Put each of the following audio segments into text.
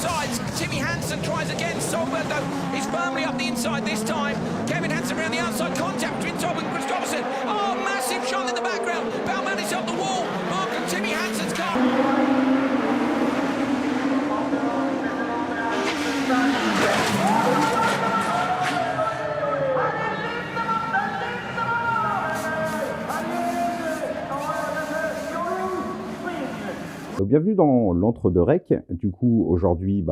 sides. Timmy Hansen tries again. Solberg, though, is firmly up the inside this time. Kevin Hansen around the outside. Contact between Solberg and Christopherson. Oh, massive shot in the background. Baumann is up the wall. Mark and Timmy Hansen's car. Bienvenue dans l'entre-deux-rec. Du coup, aujourd'hui,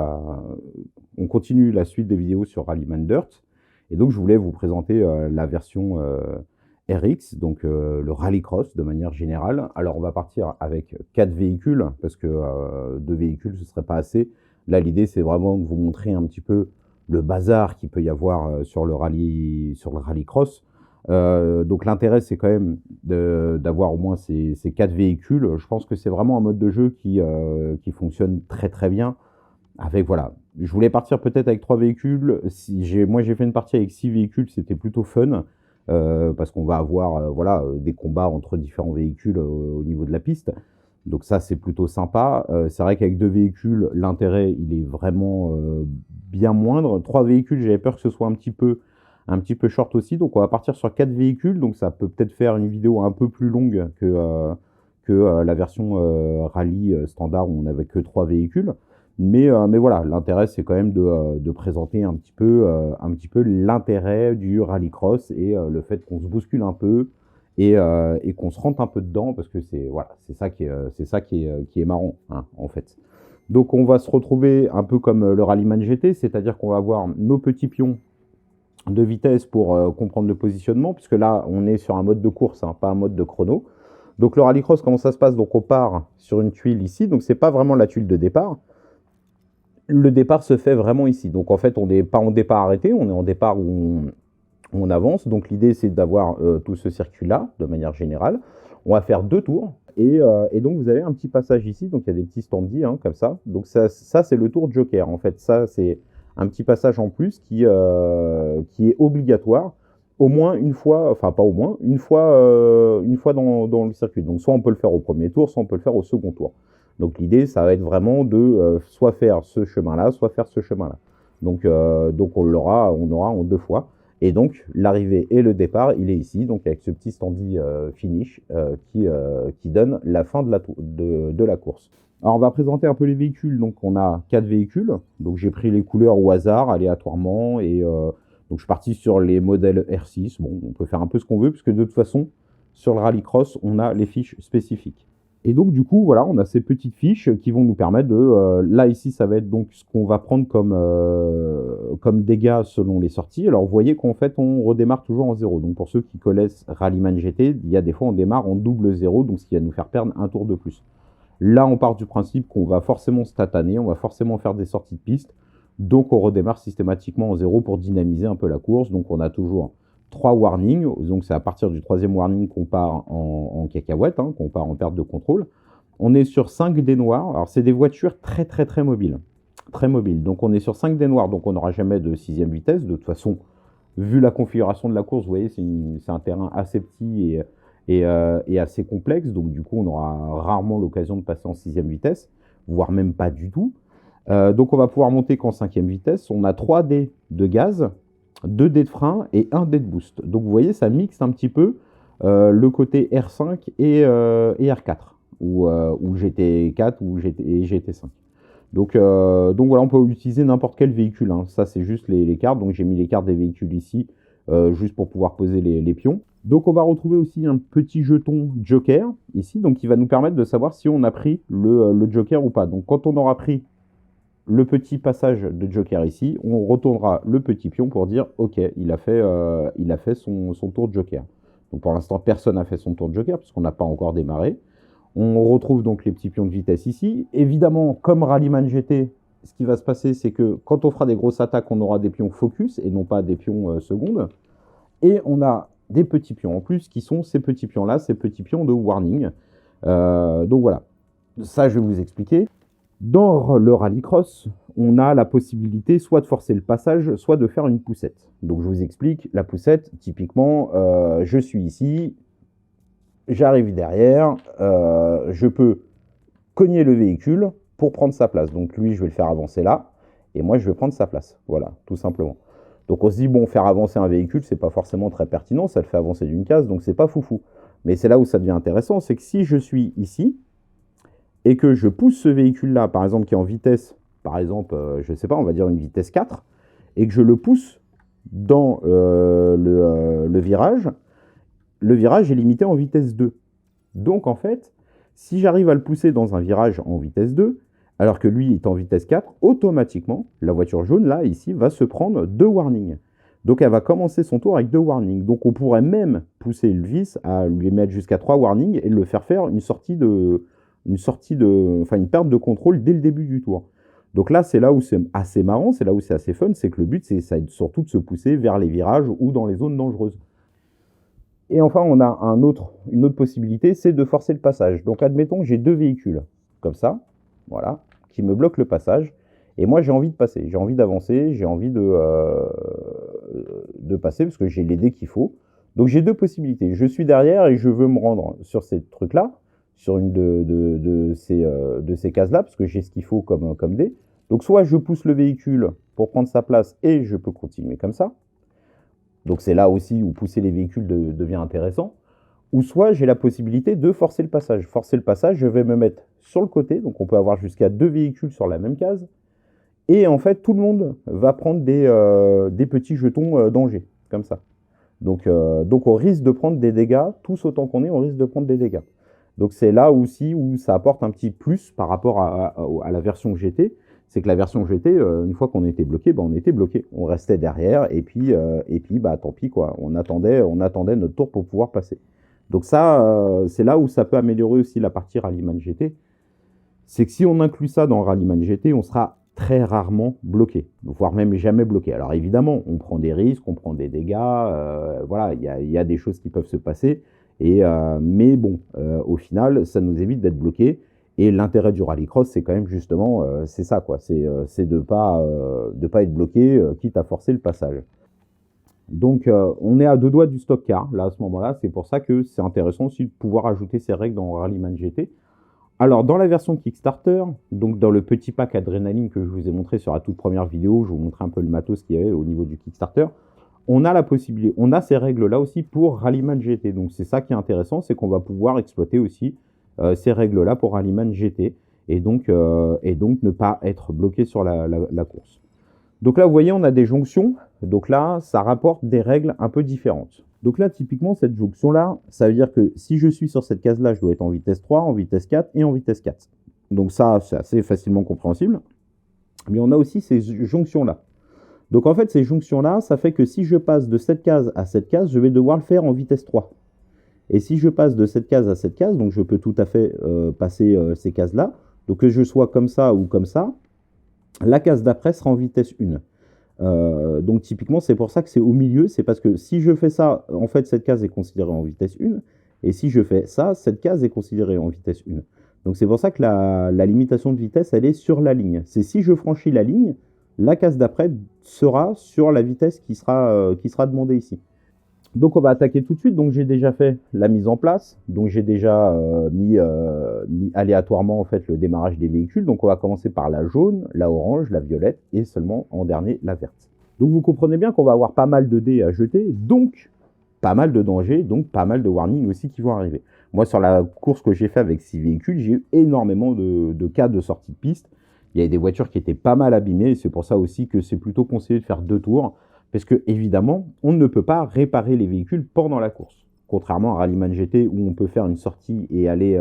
on continue la suite des vidéos sur Rallyman Dirt. Et donc, je voulais vous présenter la version RX, donc le Rallycross de manière générale. Alors, on va partir avec 4 véhicules, parce que 2 véhicules, ce ne serait pas assez. Là, l'idée, c'est vraiment de vous montrer un petit peu le bazar qu'il peut y avoir sur le Rallycross. Donc l'intérêt, c'est quand même d'avoir au moins ces 4 véhicules. Je pense que c'est vraiment un mode de jeu qui fonctionne très très bien. Avec, voilà, je voulais partir peut-être avec 3 véhicules. Moi, j'ai fait une partie avec 6 véhicules, c'était plutôt fun. Parce qu'on va avoir voilà, des combats entre différents véhicules au niveau de la piste. Donc ça, c'est plutôt sympa. C'est vrai qu'avec 2 véhicules, l'intérêt, il est vraiment bien moindre. 3 véhicules, j'avais peur que ce soit un petit peu short aussi. Donc on va partir sur 4 véhicules. Donc ça peut peut-être faire une vidéo un peu plus longue que la version rallye standard où on n'avait que 3 véhicules. Mais voilà, l'intérêt, c'est quand même de présenter un petit peu l'intérêt du rallycross et le fait qu'on se bouscule un peu et qu'on se rentre un peu dedans, parce que c'est ça qui est marrant, hein, en fait. Donc on va se retrouver un peu comme le Rallyman GT, c'est-à-dire qu'on va avoir nos petits pions de vitesse pour comprendre le positionnement, puisque là, on est sur un mode de course, hein, pas un mode de chrono. Donc le rallycross, comment ça se passe? Donc on part sur une tuile ici, donc c'est pas vraiment la tuile de départ. Le départ se fait vraiment ici. Donc en fait, on n'est pas en départ arrêté, on est en départ où on avance. Donc l'idée, c'est d'avoir tout ce circuit-là, de manière générale. On va faire 2 tours. Et donc vous avez un petit passage ici. Donc il y a des petits standees, hein, comme ça. Donc ça c'est le tour Joker. En fait, ça, c'est un petit passage en plus qui est obligatoire. Au moins une fois, enfin pas au moins, une fois dans le circuit. Donc soit on peut le faire au premier tour, soit on peut le faire au second tour. Donc l'idée, ça va être vraiment de soit faire ce chemin-là, soit faire ce chemin-là. Donc on l'aura en 2 fois. Et donc l'arrivée et le départ, il est ici, donc avec ce petit standee finish qui donne la fin de la course. Alors on va présenter un peu les véhicules. Donc on a 4 véhicules. Donc j'ai pris les couleurs au hasard, aléatoirement, et donc je suis parti sur les modèles R6. Bon, on peut faire un peu ce qu'on veut, puisque de toute façon, sur le Rallycross, on a les fiches spécifiques. Et donc du coup, voilà, on a ces petites fiches qui vont nous permettre de... là, ici, ça va être donc ce qu'on va prendre comme dégâts selon les sorties. Alors vous voyez qu'en fait, on redémarre toujours en 0. Donc pour ceux qui connaissent Rallyman GT, il y a des fois, on démarre en double 0, donc ce qui va nous faire perdre un tour de plus. Là, on part du principe qu'on va forcément se tataner, on va forcément faire des sorties de piste. Donc on redémarre systématiquement en 0 pour dynamiser un peu la course. Donc on a toujours 3 warnings, donc c'est à partir du 3e warning qu'on part en cacahuète, hein, qu'on part en perte de contrôle. On est sur 5 dés noirs. Alors c'est des voitures très très très mobiles. Très mobiles. Donc on est sur 5 dés noirs, donc on n'aura jamais de 6e vitesse. De toute façon, vu la configuration de la course, vous voyez, c'est un terrain assez petit et assez complexe. Donc du coup, on aura rarement l'occasion de passer en 6e vitesse, voire même pas du tout. Donc on va pouvoir monter qu'en 5e vitesse. On a 3 dés de gaz, 2 dés de frein et 1 dé de boost. Donc vous voyez, ça mixe un petit peu le côté R5 et R4, ou GT4 ou GT5. Donc voilà, on peut utiliser n'importe quel véhicule, hein. Ça, c'est juste les cartes. Donc j'ai mis les cartes des véhicules ici, juste pour pouvoir poser les pions. Donc on va retrouver aussi un petit jeton Joker ici, donc qui va nous permettre de savoir si on a pris le Joker ou pas. Donc quand on aura pris le petit passage de Joker ici, on retournera le petit pion pour dire ok, il a fait son tour de Joker. Donc pour l'instant, personne n'a fait son tour de Joker puisqu'on n'a pas encore démarré. On retrouve donc les petits pions de vitesse ici. Évidemment, comme Rallyman GT, ce qui va se passer, c'est que quand on fera des grosses attaques, on aura des pions focus et non pas des pions secondes. Et on a des petits pions en plus qui sont ces petits pions-là, ces petits pions de warning. Donc voilà, ça je vais vous expliquer. Dans le rallycross, on a la possibilité soit de forcer le passage, soit de faire une poussette. Donc je vous explique, la poussette, typiquement, je suis ici, j'arrive derrière, je peux cogner le véhicule, pour prendre sa place. Donc lui, je vais le faire avancer là, et moi, je vais prendre sa place. Voilà, tout simplement. Donc on se dit, bon, faire avancer un véhicule, c'est pas forcément très pertinent, ça le fait avancer d'une case, donc c'est pas foufou. Mais c'est là où ça devient intéressant, c'est que si je suis ici, et que je pousse ce véhicule-là, par exemple, qui est en vitesse, par exemple, je sais pas, on va dire une vitesse 4, et que je le pousse dans le virage est limité en vitesse 2. Donc en fait, si j'arrive à le pousser dans un virage en vitesse 2, alors que lui est en vitesse 4, automatiquement, la voiture jaune, là, ici, va se prendre 2 warnings. Donc elle va commencer son tour avec 2 warnings. Donc on pourrait même pousser le vice à lui mettre jusqu'à 3 warnings et le faire faire une perte de contrôle dès le début du tour. Donc là, c'est là où c'est assez marrant, c'est là où c'est assez fun, c'est que le but, c'est surtout de se pousser vers les virages ou dans les zones dangereuses. Et enfin, on a une autre possibilité, c'est de forcer le passage. Donc admettons que j'ai 2 véhicules, comme ça, voilà, qui me bloquent le passage. Et moi, j'ai envie de passer, j'ai envie d'avancer, j'ai envie de passer parce que j'ai les dés qu'il faut. Donc j'ai 2 possibilités. Je suis derrière et je veux me rendre sur ces trucs-là, sur une de ces cases-là, parce que j'ai ce qu'il faut comme dés. Donc soit je pousse le véhicule pour prendre sa place et je peux continuer comme ça. Donc c'est là aussi où pousser les véhicules devient intéressant. Ou soit j'ai la possibilité de forcer le passage. Forcer le passage, je vais me mettre sur le côté, donc on peut avoir jusqu'à 2 véhicules sur la même case. Et en fait, tout le monde va prendre des petits jetons danger, comme ça. Donc on risque de prendre des dégâts, tous autant qu'on est, on risque de prendre des dégâts. Donc c'est là aussi où ça apporte un petit plus par rapport à la version GT. C'est que la version GT, une fois qu'on était bloqué, on était bloqué. On restait derrière et puis tant pis, quoi. On attendait notre tour pour pouvoir passer. Donc ça, c'est là où ça peut améliorer aussi la partie Rallyman GT. C'est que si on inclut ça dans Rallyman GT, on sera très rarement bloqué, voire même jamais bloqué. Alors évidemment, on prend des risques, on prend des dégâts, voilà, il y a des choses qui peuvent se passer, mais bon, au final, ça nous évite d'être bloqué. Et l'intérêt du rallycross, c'est quand même justement, c'est ça, quoi, c'est de pas être bloqué, quitte à forcer le passage. Donc on est à 2 doigts du stock car, là, à ce moment-là, c'est pour ça que c'est intéressant aussi de pouvoir ajouter ces règles dans Rallyman GT. Alors, dans la version Kickstarter, donc dans le petit pack Adrénaline que je vous ai montré sur la toute première vidéo, je vous montrais un peu le matos qu'il y avait au niveau du Kickstarter, on a la possibilité, on a ces règles-là aussi pour Rallyman GT. Donc, c'est ça qui est intéressant, c'est qu'on va pouvoir exploiter aussi ces règles-là pour Rallyman GT et donc ne pas être bloqué sur la course. Donc là, vous voyez, on a des jonctions. Donc là, ça rapporte des règles un peu différentes. Donc là, typiquement, cette jonction-là, ça veut dire que si je suis sur cette case-là, je dois être en vitesse 3, en vitesse 4 et en vitesse 4. Donc ça, c'est assez facilement compréhensible. Mais on a aussi ces jonctions-là. Donc en fait, ces jonctions-là, ça fait que si je passe de cette case à cette case, je vais devoir le faire en vitesse 3. Et si je passe de cette case à cette case, donc je peux tout à fait passer ces cases-là. Donc que je sois comme ça ou comme ça, la case d'après sera en vitesse 1. Donc typiquement, c'est pour ça que c'est au milieu. C'est parce que si je fais ça, en fait, cette case est considérée en vitesse 1. Et si je fais ça, cette case est considérée en vitesse 1. Donc c'est pour ça que la limitation de vitesse, elle est sur la ligne. C'est si je franchis la ligne, la case d'après sera sur la vitesse qui sera demandée ici. Donc on va attaquer tout de suite. Donc j'ai déjà fait la mise en place. Donc j'ai déjà mis aléatoirement en fait le démarrage des véhicules. Donc on va commencer par la jaune, la orange, la violette et seulement en dernier la verte. Donc vous comprenez bien qu'on va avoir pas mal de dés à jeter, donc pas mal de dangers, donc pas mal de warnings aussi qui vont arriver. Moi sur la course que j'ai fait avec 6 véhicules, j'ai eu énormément de cas de sortie de piste. Il y avait des voitures qui étaient pas mal abîmées et c'est pour ça aussi que c'est plutôt conseillé de faire 2 tours. Parce que, évidemment, on ne peut pas réparer les véhicules pendant la course. Contrairement à Rallyman GT où on peut faire une sortie et aller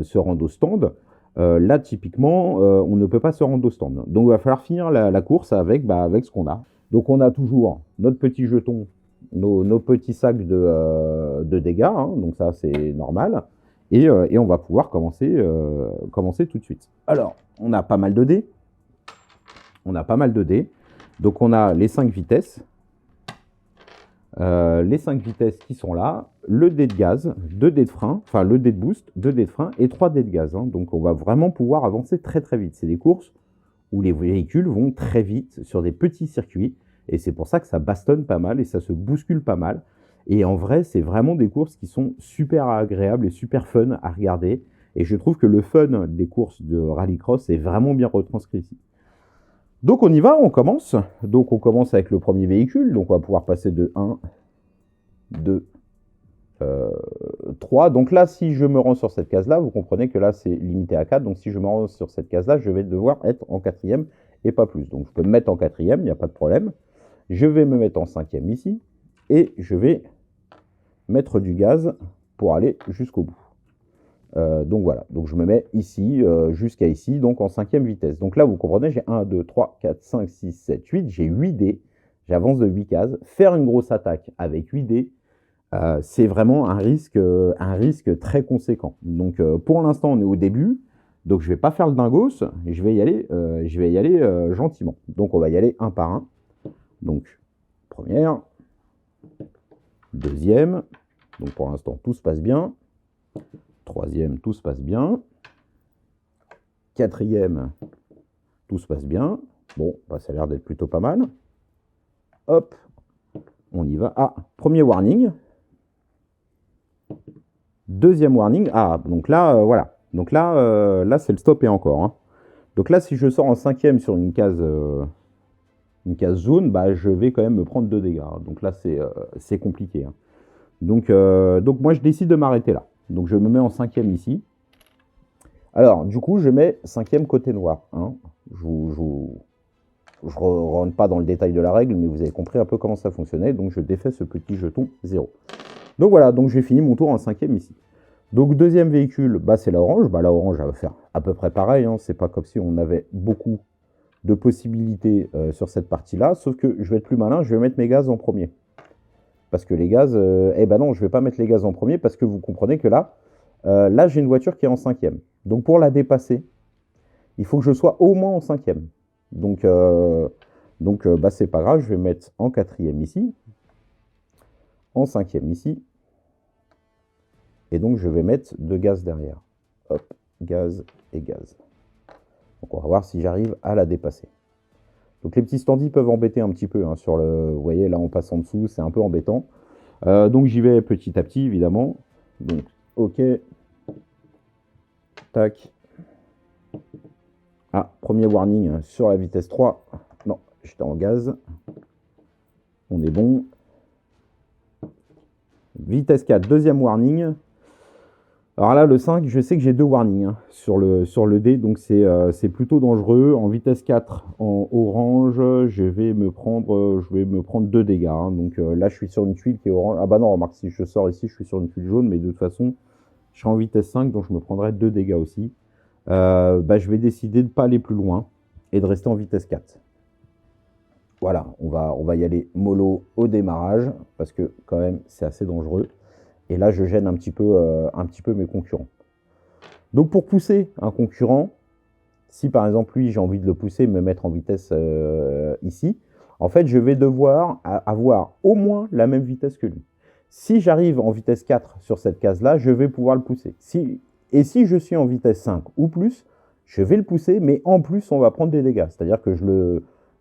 se rendre au stand. Là, typiquement, on ne peut pas se rendre au stand. Donc, il va falloir finir la course avec ce qu'on a. Donc, on a toujours notre petit jeton, nos petits sacs de dégâts. Hein, donc, ça, c'est normal. Et on va pouvoir commencer tout de suite. Alors, on a pas mal de dés. Donc on a les 5 vitesses, qui sont là, le dé de gaz, 2 dés de frein, enfin le dé de boost, 2 dés de frein et 3 dés de gaz. Hein. Donc on va vraiment pouvoir avancer très très vite. C'est des courses où les véhicules vont très vite sur des petits circuits et c'est pour ça que ça bastonne pas mal et ça se bouscule pas mal. Et en vrai, c'est vraiment des courses qui sont super agréables et super fun à regarder. Et je trouve que le fun des courses de rallycross est vraiment bien retranscrit ici. Donc on y va, on commence. Donc on commence avec le premier véhicule. Donc on va pouvoir passer de 1, 2, 3. Donc là, si je me rends sur cette case-là, vous comprenez que là, c'est limité à 4. Donc si je me rends sur cette case-là, je vais devoir être en 4e et pas plus. Donc je peux me mettre en 4e, il n'y a pas de problème. Je vais me mettre en 5e ici. Et je vais mettre du gaz pour aller jusqu'au bout. Donc voilà, donc je me mets ici, jusqu'à ici, donc en 5e vitesse. Donc là, vous comprenez, j'ai 1, 2, 3, 4, 5, 6, 7, 8, j'ai 8 dés. J'avance de 8 cases. Faire une grosse attaque avec 8 dés, c'est vraiment un risque très conséquent. Donc pour l'instant, on est au début, donc je ne vais pas faire le dingos, je vais y aller gentiment. Donc on va y aller un par un. Donc première, deuxième, donc pour l'instant tout se passe bien. Troisième, tout se passe bien. Quatrième, tout se passe bien. Bon, bah, ça a l'air d'être plutôt pas mal. Hop, on y va. Ah, premier warning. Deuxième warning. Ah, donc là, voilà. Donc là, là c'est le stop et encore. Hein. Donc là, si je sors en 5e sur une case zone, bah, je vais quand même me prendre 2 dégâts. Donc là, c'est compliqué. Hein. Donc moi, je décide de m'arrêter là. Donc je me mets en 5e ici. Alors, du coup, je mets 5e côté noir. Hein. Je ne rentre pas dans le détail de la règle, mais vous avez compris un peu comment ça fonctionnait. Donc je défais ce petit jeton 0. Donc voilà, donc j'ai fini mon tour en 5e ici. Donc deuxième véhicule, bah, c'est la orange. Bah, la orange, elle va faire à peu près pareil. Hein. C'est pas comme si on avait beaucoup de possibilités sur cette partie-là. Sauf que je vais être plus malin, je vais mettre mes gaz en premier. Parce que les gaz, eh ben non, je ne vais pas mettre les gaz en premier parce que vous comprenez que là, j'ai une voiture qui est en 5e. Donc pour la dépasser, il faut que je sois au moins en 5e. Donc bah, c'est pas grave, je vais mettre en 4e ici, en 5e ici, et donc je vais mettre 2 gaz derrière. Hop, gaz et gaz. Donc on va voir si j'arrive à la dépasser. Donc les petits standees peuvent embêter un petit peu hein, sur le. Vous voyez, là on passe en dessous, c'est un peu embêtant. Donc j'y vais petit à petit, évidemment. Donc, ok. Tac. Ah, premier warning sur la vitesse 3. Non, j'étais en gaz. On est bon. Vitesse 4, deuxième warning. Alors là, le 5, je sais que j'ai 2 warnings hein, sur le dé, donc c'est plutôt dangereux. En vitesse 4, en orange, je vais me prendre 2 dégâts. Hein. Donc là, je suis sur une tuile qui est orange. Ah bah non, remarque, si je sors ici, je suis sur une tuile jaune, mais de toute façon, je serai en vitesse 5, donc je me prendrai 2 dégâts aussi. Bah, je vais décider de ne pas aller plus loin et de rester en vitesse 4. Voilà, on va y aller mollo au démarrage, parce que quand même, c'est assez dangereux. Et là, je gêne un petit peu mes concurrents. Donc, pour pousser un concurrent, si par exemple, lui, j'ai envie de le pousser, me mettre en vitesse ici, en fait, je vais devoir avoir au moins la même vitesse que lui. Si j'arrive en vitesse 4 sur cette case-là, je vais pouvoir le pousser. Et si je suis en vitesse 5 ou plus, je vais le pousser, mais en plus, on va prendre des dégâts. C'est-à-dire que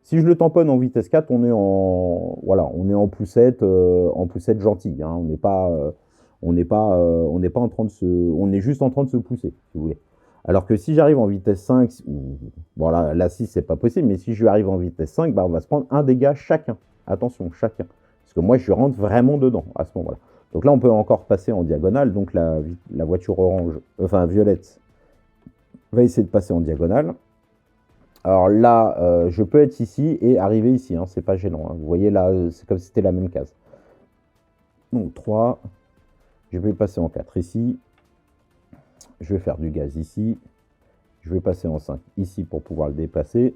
si je le tamponne en vitesse 4, on est en poussette gentille. Hein. On est juste en train de se pousser, si vous voulez. Alors que si j'arrive en vitesse 5, bon là 6 c'est pas possible, mais si je arrive en vitesse 5, bah, on va se prendre un dégât chacun. Attention, chacun. Parce que moi je rentre vraiment dedans à ce moment-là. Donc là on peut encore passer en diagonale, donc la voiture orange, enfin violette, va essayer de passer en diagonale. Alors là, je peux être ici et arriver ici, hein, c'est pas gênant. Hein. Vous voyez là, c'est comme si c'était la même case. Donc 3. Je vais passer en 4 ici. Je vais faire du gaz ici. Je vais passer en 5 ici pour pouvoir le dépasser.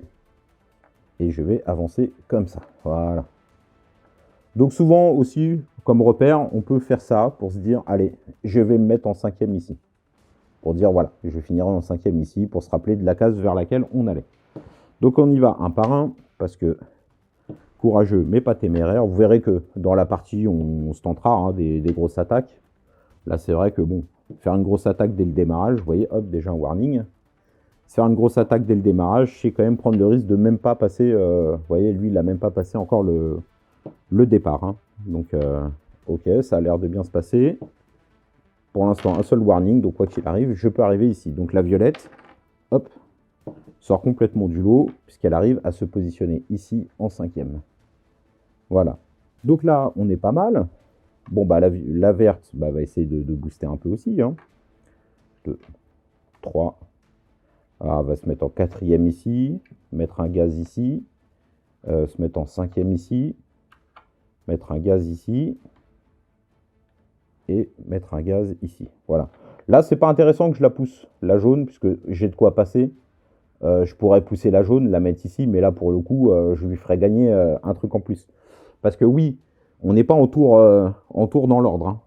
Et je vais avancer comme ça. Voilà. Donc souvent aussi, comme repère, on peut faire ça pour se dire, allez, je vais me mettre en 5e ici. Pour dire, voilà, je finirai en 5e ici, pour se rappeler de la case vers laquelle on allait. Donc on y va un par un, parce que courageux, mais pas téméraire. Vous verrez que dans la partie, on se tentera hein, des grosses attaques. Là, c'est vrai que, bon, faire une grosse attaque dès le démarrage, vous voyez, hop, déjà un warning. Faire une grosse attaque dès le démarrage, c'est quand même prendre le risque de même pas passer, vous voyez, lui, il n'a même pas passé encore le départ. Hein. Donc, ok, ça a l'air de bien se passer. pour l'instant un seul warning, donc quoi qu'il arrive, je peux arriver ici. Donc la violette, hop, sort complètement du lot, puisqu'elle arrive à se positionner ici en 5e. Voilà. Donc là, on est pas mal. Bon, bah la verte va essayer de booster un peu aussi. 2, 3. Alors, elle va se mettre en 4e ici, mettre un gaz ici, se mettre en 5e ici, mettre un gaz ici, et mettre un gaz ici. Voilà. Là, c'est pas intéressant que je la pousse, la jaune, puisque j'ai de quoi passer. Je pourrais pousser la jaune, la mettre ici, mais là, pour le coup, je lui ferais gagner un truc en plus. Parce que oui, on n'est pas en tour dans l'ordre.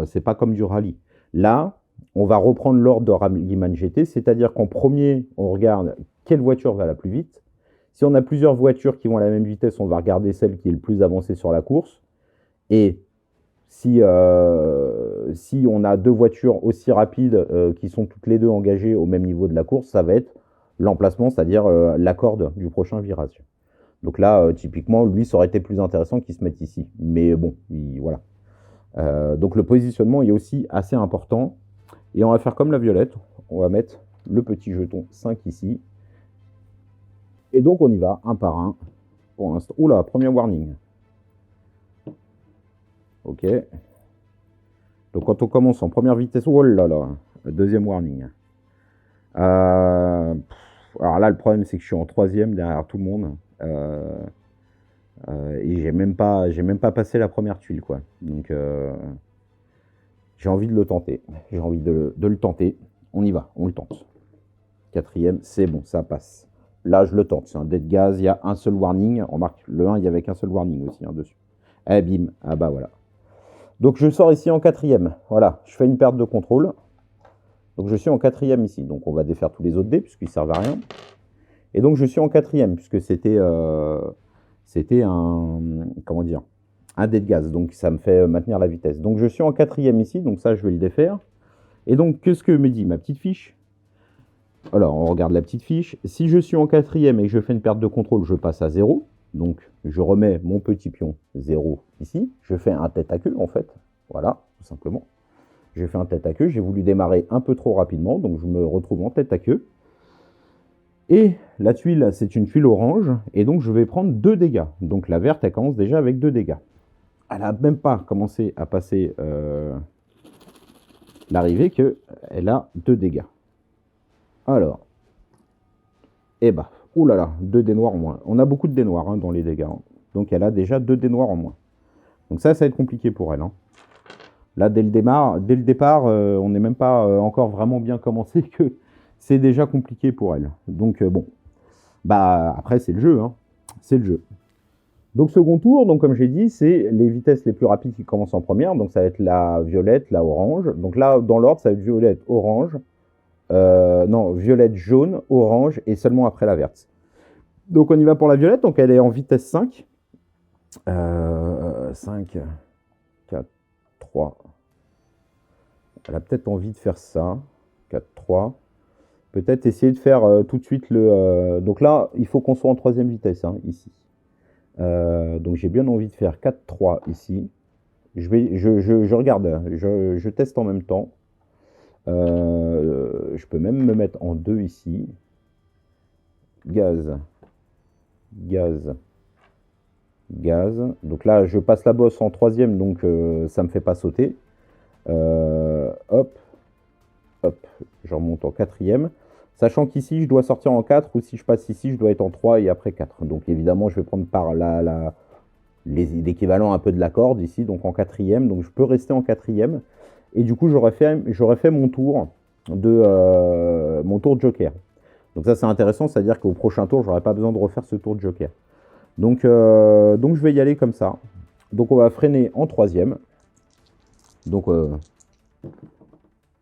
C'est pas comme du rallye. Là, on va reprendre l'ordre de Rallyman GT, c'est-à-dire qu'en premier, on regarde quelle voiture va la plus vite. Si on a plusieurs voitures qui vont à la même vitesse, on va regarder celle qui est le plus avancée sur la course. Et si on a deux voitures aussi rapides qui sont toutes les deux engagées au même niveau de la course, ça va être l'emplacement, c'est-à-dire la corde du prochain virage. Donc là, typiquement, lui, ça aurait été plus intéressant qu'il se mette ici. Mais bon, voilà. Donc le positionnement est aussi assez important. Et on va faire comme la violette. On va mettre le petit jeton 5 ici. Et donc on y va, un par un. Pour l'instant. Oula, premier warning. Ok. Donc quand on commence en première vitesse, oh là là, deuxième warning. Alors là, le problème, c'est que je suis en 3e derrière tout le monde. Et j'ai même pas passé la première tuile, quoi. Donc j'ai envie de le tenter. J'ai envie de le tenter. On y va, on le tente. 4e, c'est bon, ça passe. Là, je le tente. C'est un dead gaz. Il y a un seul warning. On remarque, le 1, il y avait qu'un seul warning aussi dessus. Eh, bim. Ah bah voilà. Donc je sors ici en 4e. Voilà, je fais une perte de contrôle. Donc je suis en 4e ici. Donc on va défaire tous les autres dés puisqu'ils ne servent à rien. Et donc je suis en 4e puisque c'était un, comment dire, un dé de gaz. Donc ça me fait maintenir la vitesse. Donc je suis en 4e ici. Donc ça, je vais le défaire. Et donc qu'est-ce que me dit ma petite fiche? Alors on regarde la petite fiche. Si je suis en 4e et que je fais une perte de contrôle, je passe à 0. Donc je remets mon petit pion 0 ici. Je fais un tête à queue en fait. Voilà, tout simplement. J'ai fait un tête à queue, j'ai voulu démarrer un peu trop rapidement, donc je me retrouve en tête à queue. Et la tuile, c'est une tuile orange, et donc je vais prendre 2 dégâts. Donc la verte, elle commence déjà avec 2 dégâts. Elle n'a même pas commencé à passer l'arrivée qu'elle a 2 dégâts. Alors, et bah, oulala, 2 dés noirs en moins. On a beaucoup de dés noirs dans les dégâts. Donc elle a déjà 2 dés noirs en moins. Donc ça va être compliqué pour elle. Là, dès le départ, on n'est même pas encore vraiment bien commencé que c'est déjà compliqué pour elle. Donc bon, bah après c'est le jeu, c'est le jeu. Donc second tour, donc comme j'ai dit, c'est les vitesses les plus rapides qui commencent en première. Donc ça va être la violette, la orange. Donc là, dans l'ordre, ça va être violette, orange, non, violette, jaune, orange et seulement après la verte. Donc on y va pour la violette. Donc elle est en vitesse 5. 5, 4, 3. Elle a peut-être envie de faire ça. 4, 3. Peut-être essayer de faire tout de suite le... donc là, il faut qu'on soit en 3e vitesse, ici. Donc j'ai bien envie de faire 4, 3 ici. Je regarde, je teste en même temps. Je peux même me mettre en 2 ici. Gaz. Gaz. Gaz. Donc là, je passe la bosse en 3e, donc ça ne me fait pas sauter. Hop, hop, je remonte en 4e. Sachant qu'ici, je dois sortir en 4, ou si je passe ici, je dois être en 3 et après 4. Donc évidemment, je vais prendre par l'équivalent un peu de la corde ici, donc en 4e. Donc je peux rester en 4e. Et du coup, j'aurais fait mon tour de joker. Donc ça, c'est intéressant, c'est-à-dire qu'au prochain tour, j'aurais pas besoin de refaire ce tour de joker. Donc je vais y aller comme ça. Donc on va freiner en 3e. Donc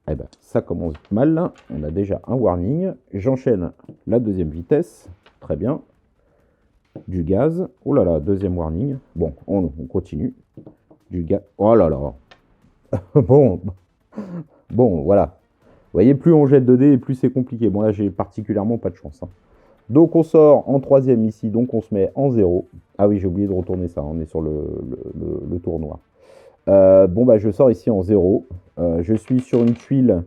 eh ben, ça commence mal. Là. On a déjà un warning. J'enchaîne la 2e vitesse. Très bien. Du gaz. Oh là là, 2e warning. Bon, on continue. Du gaz. Oh là là. Bon, voilà. Vous voyez, plus on jette de dés, plus c'est compliqué. Bon, là, j'ai particulièrement pas de chance. Donc, on sort en 3e ici. Donc, on se met en 0. Ah oui, j'ai oublié de retourner ça. On est sur le tour noir. Bon, bah, je sors ici en 0. Je suis sur une tuile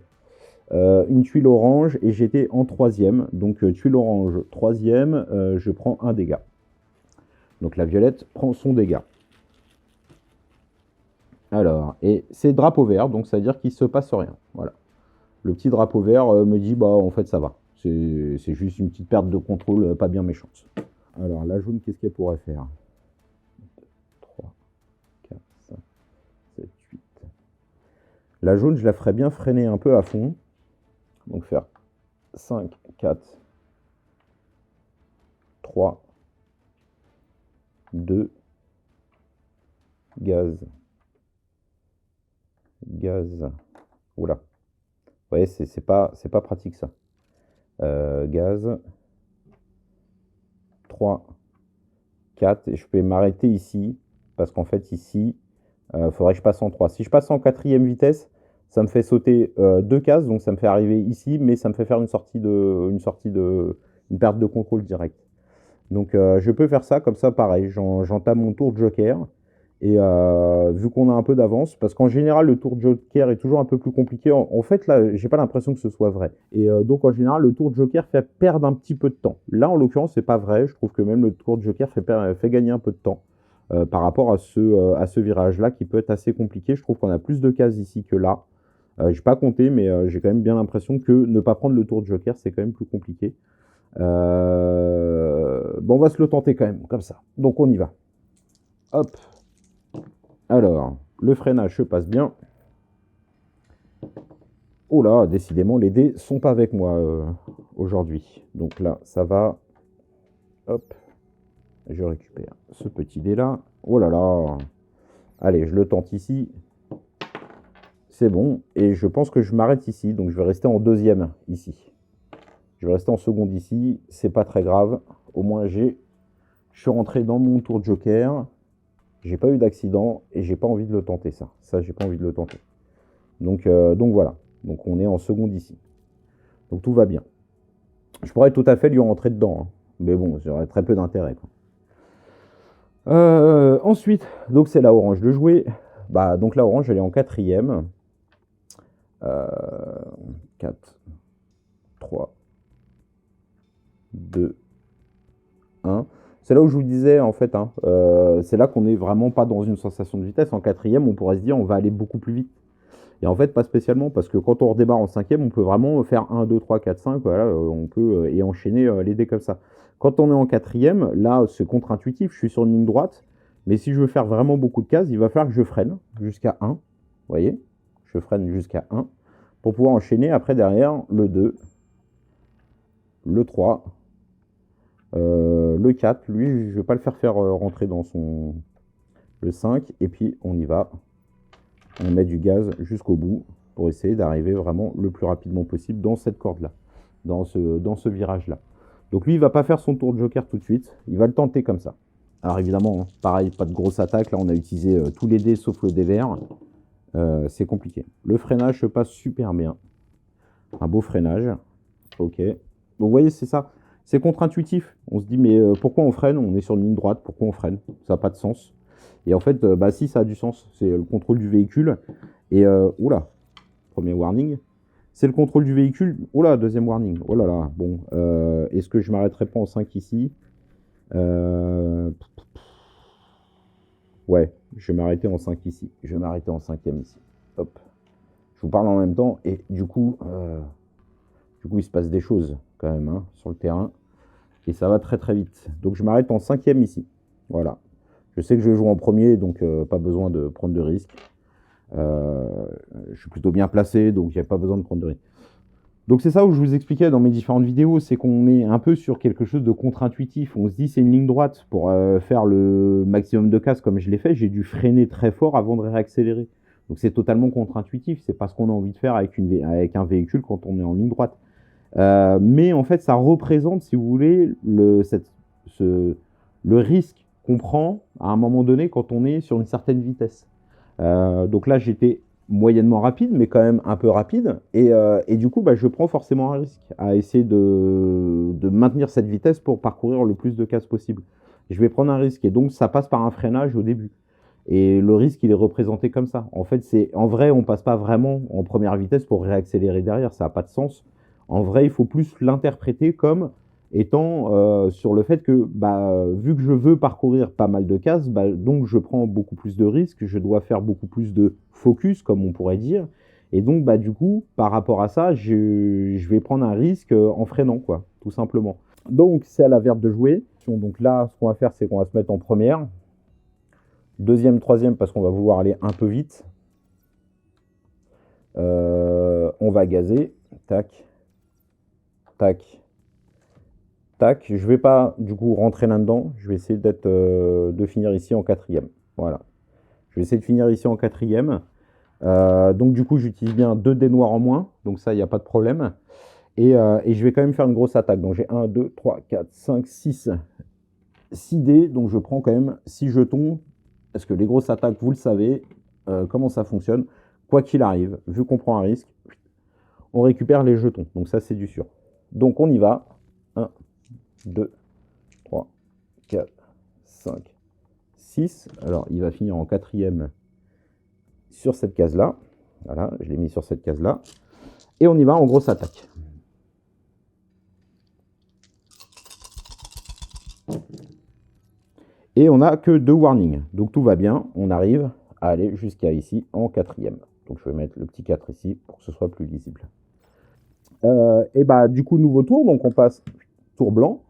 orange et j'étais en 3e. Donc, tuile orange, 3e, je prends un dégât. Donc, la violette prend son dégât. Alors, et c'est drapeau vert, donc ça veut dire qu'il se passe rien. Voilà. Le petit drapeau vert me dit, bah, en fait, ça va. C'est juste une petite perte de contrôle pas bien méchante. Alors, la jaune, qu'est-ce qu'elle pourrait faire? 3, 4, 5, 7, 8. La jaune, je la ferais bien freiner un peu à fond. Donc, faire 5, 4, 3, 2, gaz. Oula. Vous voyez, c'est pas pratique ça. Gaz. 3, 4. Et je peux m'arrêter ici. Parce qu'en fait, ici, faudrait que je passe en 3. Si je passe en 4e vitesse, ça me fait sauter 2 cases. Donc ça me fait arriver ici. Mais ça me fait faire une perte de contrôle directe. Donc je peux faire ça comme ça, pareil. J'entame mon tour de joker. Et vu qu'on a un peu d'avance, parce qu'en général, le tour de joker est toujours un peu plus compliqué. En fait, là, j'ai pas l'impression que ce soit vrai. Et donc, en général, le tour de joker fait perdre un petit peu de temps. Là, en l'occurrence, c'est pas vrai. Je trouve que même le tour de joker fait gagner un peu de temps par rapport à ce virage-là, qui peut être assez compliqué. Je trouve qu'on a plus de cases ici que là. J'ai pas compté, mais j'ai quand même bien l'impression que ne pas prendre le tour de joker, c'est quand même plus compliqué. Bon, on va se le tenter quand même, comme ça. Donc, on y va. Hop. Alors, le freinage se passe bien. Oh là, décidément, les dés sont pas avec moi aujourd'hui. Donc là, ça va. Hop. Je récupère ce petit dé-là. Oh là là. Allez, je le tente ici. C'est bon. Et je pense que je m'arrête ici. Donc, je vais rester en 2e ici. Je vais rester en seconde ici. C'est pas très grave. Au moins, je suis rentré dans mon tour de joker. J'ai pas eu d'accident et j'ai pas envie de le tenter, ça. Ça, j'ai pas envie de le tenter. Donc voilà. Donc on est en seconde ici. Donc tout va bien. Je pourrais tout à fait lui rentrer dedans. Hein. Mais bon, j'aurais très peu d'intérêt. Ensuite, donc c'est la orange de jouer. Bah, donc la orange, elle est en 4e. 4, 3, 2, 1. C'est là où je vous disais, en fait, hein, c'est là qu'on n'est vraiment pas dans une sensation de vitesse. En 4e, on pourrait se dire, on va aller beaucoup plus vite. Et en fait, pas spécialement, parce que quand on redémarre en 5e, on peut vraiment faire 1, 2, 3, 4, 5, voilà, on peut et enchaîner les dés comme ça. Quand on est en 4e, là, c'est contre-intuitif, je suis sur une ligne droite, mais si je veux faire vraiment beaucoup de cases, il va falloir que je freine jusqu'à 1, vous voyez, je freine jusqu'à 1, pour pouvoir enchaîner après derrière le 2, le 3, le 4, lui, je ne vais pas le faire rentrer dans le 5, et puis on y va. On met du gaz jusqu'au bout pour essayer d'arriver vraiment le plus rapidement possible dans cette corde-là, dans ce virage-là. Donc lui, il ne va pas faire son tour de joker tout de suite, il va le tenter comme ça. Alors évidemment, hein, pareil, pas de grosse attaque, là on a utilisé tous les dés sauf le dé vert. C'est compliqué. Le freinage se passe super bien. Un beau freinage. Ok. Donc vous voyez, c'est ça. C'est contre-intuitif. On se dit, mais pourquoi on freine? On est sur une ligne droite, pourquoi on freine? Ça n'a pas de sens. Et en fait, bah si, ça a du sens. C'est le contrôle du véhicule. Et, oula, premier warning. C'est le contrôle du véhicule. Oula, deuxième warning. Oh là là, bon. Est-ce que je m'arrêterai pas en 5 ici? Ouais, je vais m'arrêter en 5 ici. Je vais m'arrêter en 5e ici. Hop. Je vous parle en même temps. Et du coup, il se passe des choses quand même hein, sur le terrain. Et ça va très très vite. Donc je m'arrête en 5e ici. Voilà. Je sais que je joue en premier, donc pas besoin de prendre de risques. Je suis plutôt bien placé, donc il n'y a pas besoin de prendre de risques. Donc c'est ça où je vous expliquais dans mes différentes vidéos, c'est qu'on est un peu sur quelque chose de contre-intuitif. On se dit c'est une ligne droite pour faire le maximum de cases comme je l'ai fait. J'ai dû freiner très fort avant de réaccélérer. Donc c'est totalement contre-intuitif. C'est pas ce qu'on a envie de faire avec un véhicule quand on est en ligne droite. Mais en fait, ça représente, si vous voulez, le risque qu'on prend à un moment donné quand on est sur une certaine vitesse. Donc là, j'étais moyennement rapide, mais quand même un peu rapide. Et du coup, bah, je prends forcément un risque à essayer de maintenir cette vitesse pour parcourir le plus de cases possible. Je vais prendre un risque. Et donc, ça passe par un freinage au début. Et le risque, il est représenté comme ça. En fait, en vrai, on passe pas vraiment en première vitesse pour réaccélérer derrière. Ça n'a pas de sens. En vrai, il faut plus l'interpréter comme étant sur le fait que, vu que je veux parcourir pas mal de cases, donc je prends beaucoup plus de risques, je dois faire beaucoup plus de focus, comme on pourrait dire. Et donc, du coup, par rapport à ça, je vais prendre un risque en freinant, quoi, tout simplement. Donc, c'est à la verte de jouer. Donc là, ce qu'on va faire, c'est qu'on va se mettre en première. Deuxième, troisième, parce qu'on va vouloir aller un peu vite. On va gazer. Tac. Tac. Tac. Je ne vais pas, du coup, rentrer là-dedans. Je vais essayer de finir ici en quatrième. Voilà. Je vais essayer de finir ici en quatrième. Donc, du coup, j'utilise bien 2 dés noirs en moins. Donc, ça, il n'y a pas de problème. Et je vais quand même faire une grosse attaque. Donc, j'ai 1, 2, 3, 4, 5, 6 dés. Donc, je prends quand même 6 jetons. Parce que les grosses attaques, vous le savez, comment ça fonctionne. Quoi qu'il arrive, vu qu'on prend un risque, on récupère les jetons. Donc ça, c'est du sûr. Donc on y va. 1, 2, 3, 4, 5, 6. Alors, il va finir en quatrième sur cette case-là. Voilà, je l'ai mis sur cette case-là. Et on y va en grosse attaque. Et on n'a que 2 warnings. Donc tout va bien. On arrive à aller jusqu'à ici en quatrième. Donc je vais mettre le petit 4 ici pour que ce soit plus lisible. Et du coup, nouveau tour. Donc on passe tour blanc.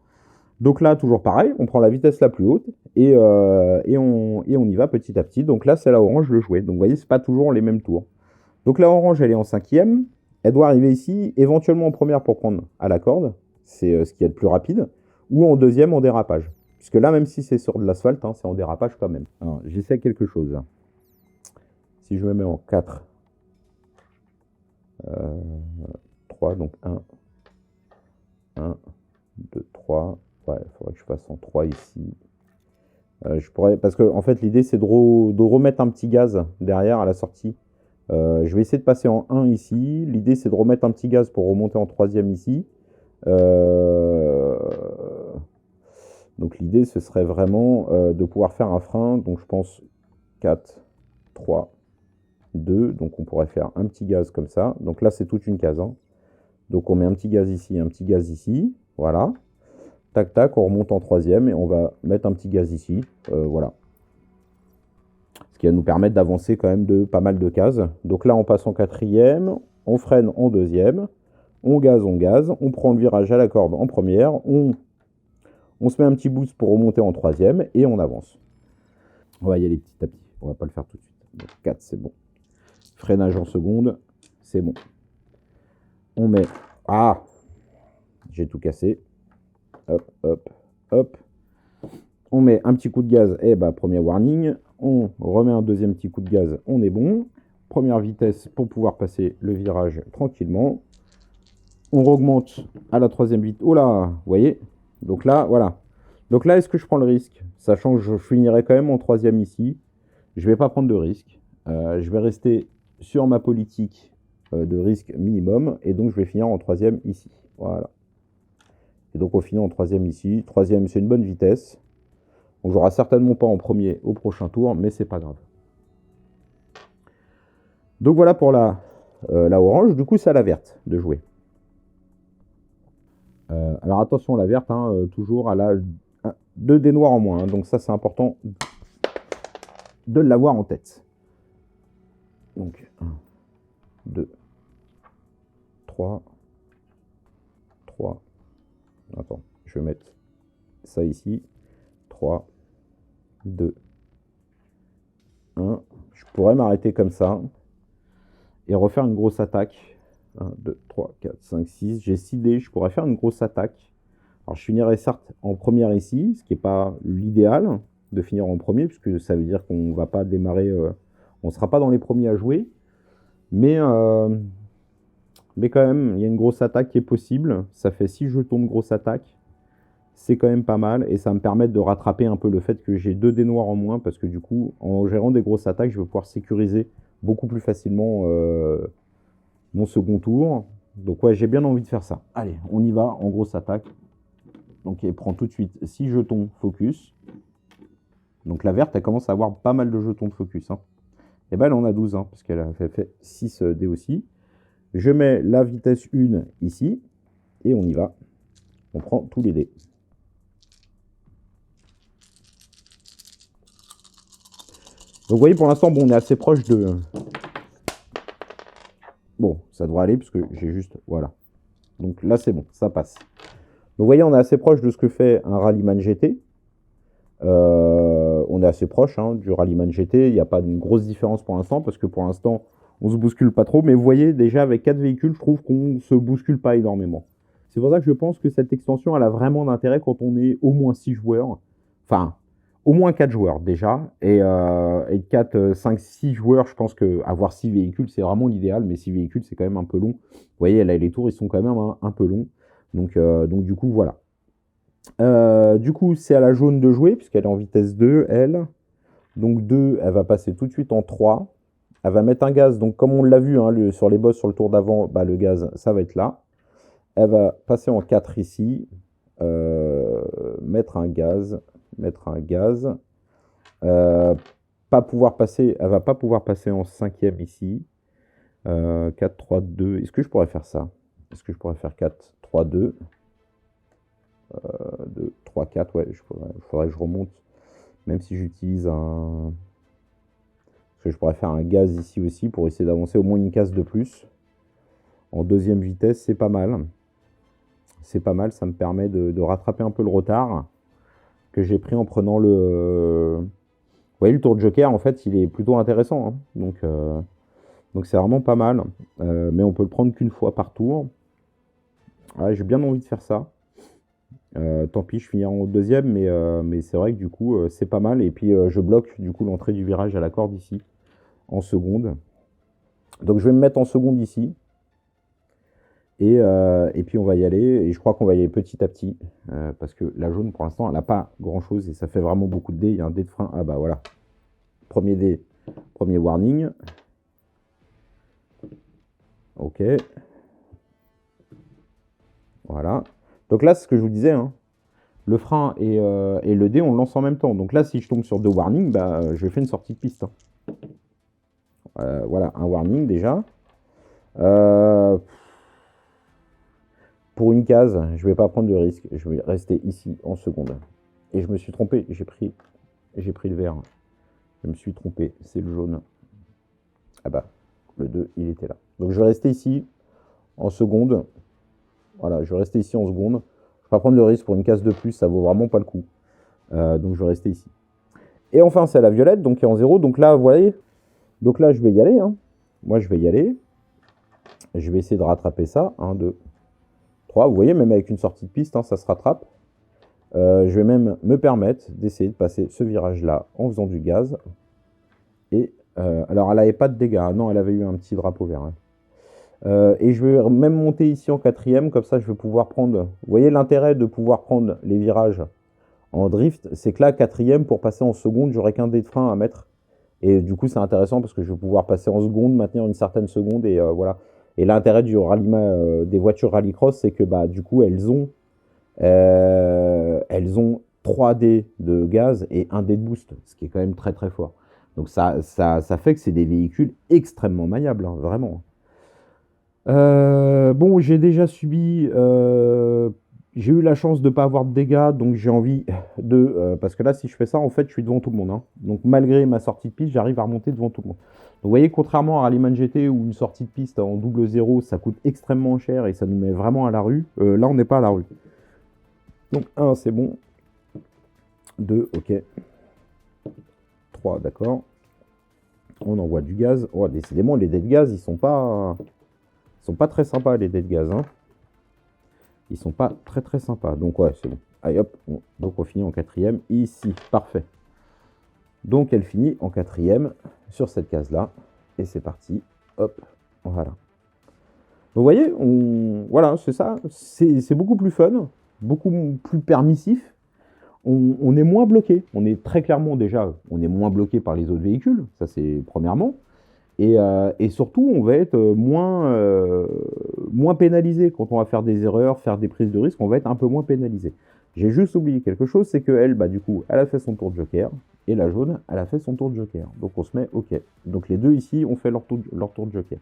Donc là, toujours pareil. On prend la vitesse la plus haute. Et on y va petit à petit. Donc là, c'est la orange le jouet. Donc vous voyez, ce n'est pas toujours les mêmes tours. Donc la orange, elle est en cinquième. Elle doit arriver ici, éventuellement en première pour prendre à la corde. C'est ce qui est le plus rapide. Ou en deuxième en dérapage. Puisque là, même si c'est sur de l'asphalte, c'est en dérapage quand même. Alors, j'essaie quelque chose. Là. Si je me mets en 4, 3, donc 1, 2, 3. Ouais, il faudrait que je fasse en 3 ici. Je pourrais, parce que en fait, l'idée, c'est de remettre un petit gaz derrière à la sortie. Je vais essayer de passer en 1 ici. L'idée, c'est de remettre un petit gaz pour remonter en troisième ici. Donc l'idée, ce serait vraiment de pouvoir faire un frein. Donc je pense 4, 3, 2. Donc on pourrait faire un petit gaz comme ça. Donc là, c'est toute une case. Hein. Donc on met un petit gaz ici, un petit gaz ici. Voilà. Tac, tac, on remonte en troisième et on va mettre un petit gaz ici. Voilà. Ce qui va nous permettre d'avancer quand même de pas mal de cases. Donc là, on passe en quatrième. On freine en deuxième. On gaz, on prend le virage à la corde en première, on se met un petit boost pour remonter en troisième et on avance. On va y aller petit à petit, on va pas le faire tout de suite. Donc 4, c'est bon. Freinage en seconde, c'est bon. On met... Ah, j'ai tout cassé. Hop, hop, hop. On met un petit coup de gaz, et premier warning. On remet un deuxième petit coup de gaz, on est bon. Première vitesse pour pouvoir passer le virage tranquillement. On augmente à la troisième vitesse. Oh là, vous voyez. Donc là, voilà. Donc là, est-ce que je prends le risque? Sachant que je finirai quand même en troisième ici. Je ne vais pas prendre de risque. Je vais rester sur ma politique de risque minimum. Et donc, je vais finir en troisième ici. Voilà. Et donc, on finit en troisième ici. Troisième, c'est une bonne vitesse. On ne jouera certainement pas en premier au prochain tour, mais c'est pas grave. Donc, voilà pour la orange. Du coup, c'est à la verte de jouer. Alors attention, la verte, toujours à la 2 dés noirs en moins. Donc ça, c'est important de l'avoir en tête. Donc 1, 2, 3, 3. Attends, je vais mettre ça ici. 3, 2, 1. Je pourrais m'arrêter comme ça et refaire une grosse attaque. 1, 2, 3, 4, 5, 6. J'ai 6 dés, je pourrais faire une grosse attaque. Alors je finirai certes en première ici, ce qui n'est pas l'idéal de finir en premier, puisque ça veut dire qu'on ne va pas démarrer, on ne sera pas dans les premiers à jouer. Mais quand même, il y a une grosse attaque qui est possible. Ça fait 6 jetons de grosse attaque. C'est quand même pas mal, et ça va me permettre de rattraper un peu le fait que j'ai 2 dés noirs en moins, parce que du coup, en gérant des grosses attaques, je vais pouvoir sécuriser beaucoup plus facilement mon second tour. Donc ouais, j'ai bien envie de faire ça. Allez, on y va en grosse attaque. Donc il prend tout de suite 6 jetons focus. Donc la verte, elle commence à avoir pas mal de jetons de focus. Hein. Et ben elle en a 12, hein, parce qu'elle a fait 6 dés aussi. Je mets la vitesse 1 ici, et on y va. On prend tous les dés. Donc vous voyez, pour l'instant, bon, on est assez proche de... Bon, ça devrait aller, parce que j'ai juste... Voilà. Donc là, c'est bon, ça passe. Donc vous voyez, on est assez proche de ce que fait un Rallyman GT. On est assez proche hein, du Rallyman GT. Il n'y a pas une grosse différence pour l'instant, parce que pour l'instant, on se bouscule pas trop. Mais vous voyez, déjà, avec 4 véhicules, je trouve qu'on se bouscule pas énormément. C'est pour ça que je pense que cette extension, elle a vraiment d'intérêt quand on est au moins 6 joueurs. Enfin, au moins 4 joueurs déjà. Et 4, 5, 6 joueurs, je pense qu'avoir 6 véhicules, c'est vraiment l'idéal. Mais 6 véhicules, c'est quand même un peu long. Vous voyez, là, les tours, ils sont quand même un peu longs. Donc du coup, voilà. Du coup, c'est à la jaune de jouer, puisqu'elle est en vitesse 2, elle. Donc 2, elle va passer tout de suite en 3. Elle va mettre un gaz. Donc comme on l'a vu hein, sur les boss sur le tour d'avant, bah, le gaz, ça va être là. Elle va passer en 4 ici. Mettre un gaz. Mettre un gaz. Pas pouvoir passer, elle va pas pouvoir passer en 5e ici. 4, 3, 2. Est-ce que je pourrais faire ça? Est-ce que je pourrais faire 4, 3, 2 2, 3, 4, ouais, il faudrait que je remonte, même si j'utilise un... Parce que je pourrais faire un gaz ici aussi, pour essayer d'avancer au moins une case de plus. En 2e vitesse, c'est pas mal. C'est pas mal, ça me permet de rattraper un peu le retard que j'ai pris en prenant le... Vous voyez, le tour de Joker, en fait, il est plutôt intéressant. Hein. Donc c'est vraiment pas mal. Mais on peut le prendre qu'une fois par tour. Ouais, j'ai bien envie de faire ça. Tant pis, je finirai en 2e, mais c'est vrai que du coup, c'est pas mal. Et puis, je bloque du coup l'entrée du virage à la corde ici, en seconde. Donc, je vais me mettre en seconde ici. Et puis, on va y aller. Et je crois qu'on va y aller petit à petit. Parce que la jaune, pour l'instant, elle n'a pas grand-chose. Et ça fait vraiment beaucoup de dés. Il y a un dé de frein. Ah bah voilà. Premier dé, premier warning. Ok. Voilà. Donc là, c'est ce que je vous disais, hein. Le frein et le dé, on le lance en même temps. Donc là, si je tombe sur 2 warnings, bah, je fais une sortie de piste. Hein. Voilà, un warning déjà. Pour une case, je ne vais pas prendre de risque. Je vais rester ici en seconde. Et je me suis trompé. J'ai pris le vert. Je me suis trompé. C'est le jaune. Ah bah, le 2, il était là. Donc je vais rester ici en seconde. Voilà, je vais rester ici en seconde. Je ne vais pas prendre le risque pour une case de plus, ça vaut vraiment pas le coup. Donc je vais rester ici. Et enfin, c'est la violette, donc qui est en 0. Donc là, vous voyez, donc là, je vais y aller. Hein. Moi, je vais y aller. Je vais essayer de rattraper ça. 1, 2, 3. Vous voyez, même avec une sortie de piste, hein, ça se rattrape. Je vais même me permettre d'essayer de passer ce virage-là en faisant du gaz. Et alors, elle n'avait pas de dégâts. Non, elle avait eu un petit drapeau vert. Hein. Et je vais même monter ici en 4e, comme ça je vais pouvoir prendre... Vous voyez l'intérêt de pouvoir prendre les virages en drift, c'est que là, 4e, pour passer en seconde, j'aurai qu'un dé de frein à mettre. Et du coup, c'est intéressant parce que je vais pouvoir passer en seconde, maintenir une certaine seconde, et voilà. Et l'intérêt du rallyman, des voitures rallycross, c'est que bah, du coup, elles ont 3 dés de gaz et 1 dé de boost, ce qui est quand même très très fort. Donc ça fait que c'est des véhicules extrêmement maniables, hein, vraiment. Bon, j'ai déjà subi... j'ai eu la chance de ne pas avoir de dégâts, donc j'ai envie de... parce que là, si je fais ça, en fait, je suis devant tout le monde. Hein. Donc malgré ma sortie de piste, j'arrive à remonter devant tout le monde. Donc vous voyez, contrairement à Rallyman GT, où une sortie de piste en double 0, ça coûte extrêmement cher et ça nous met vraiment à la rue, là, on n'est pas à la rue. Donc 1, c'est bon. 2, ok. 3, d'accord. On envoie du gaz. Oh, décidément, les dés de gaz, ils sont pas très sympas, les dés de gaz. Hein. Ils sont pas très très sympas. Donc ouais, c'est bon. Allez hop. Donc on finit en 4e ici. Parfait. Donc elle finit en 4e sur cette case-là. Et c'est parti. Hop. Voilà. Donc vous voyez, voilà, c'est ça. C'est beaucoup plus fun. Beaucoup plus permissif. On est moins bloqué. On est très clairement déjà, on est moins bloqué par les autres véhicules. Ça c'est premièrement. Et surtout, on va être moins pénalisé quand on va faire des erreurs, faire des prises de risque, on va être un peu moins pénalisé. J'ai juste oublié quelque chose, c'est qu'elle, bah, du coup, elle a fait son tour de joker, et la jaune, elle a fait son tour de joker. Donc on se met OK. Donc les deux ici ont fait leur tour de joker.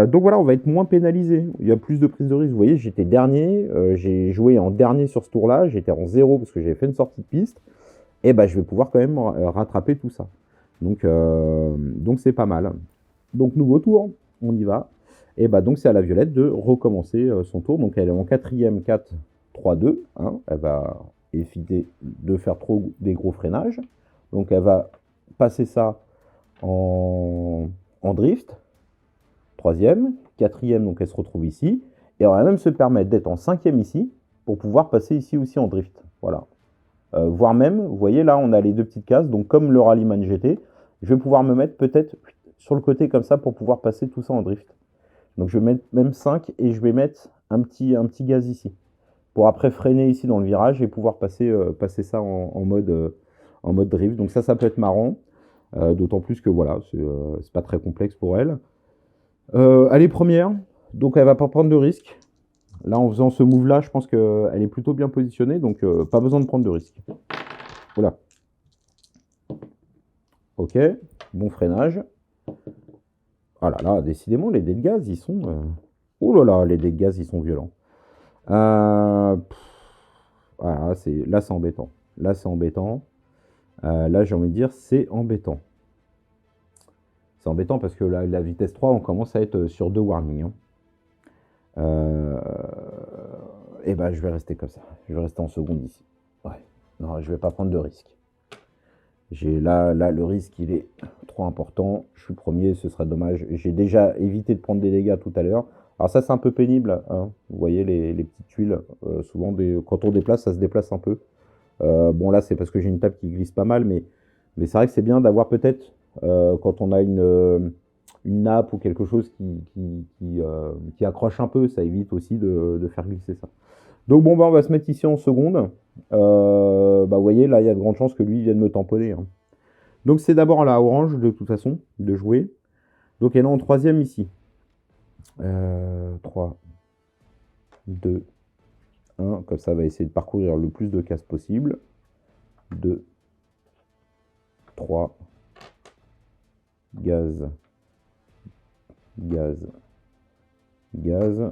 Donc voilà, on va être moins pénalisé. Il y a plus de prise de risque. Vous voyez, j'étais dernier, j'ai joué en dernier sur ce tour-là, j'étais en 0 parce que j'avais fait une sortie de piste, et bah, je vais pouvoir quand même rattraper tout ça. Donc c'est pas mal. Donc nouveau tour, on y va. Et bah donc c'est à la violette de recommencer son tour. Donc elle est en quatrième, 4, 3, 2. Hein. Elle va éviter de faire trop des gros freinages. Donc elle va passer ça en drift. Troisième, quatrième, donc elle se retrouve ici. Et on va même se permettre d'être en cinquième ici pour pouvoir passer ici aussi en drift. Voilà. Voire même, vous voyez là, on a les deux petites cases. Donc comme le Rallyman GT, je vais pouvoir me mettre peut-être sur le côté comme ça pour pouvoir passer tout ça en drift. Donc je vais mettre même 5 et je vais mettre un petit gaz ici. Pour après freiner ici dans le virage et pouvoir passer ça en mode drift. Donc ça peut être marrant. D'autant plus que voilà, c'est pas très complexe pour elle. Elle est première, donc elle va pas prendre de risque. Là, en faisant ce move-là, je pense qu'elle est plutôt bien positionnée, donc pas besoin de prendre de risque. Voilà. Ok, bon freinage. Ah là là, décidément, les dés de gaz, ils sont... Oh là là, les dés de gaz, ils sont violents. Voilà, là, c'est embêtant. Là, c'est embêtant. Là, j'ai envie de dire, c'est embêtant. C'est embêtant parce que la vitesse 3, on commence à être sur 2 warnings. Hein. Et ben, je vais rester comme ça. Je vais rester en seconde ici. Ouais. Non, je vais pas prendre de risque. Là, le risque, il est trop important. Je suis premier, ce serait dommage. J'ai déjà évité de prendre des dégâts tout à l'heure. Alors ça, c'est un peu pénible. Hein. Vous voyez les petites tuiles. Souvent, quand on déplace, ça se déplace un peu. Bon, là, c'est parce que j'ai une table qui glisse pas mal. Mais c'est vrai que c'est bien d'avoir peut-être, quand on a une nappe ou quelque chose qui accroche un peu, ça évite aussi de faire glisser ça. Donc bon, bah, on va se mettre ici en seconde. Bah, vous voyez, là, il y a de grandes chances que lui vienne me tamponner. Hein. Donc c'est d'abord la orange, de toute façon, de jouer. Donc elle est en troisième ici. 3, 2, 1. Comme ça, va essayer de parcourir le plus de cases possible. 2, 3, gaz, gaz, gaz.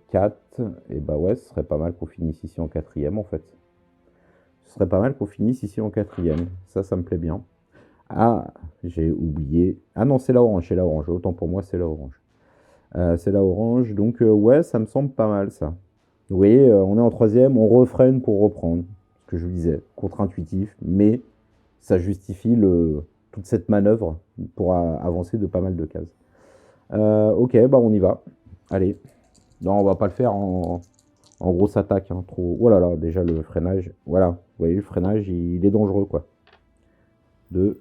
4, et bah ouais, ce serait pas mal qu'on finisse ici en quatrième en fait. Ce serait pas mal qu'on finisse ici en quatrième. Ça me plaît bien. Ah, j'ai oublié. Ah non, c'est la orange, Autant pour moi, c'est la orange. C'est la orange, donc ouais, ça me semble pas mal ça. Vous voyez, on est en troisième, on refreine pour reprendre. Ce que je vous disais, contre-intuitif, mais ça justifie toute cette manœuvre pour avancer de pas mal de cases. Ok, bah on y va. Allez. Non, on va pas le faire en grosse attaque. Hein, trop. Oh là là, déjà le freinage. Voilà, vous voyez, le freinage, il est dangereux, quoi. 2.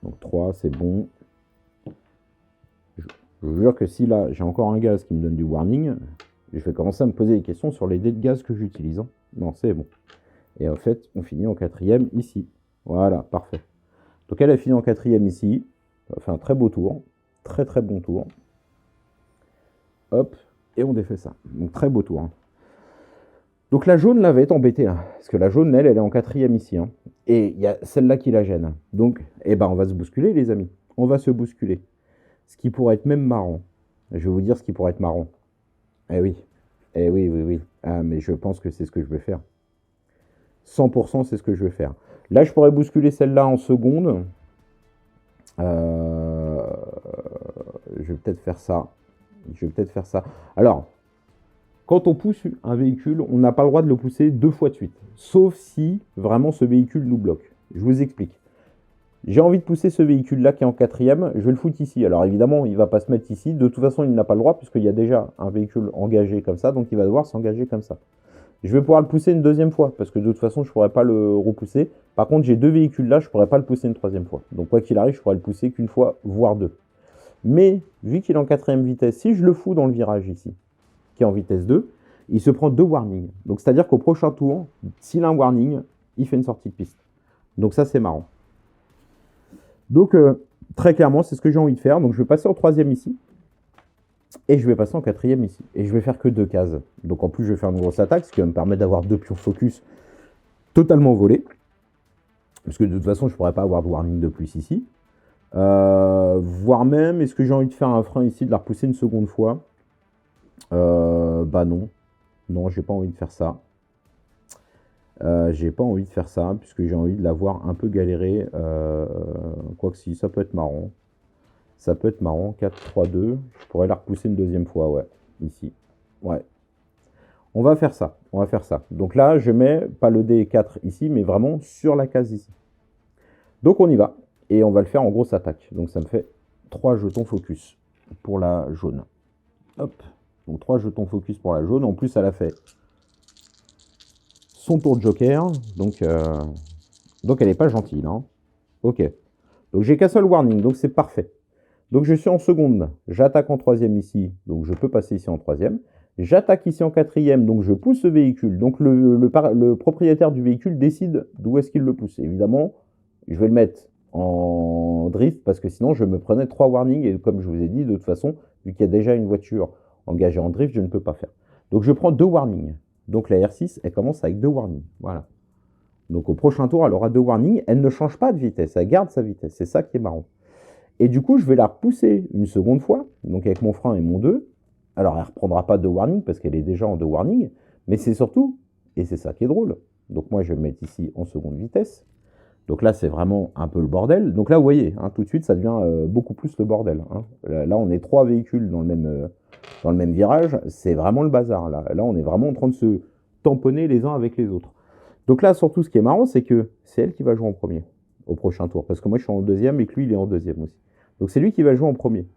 Donc 3, c'est bon. Je vous jure que si là, j'ai encore un gaz qui me donne du warning, je vais commencer à me poser des questions sur les dés de gaz que j'utilise. Hein. Non, c'est bon. Et en fait, on finit en quatrième ici. Voilà, parfait. Donc elle a fini en quatrième ici. Ça fait un très beau tour. Très très bon tour. Hop, et on défait ça. Donc très beau tour. Hein. Donc la jaune là va être embêtée. Hein, parce que la jaune, elle est en quatrième ici. Hein, et il y a celle-là qui la gêne. Donc, eh ben, on va se bousculer les amis. On va se bousculer. Ce qui pourrait être même marrant. Je vais vous dire ce qui pourrait être marrant. Eh oui. Eh oui, oui, oui. Ah, mais je pense que c'est ce que je vais faire. 100% c'est ce que je vais faire. Là, je pourrais bousculer celle-là en seconde. Je vais peut-être faire ça. Alors, quand on pousse un véhicule, on n'a pas le droit de le pousser 2 fois de suite. Sauf si, vraiment, ce véhicule nous bloque. Je vous explique. J'ai envie de pousser ce véhicule-là qui est en quatrième. Je vais le foutre ici. Alors, évidemment, il ne va pas se mettre ici. De toute façon, il n'a pas le droit puisqu'il y a déjà un véhicule engagé comme ça. Donc, il va devoir s'engager comme ça. Je vais pouvoir le pousser une deuxième fois parce que de toute façon, je ne pourrais pas le repousser. Par contre, j'ai 2 véhicules là. Je ne pourrais pas le pousser une troisième fois. Donc, quoi qu'il arrive, je pourrais le pousser qu'une fois, voire 2. Mais, vu qu'il est en quatrième vitesse, si je le fous dans le virage ici, qui est en vitesse 2, il se prend 2 warnings. Donc, c'est-à-dire qu'au prochain tour, s'il a un warning, il fait une sortie de piste. Donc, ça, c'est marrant. Donc, très clairement, c'est ce que j'ai envie de faire. Donc, je vais passer en troisième ici. Et je vais passer en quatrième ici. Et je vais faire que 2 cases. Donc en plus, je vais faire une grosse attaque, ce qui va me permettre d'avoir 2 pions focus totalement volés. Parce que de toute façon, je ne pourrais pas avoir de warning de plus ici. Voire même, est-ce que j'ai envie de faire un frein ici, de la repousser une seconde fois? Bah non. Non, j'ai pas envie de faire ça. J'ai pas envie de faire ça, puisque j'ai envie de la voir un peu galérer. Quoique si, ça peut être marrant. Ça peut être marrant. 4, 3, 2. Je pourrais la repousser une deuxième fois, ouais. Ici. Ouais. On va faire ça. On va faire ça. Donc là, je mets pas le D4 ici, mais vraiment sur la case ici. Donc on y va. Et on va le faire en grosse attaque. Donc ça me fait 3 jetons focus pour la jaune. Hop. Donc 3 jetons focus pour la jaune. En plus, elle a fait son tour de joker. Donc elle n'est pas gentille. Hein. Ok. Donc j'ai qu'un seul warning. Donc c'est parfait. Donc je suis en seconde. J'attaque en troisième ici. Donc je peux passer ici en troisième. J'attaque ici en quatrième. Donc je pousse ce véhicule. Donc le propriétaire du véhicule décide d'où est-ce qu'il le pousse. Évidemment, je vais le mettre en drift parce que sinon je me prenais 3 warnings. Et comme je vous ai dit, de toute façon, vu qu'il y a déjà une voiture engagée en drift, je ne peux pas faire. Donc je prends 2 warnings. Donc la R6, elle commence avec 2 warnings. Voilà. Donc au prochain tour, elle aura 2 warnings. Elle ne change pas de vitesse. Elle garde sa vitesse. C'est ça qui est marrant. Et du coup, je vais la repousser une seconde fois. Donc avec mon frein et mon 2. Alors elle ne reprendra pas 2 warnings parce qu'elle est déjà en 2 warnings. Mais c'est surtout, et c'est ça qui est drôle. Donc moi, je vais me mettre ici en seconde vitesse. Donc là, c'est vraiment un peu le bordel. Donc là, vous voyez, hein, tout de suite, ça devient beaucoup plus le bordel. Hein. Là, on est 3 véhicules dans le même virage. C'est vraiment le bazar. Là, on est vraiment en train de se tamponner les uns avec les autres. Donc là, surtout, ce qui est marrant, c'est que c'est elle qui va jouer en premier au prochain tour. Parce que moi, je suis en deuxième et que lui, il est en deuxième aussi. Donc c'est lui qui va jouer en premier.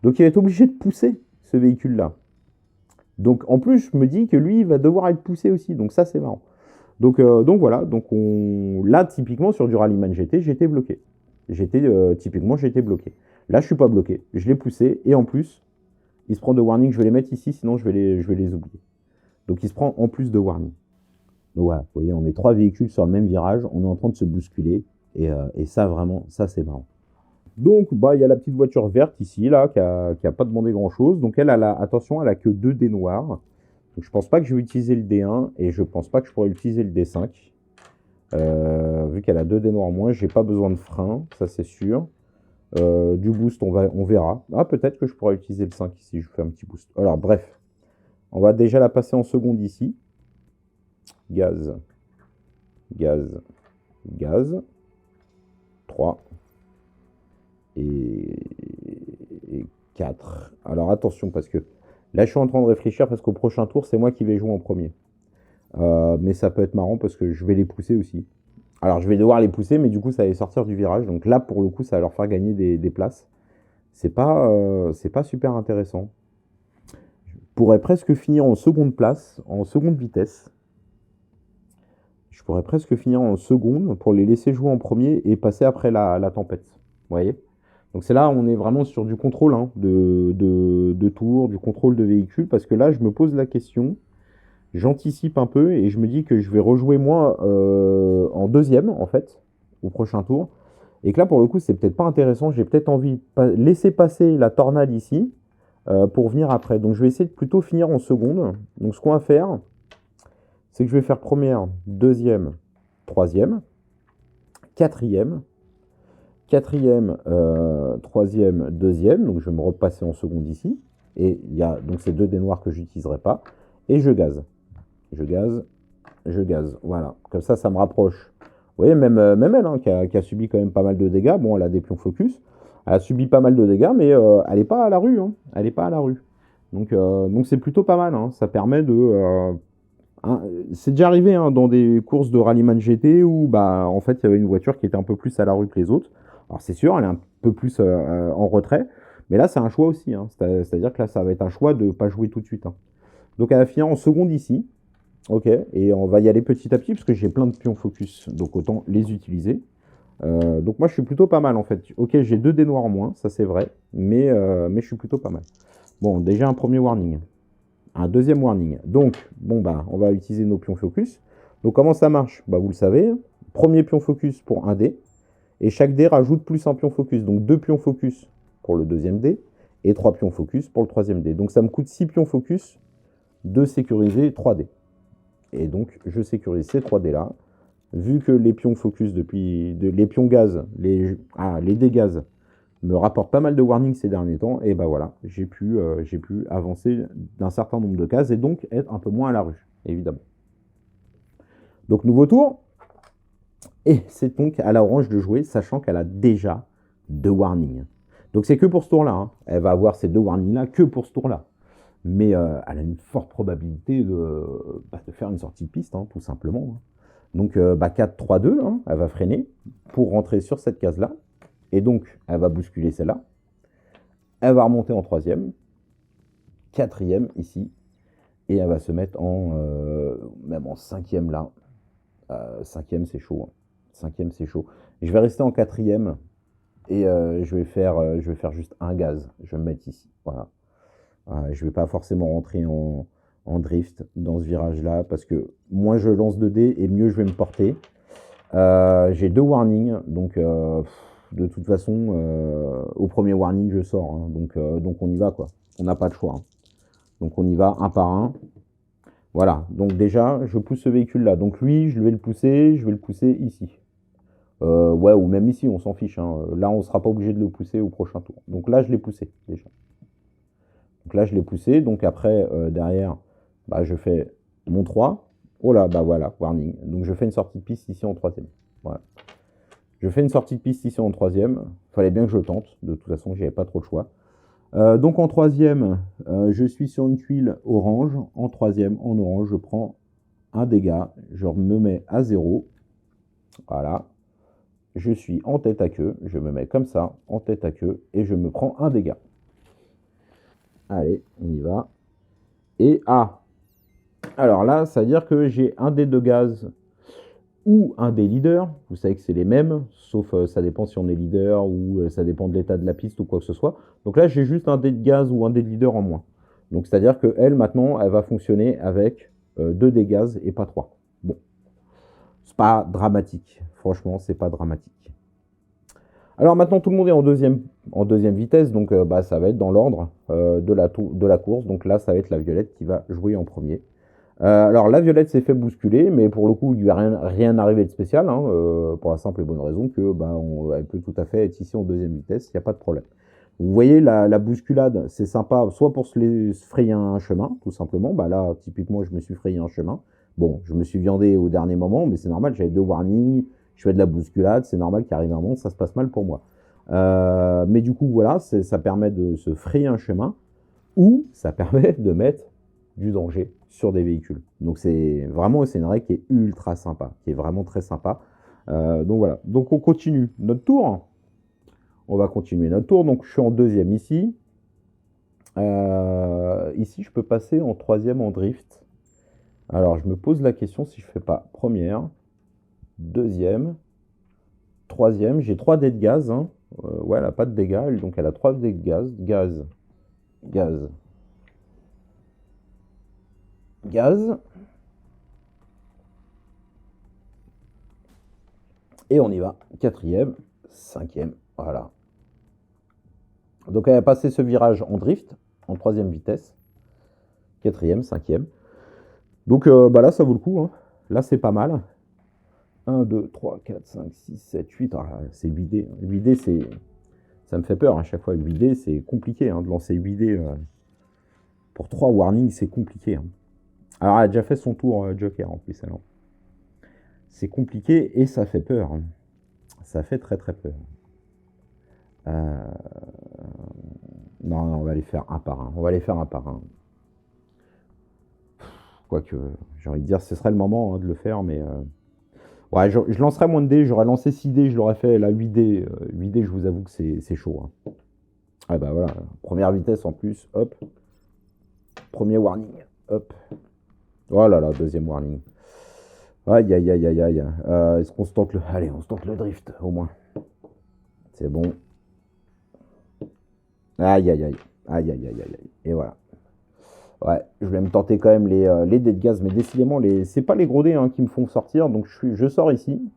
Donc il va être obligé de pousser ce véhicule-là. Donc en plus, je me dis que lui, il va devoir être poussé aussi. Donc ça, c'est marrant. Donc voilà, là typiquement sur du Rallyman GT, j'étais bloqué. Typiquement j'étais bloqué. Là je suis pas bloqué, je l'ai poussé et en plus il se prend de warning, je vais les mettre ici sinon je vais les oublier. Donc il se prend en plus de warning. Donc voilà, vous voyez on est 3 véhicules sur le même virage, on est en train de se bousculer et ça vraiment, ça c'est marrant. Donc bah il y a la petite voiture verte ici là qui a pas demandé grand chose. Donc attention, elle a que 2 dés noirs. Donc je pense pas que je vais utiliser le D1 et je pense pas que je pourrais utiliser le D5. Vu qu'elle a 2 dés noirs en moins, j'ai pas besoin de frein, ça c'est sûr. Du boost, on verra. Ah, peut-être que je pourrais utiliser le 5 ici, je fais un petit boost. Alors bref, on va déjà la passer en seconde ici. Gaz, gaz, gaz. 3 et 4. Alors attention parce que là, je suis en train de réfléchir parce qu'au prochain tour, c'est moi qui vais jouer en premier. Mais ça peut être marrant parce que je vais les pousser aussi. Alors, je vais devoir les pousser, mais du coup, ça va les sortir du virage. Donc là, pour le coup, ça va leur faire gagner des places. C'est pas super intéressant. Je pourrais presque finir en seconde place, en seconde vitesse. Je pourrais presque finir en seconde pour les laisser jouer en premier et passer après la tempête. Vous voyez ? Donc c'est là on est vraiment sur du contrôle hein, de tour, du contrôle de véhicule, parce que là je me pose la question, j'anticipe un peu et je me dis que je vais rejouer moi en deuxième en fait, au prochain tour, et que là pour le coup c'est peut-être pas intéressant, j'ai peut-être envie de laisser passer la tornade ici pour venir après. Donc je vais essayer de plutôt finir en seconde. Donc ce qu'on va faire, c'est que je vais faire première, deuxième, troisième, quatrième, troisième, deuxième, donc je vais me repasser en seconde ici, et il y a donc ces 2 dés noirs que j'utiliserai pas, et je gaze, voilà, comme ça me rapproche. Vous voyez, même elle, hein, qui a subi quand même pas mal de dégâts, bon, elle a des pions focus, elle a subi pas mal de dégâts, mais elle n'est pas à la rue, hein, elle n'est pas à la rue, donc c'est plutôt pas mal, hein, ça permet de... c'est déjà arrivé hein, dans des courses de Rallyman GT où bah, en fait il y avait une voiture qui était un peu plus à la rue que les autres. Alors c'est sûr, elle est un peu plus en retrait, mais là c'est un choix aussi. Hein. C'est-à-dire que là ça va être un choix de ne pas jouer tout de suite. Hein. Donc elle va finir en seconde ici. Ok, et on va y aller petit à petit parce que j'ai plein de pions focus, donc autant les utiliser. Donc moi je suis plutôt pas mal en fait. Ok, j'ai 2 dés noirs en moins, ça c'est vrai, mais je suis plutôt pas mal. Bon, déjà un premier warning. Un deuxième warning. Donc, bon bah, on va utiliser nos pions focus. Donc comment ça marche? Bah vous le savez, premier pion focus pour un dé, et chaque dé rajoute plus un pion focus. Donc 2 pions focus pour le deuxième dé, et 3 pions focus pour le troisième dé. Donc ça me coûte 6 pions focus de sécuriser 3 dés. Et donc je sécurise ces 3 dés là. Vu que les pions focus les pions gaz, les dés gaz me rapportent pas mal de warnings ces derniers temps, et ben voilà, j'ai pu avancer d'un certain nombre de cases et donc être un peu moins à la rue, évidemment. Donc nouveau tour, et c'est donc à la orange de jouer, sachant qu'elle a déjà 2 warnings. Donc c'est que pour ce tour-là, hein. Elle va avoir ces 2 warnings-là que pour ce tour-là. Mais elle a une forte probabilité de faire une sortie de piste, hein, tout simplement. Hein. Donc 4-3-2, hein, elle va freiner pour rentrer sur cette case-là. Et donc, elle va bousculer celle-là. Elle va remonter en troisième. Quatrième ici. Et elle va se mettre même en cinquième là. Cinquième, c'est chaud. Hein. Cinquième, c'est chaud. Je vais rester en quatrième. Et je vais faire juste un gaz. Je vais me mettre ici. Voilà. Je ne vais pas forcément rentrer en drift dans ce virage-là. Parce que moins je lance de dés et mieux je vais me porter. J'ai 2 warnings. Donc... de toute façon, au premier warning, je sors. Hein, donc on y va, quoi. On n'a pas de choix. Hein. Donc on y va un par un. Voilà. Donc déjà, je pousse ce véhicule-là. Donc lui, je vais le pousser ici. Ouais, ou même ici, on s'en fiche. Hein. Là, on ne sera pas obligé de le pousser au prochain tour. Donc là, je l'ai poussé, déjà. Donc là, je l'ai poussé. Donc après, derrière, je fais mon 3. Oh là, voilà, warning. Donc je fais une sortie de piste ici en troisième. Voilà. Je fais une sortie de piste ici en troisième. Il fallait bien que je tente. De toute façon, j'avais pas trop le choix. Donc en troisième, je suis sur une tuile orange. En troisième, en orange, je prends un dégât. Je me mets à 0. Voilà. Je suis en tête à queue. Je me mets comme ça, en tête à queue. Et je me prends un dégât. Allez, on y va. Et alors là, ça veut dire que j'ai un dé de gaz ou un des leaders, vous savez que c'est les mêmes, sauf ça dépend si on est leader ou ça dépend de l'état de la piste ou quoi que ce soit. Donc là, j'ai juste un dé de gaz ou un dé de leader en moins. Donc c'est-à-dire qu'elle, maintenant, elle va fonctionner avec 2 dés gaz et pas 3. Bon, c'est pas dramatique. Franchement, c'est pas dramatique. Alors maintenant, tout le monde est en deuxième vitesse, donc ça va être dans l'ordre de la course. Donc là, ça va être la violette qui va jouer en premier. Alors la violette s'est fait bousculer, mais pour le coup il lui a rien arrivé de spécial, hein, pour la simple et bonne raison que elle peut tout à fait être ici en deuxième vitesse, il n'y a pas de problème. Vous voyez la bousculade, c'est sympa, soit pour se frayer un chemin, tout simplement. Là typiquement je me suis frayé un chemin. Bon, je me suis viandé au dernier moment, mais c'est normal, j'avais 2 warnings, je fais de la bousculade, c'est normal qu'il arrive un moment, ça se passe mal pour moi. Mais du coup voilà, ça permet de se frayer un chemin, ou ça permet de mettre du danger sur des véhicules. Donc c'est une règle qui est ultra sympa, qui est vraiment très sympa. Donc voilà. Donc on continue notre tour. On va continuer notre tour. Donc je suis en deuxième ici. Ici, je peux passer en troisième en drift. Alors je me pose la question si je fais pas première, deuxième, troisième. J'ai 3 dés de gaz. Hein. Ouais, elle n'a pas de dégâts, donc elle a 3 dés de gaz. Gaz. Et on y va. Quatrième, cinquième, voilà. Donc elle a passé ce virage en drift, en troisième vitesse. Quatrième, cinquième. Donc là, ça vaut le coup. Hein. Là, c'est pas mal. 1, 2, 3, 4, 5, 6, 7, 8. C'est 8 dés. 8 dés, ça me fait peur à chaque fois. 8 dés, c'est compliqué de lancer 8 dés. Pour 3 warnings, c'est compliqué. Hein. Alors, elle a déjà fait son tour Joker en plus. Alors. C'est compliqué et ça fait peur. Hein. Ça fait très très peur. Non, on va les faire un par un. Quoique, j'ai envie de dire, ce serait le moment de le faire, mais... Ouais, je lancerais moins de dés, j'aurais lancé 6 dés, je l'aurais fait là 8 dés. 8 dés, je vous avoue que c'est chaud. Hein. Ah voilà, première vitesse en plus, hop. Premier warning, hop. Oh là là, deuxième warning. Aïe. Est-ce qu'on se tente le... Allez, on se tente le drift, au moins. C'est bon. Aïe. Et voilà. Ouais, je vais me tenter quand même les dés de gaz, mais décidément, c'est pas les gros dés qui me font sortir. Donc je sors ici.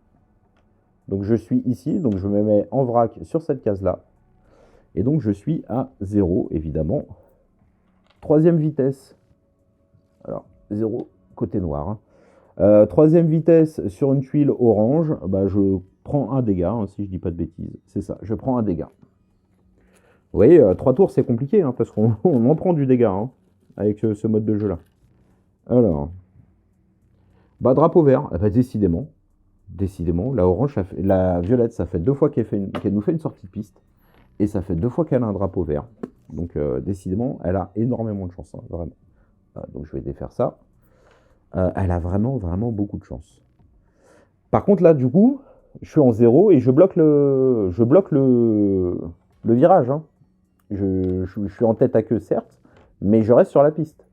Donc je suis ici, donc je me mets en vrac sur cette case-là. Et donc, je suis à 0, évidemment. Troisième vitesse. Alors, 0, côté noir. Hein. Troisième vitesse sur une tuile orange. Bah, je prends un dégât, hein, si je dis pas de bêtises. C'est ça, je prends un dégât. Vous voyez, 3 tours, c'est compliqué, hein, parce qu'on en prend du dégât hein, avec ce mode de jeu-là. Alors, bah, drapeau vert, bah, décidément, la orange, la violette, ça fait 2 fois qu'elle nous fait une sortie de piste, et ça fait 2 fois qu'elle a un drapeau vert. Donc, décidément, elle a énormément de chance, hein, vraiment. Donc, je vais défaire ça. Elle a vraiment, vraiment beaucoup de chance. Par contre, là, du coup, je suis en 0 et je bloque le virage, hein. Je suis en tête à queue, certes, mais je reste sur la piste.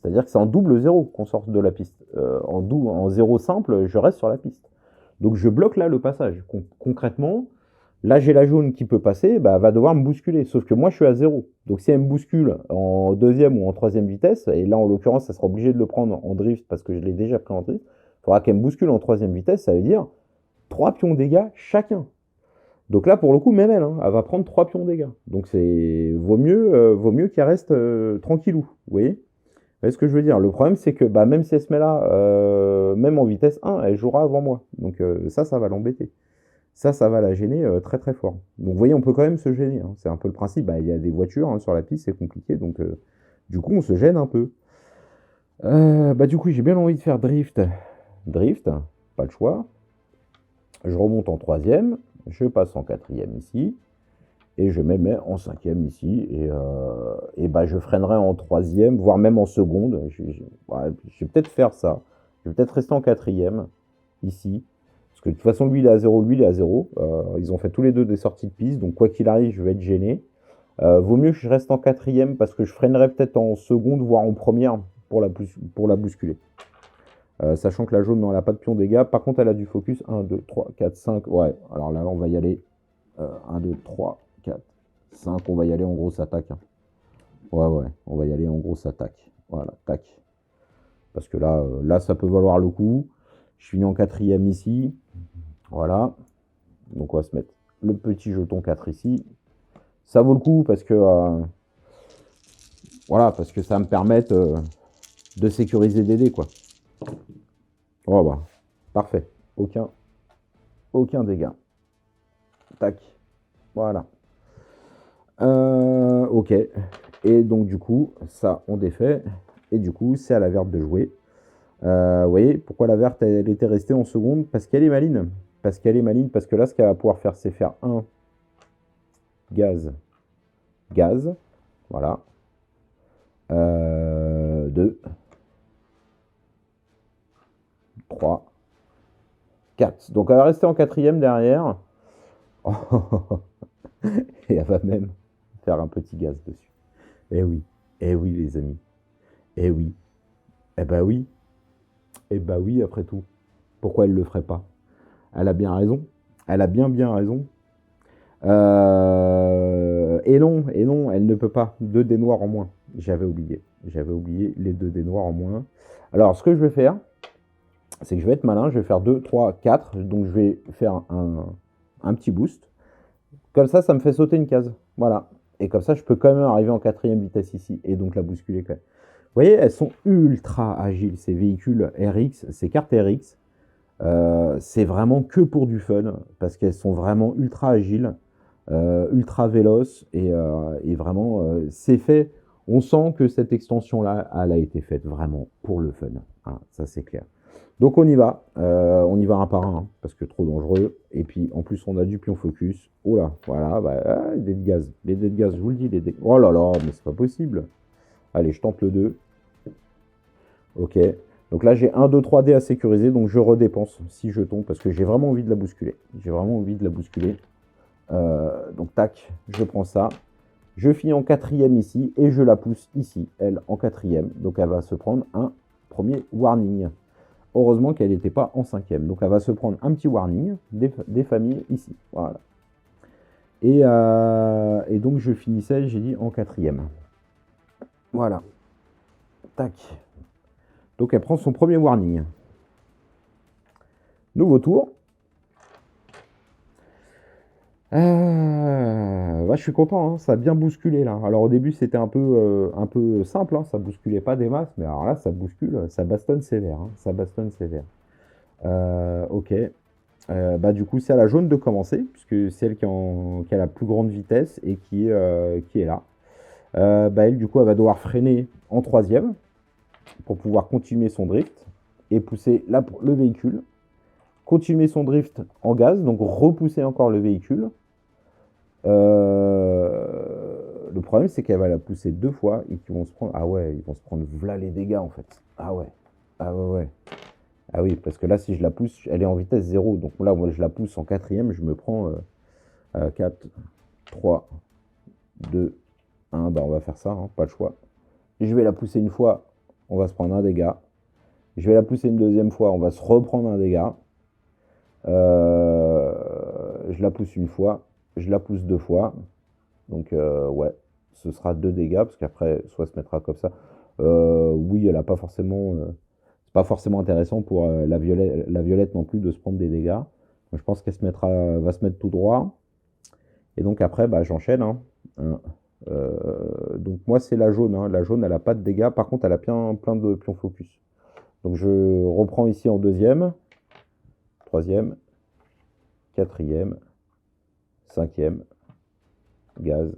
C'est-à-dire que c'est en double 0 qu'on sort de la piste. En 0 simple, je reste sur la piste. Donc je bloque là le passage. Concrètement, là j'ai la jaune qui peut passer, bah, elle va devoir me bousculer. Sauf que moi je suis à 0. Donc si elle me bouscule en deuxième ou en troisième vitesse, et là en l'occurrence ça sera obligé de le prendre en drift parce que je l'ai déjà pris en drift, il faudra qu'elle me bouscule en troisième vitesse, ça veut dire 3 pions dégâts chacun. Donc là, pour le coup, même elle, hein, elle va prendre 3 pions dégâts. Donc vaut mieux qu'elle reste tranquillou. Vous voyez ce que je veux dire? Le problème, c'est que bah, même si elle se met là, même en vitesse 1, elle jouera avant moi. Donc ça va l'embêter. Ça va la gêner très très fort. Donc vous voyez, on peut quand même se gêner. Hein. C'est un peu le principe. Bah, il y a des voitures hein, sur la piste, c'est compliqué. Donc du coup, on se gêne un peu. Bah, du coup, j'ai bien envie de faire drift. Drift, pas le choix. Je remonte en troisième. Je passe en quatrième ici. Et je me mets en cinquième ici. Et bah, je freinerai en troisième, voire même en seconde. Je vais peut-être faire ça. Je vais peut-être rester en quatrième ici. Parce que de toute façon, lui, il est à 0, lui, il est à 0. Ils ont fait tous les deux des sorties de piste. Donc, quoi qu'il arrive, je vais être gêné. Vaut mieux que je reste en quatrième parce que je freinerai peut-être en seconde, voire en première pour la bousculer. Sachant que la jaune, non, elle n'a pas de pion dégâts. Par contre, elle a du focus. 1, 2, 3, 4, 5. Ouais, alors là, on va y aller. 1, 2, 3, 4, 5. On va y aller en grosse attaque. Hein. Ouais, on va y aller en grosse attaque. Voilà, tac. Parce que là, ça peut valoir le coup. Je finis en quatrième ici. Voilà. Donc, on va se mettre le petit jeton 4 ici. Ça vaut le coup parce que, voilà, parce que ça va me permettre de sécuriser des dés, quoi. Oh bah, parfait. Aucun dégât. Tac. Voilà. Ok. Et donc du coup, ça on défait. Et du coup, c'est à la verte de jouer. Vous voyez, pourquoi la verte, elle était restée en seconde? Parce qu'elle est maline. Parce que là, ce qu'elle va pouvoir faire, c'est faire 1 gaz. Voilà. 2. 3. 4. Donc elle va rester en quatrième derrière. Et elle va même faire un petit gaz dessus. Eh oui les amis. Eh oui. Eh bah oui. Eh bah oui, après tout. Pourquoi elle le ferait pas? Elle a bien raison. Elle a bien raison. Et non, elle ne peut pas. 2 dés noirs en moins. J'avais oublié les 2 dés noirs en moins. Alors, ce que je vais faire, c'est que je vais être malin. Je vais faire 2, 3, 4. Donc, je vais faire un petit boost. Comme ça me fait sauter une case. Voilà. Et comme ça, je peux quand même arriver en quatrième vitesse ici. Et donc, la bousculer quand même. Vous voyez, elles sont ultra agiles, ces véhicules RX, ces cartes RX. C'est vraiment que pour du fun. Parce qu'elles sont vraiment ultra agiles. Ultra véloce et vraiment c'est fait. On sent que cette extension là elle a été faite vraiment pour le fun, hein, ça c'est clair. Donc on y va un par un hein, parce que trop dangereux. Et puis en plus on a du pion focus. Oh là, voilà, bah, les dés de gaz, je vous le dis, les dés. Oh là là, mais c'est pas possible. Allez, je tente le 2. Ok, donc là j'ai 1, 2, 3 dés à sécuriser, donc je redépense 6 jetons parce que j'ai vraiment envie de la bousculer. Donc tac, je prends ça, je finis en quatrième ici et je la pousse ici, elle en quatrième. Donc elle va se prendre un premier warning. Heureusement qu'elle n'était pas en cinquième. Donc elle va se prendre un petit warning des familles ici. Voilà. Et donc je finissais, j'ai dit, en quatrième. Voilà. Tac. Donc elle prend son premier warning. Nouveau tour. Ouais, je suis content, hein, ça a bien bousculé là. Alors au début c'était un peu simple, hein, ça bousculait pas des masses, mais alors là ça bouscule, ça bastonne sévère, hein, ça bastonne sévère. Ok. Bah du coup c'est à la jaune de commencer, puisque c'est elle qui a la plus grande vitesse et qui est là. Bah elle du coup elle va devoir freiner en troisième pour pouvoir continuer son drift et pousser le véhicule. Continuer son drift en gaz, donc repousser encore le véhicule. Le problème, c'est qu'elle va la pousser deux fois et qu'ils vont se prendre. Ah ouais, ils vont se prendre v'là les dégâts en fait. Ah ouais. Ah ouais, ouais. Ah oui, parce que là, si je la pousse, elle est en vitesse 0. Donc là, moi, je la pousse en quatrième, je me prends 4, 3, 2, 1. Bah, on va faire ça, hein, pas le choix. Je vais la pousser une fois, on va se prendre un dégât. Je vais la pousser une deuxième fois, on va se reprendre un dégât. Je la pousse une fois, je la pousse deux fois. Donc, ouais, ce sera 2 dégâts, parce qu'après, soit se mettra comme ça. Oui, elle a pas forcément. C'est pas forcément intéressant pour la violette non plus de se prendre des dégâts. Donc, je pense qu'elle va se mettre tout droit. Et donc, après, bah, j'enchaîne, hein. Donc, moi, c'est la jaune, hein. La jaune, elle a pas de dégâts. Par contre, elle a plein de pions focus. Donc, je reprends ici en deuxième, troisième, quatrième, cinquième, gaz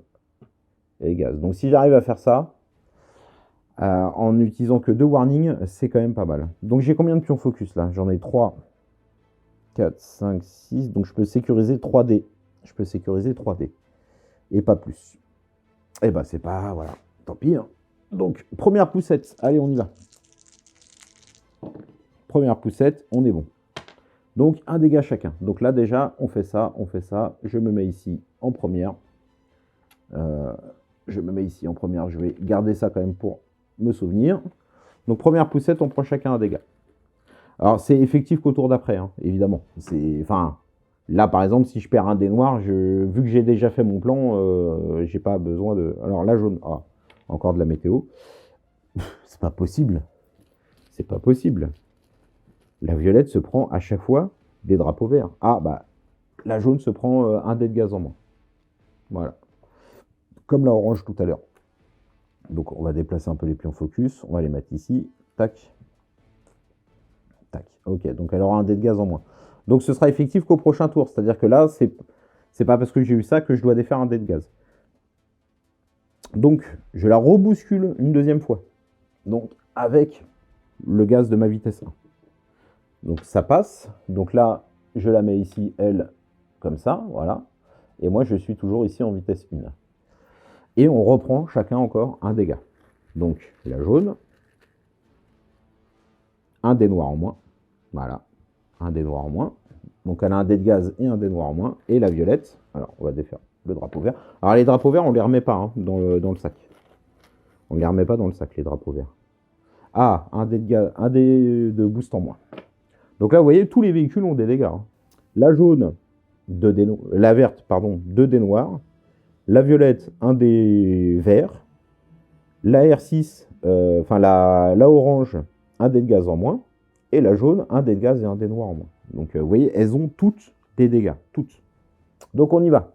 et gaz. Donc si j'arrive à faire ça, en n'utilisant que 2 warnings, c'est quand même pas mal. Donc j'ai combien de pions focus là? J'en ai 3, 4, 5, 6. Donc je peux sécuriser 3D. Je peux sécuriser 3D. Et pas plus. Et bah c'est pas... Voilà. Tant pis. Hein. Donc première poussette. Allez, on y va. Première poussette, on est bon. Donc un dégât chacun. Donc là déjà, on fait ça, on fait ça. Je me mets ici en première. Je me mets ici en première. Je vais garder ça quand même pour me souvenir. Donc première poussette, on prend chacun un dégât. Alors c'est effectif qu'au tour d'après, hein, évidemment. Enfin, là par exemple, si je perds un dé noir, vu que j'ai déjà fait mon plan, j'ai pas besoin de. Alors la jaune, encore de la météo. C'est pas possible. C'est pas possible. La violette se prend à chaque fois des drapeaux verts. Ah bah, la jaune se prend un dé de gaz en moins. Voilà. Comme la orange tout à l'heure. Donc on va déplacer un peu les pions focus, on va les mettre ici, tac, tac, ok, donc elle aura un dé de gaz en moins. Donc ce sera effectif qu'au prochain tour, c'est-à-dire que là, c'est pas parce que j'ai eu ça que je dois défaire un dé de gaz. Donc je la rebouscule une deuxième fois, donc avec le gaz de ma vitesse 1. Donc ça passe, donc là je la mets ici, elle, comme ça, voilà, et moi je suis toujours ici en vitesse 1. Et on reprend chacun encore un dégât. Donc la jaune, un dé noir en moins. Voilà, un dé noir en moins. Donc elle a un dé de gaz et un dé noir en moins. Et la violette, alors on va défaire le drapeau vert. Alors les drapeaux verts, on les remet pas hein, dans le sac. On les remet pas dans le sac, les drapeaux verts. Ah, un dé de gaz, un dé de boost en moins. Donc là, vous voyez, tous les véhicules ont des dégâts. Hein. La jaune, la verte, pardon, 2 dés noirs. La violette, un dé vert. La R6, la orange, un dé de gaz en moins. Et la jaune, un dé de gaz et un dé noir en moins. Donc vous voyez, elles ont toutes des dégâts. Toutes. Donc on y va.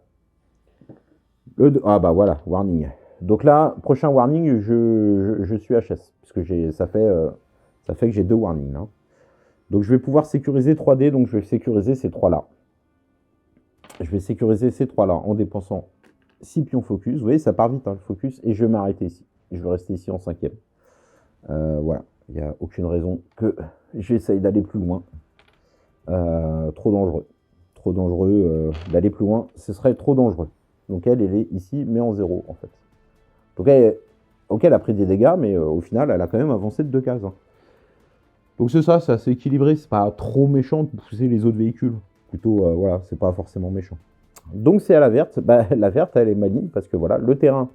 Ah bah voilà, warning. Donc là, prochain warning, je suis HS. Parce que ça fait que j'ai 2 warnings. Hein. Donc je vais pouvoir sécuriser 3D. Donc je vais sécuriser ces 3 là. Je vais sécuriser ces 3 là en dépensant 6 pions focus. Vous voyez, ça part vite hein, le focus. Et je vais m'arrêter ici. Je vais rester ici en 5e. Voilà. Il n'y a aucune raison que j'essaye d'aller plus loin. Trop dangereux. Trop dangereux d'aller plus loin. Ce serait trop dangereux. Donc elle est ici, mais en 0 en fait. Donc elle a pris des dégâts, mais au final, elle a quand même avancé de 2 cases. Hein. Donc c'est ça, c'est assez équilibré. C'est pas trop méchant de pousser les autres véhicules. Plutôt, voilà, c'est pas forcément méchant. Donc c'est à la verte. Bah, la verte, elle est maligne parce que voilà, le terrain.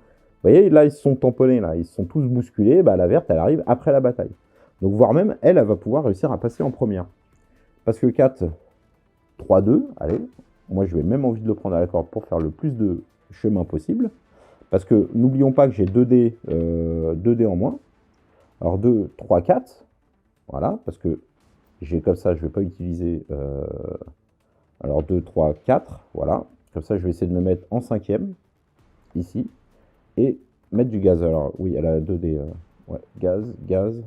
Vous voyez, là, ils se sont tamponnés, là, ils se sont tous bousculés. Bah, la verte, elle arrive après la bataille. Donc, voire même, elle va pouvoir réussir à passer en première. Parce que 4, 3, 2, allez, moi, je vais même envie de le prendre à la corde pour faire le plus de chemin possible. Parce que, n'oublions pas que j'ai 2 dés en moins. Alors, 2, 3, 4. Voilà, parce que j'ai comme ça, je ne vais pas utiliser... alors, 2, 3, 4, voilà. Comme ça, je vais essayer de me mettre en 5e, ici, et mettre du gaz. Alors, oui, elle a 2 dés. Ouais, gaz, gaz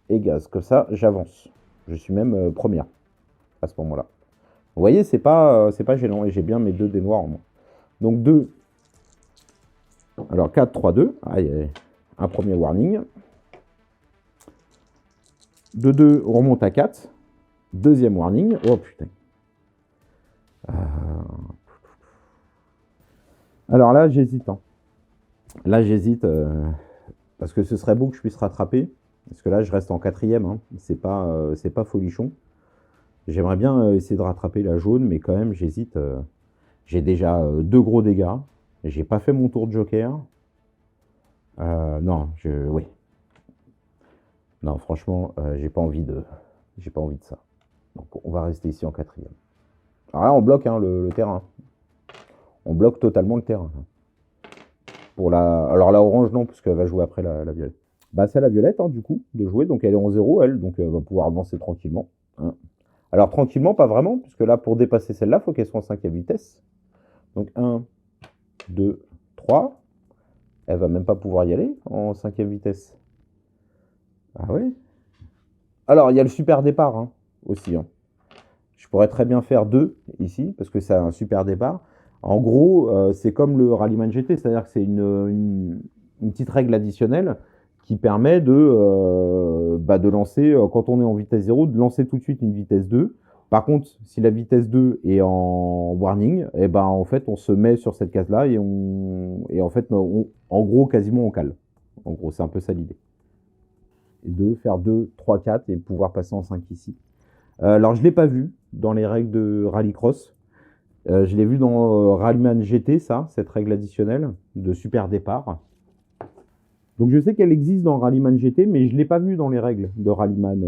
et gaz. Comme ça, j'avance. Je suis même première à ce moment-là. Vous voyez, c'est pas gênant. Et j'ai bien mes 2 dés noirs en moins. Donc 2. Alors 4, 3, 2. Aïe, aïe. Un premier warning. De 2, on remonte à 4. Deuxième warning. Oh putain. Alors là, j'hésite. Hein. Là, j'hésite. Parce que ce serait beau que je puisse rattraper. Parce que là, je reste en 4e. Hein. C'est pas folichon. J'aimerais bien essayer de rattraper la jaune, mais quand même, j'hésite. J'ai déjà 2 gros dégâts. J'ai pas fait mon tour de joker. Non, oui. Non, franchement, j'ai pas envie de ça. Donc, on va rester ici en 4e. Alors là, on bloque hein, le terrain. On bloque totalement le terrain. Alors la orange, non, parce qu'elle va jouer après la violette. Bah, c'est la violette, hein, du coup, de jouer. Donc, elle est en 0, elle. Donc, elle va pouvoir avancer tranquillement. Hein. Alors, tranquillement, pas vraiment, puisque là, pour dépasser celle-là, il faut qu'elle soit en 5e vitesse. Donc, 1, 2, 3. Elle va même pas pouvoir y aller en 5e vitesse. Ah oui. Alors, il y a le super départ hein, aussi. Hein. Je pourrais très bien faire 2 ici, parce que c'est un super départ. En gros, c'est comme le Rallyman GT, c'est-à-dire que c'est une petite règle additionnelle qui permet de lancer, quand on est en vitesse 0, de lancer tout de suite une vitesse 2. Par contre, si la vitesse 2 est en warning, eh ben, en fait, on se met sur cette case-là et en fait, en gros, quasiment on cale. En gros, c'est un peu ça l'idée. Et de faire 2, 3, 4 et pouvoir passer en 5 ici. Alors, je ne l'ai pas vu dans les règles de Rallycross. Je l'ai vu dans Rallyman GT, cette règle additionnelle de super départ. Donc je sais qu'elle existe dans Rallyman GT, mais je ne l'ai pas vue dans les règles de Rallyman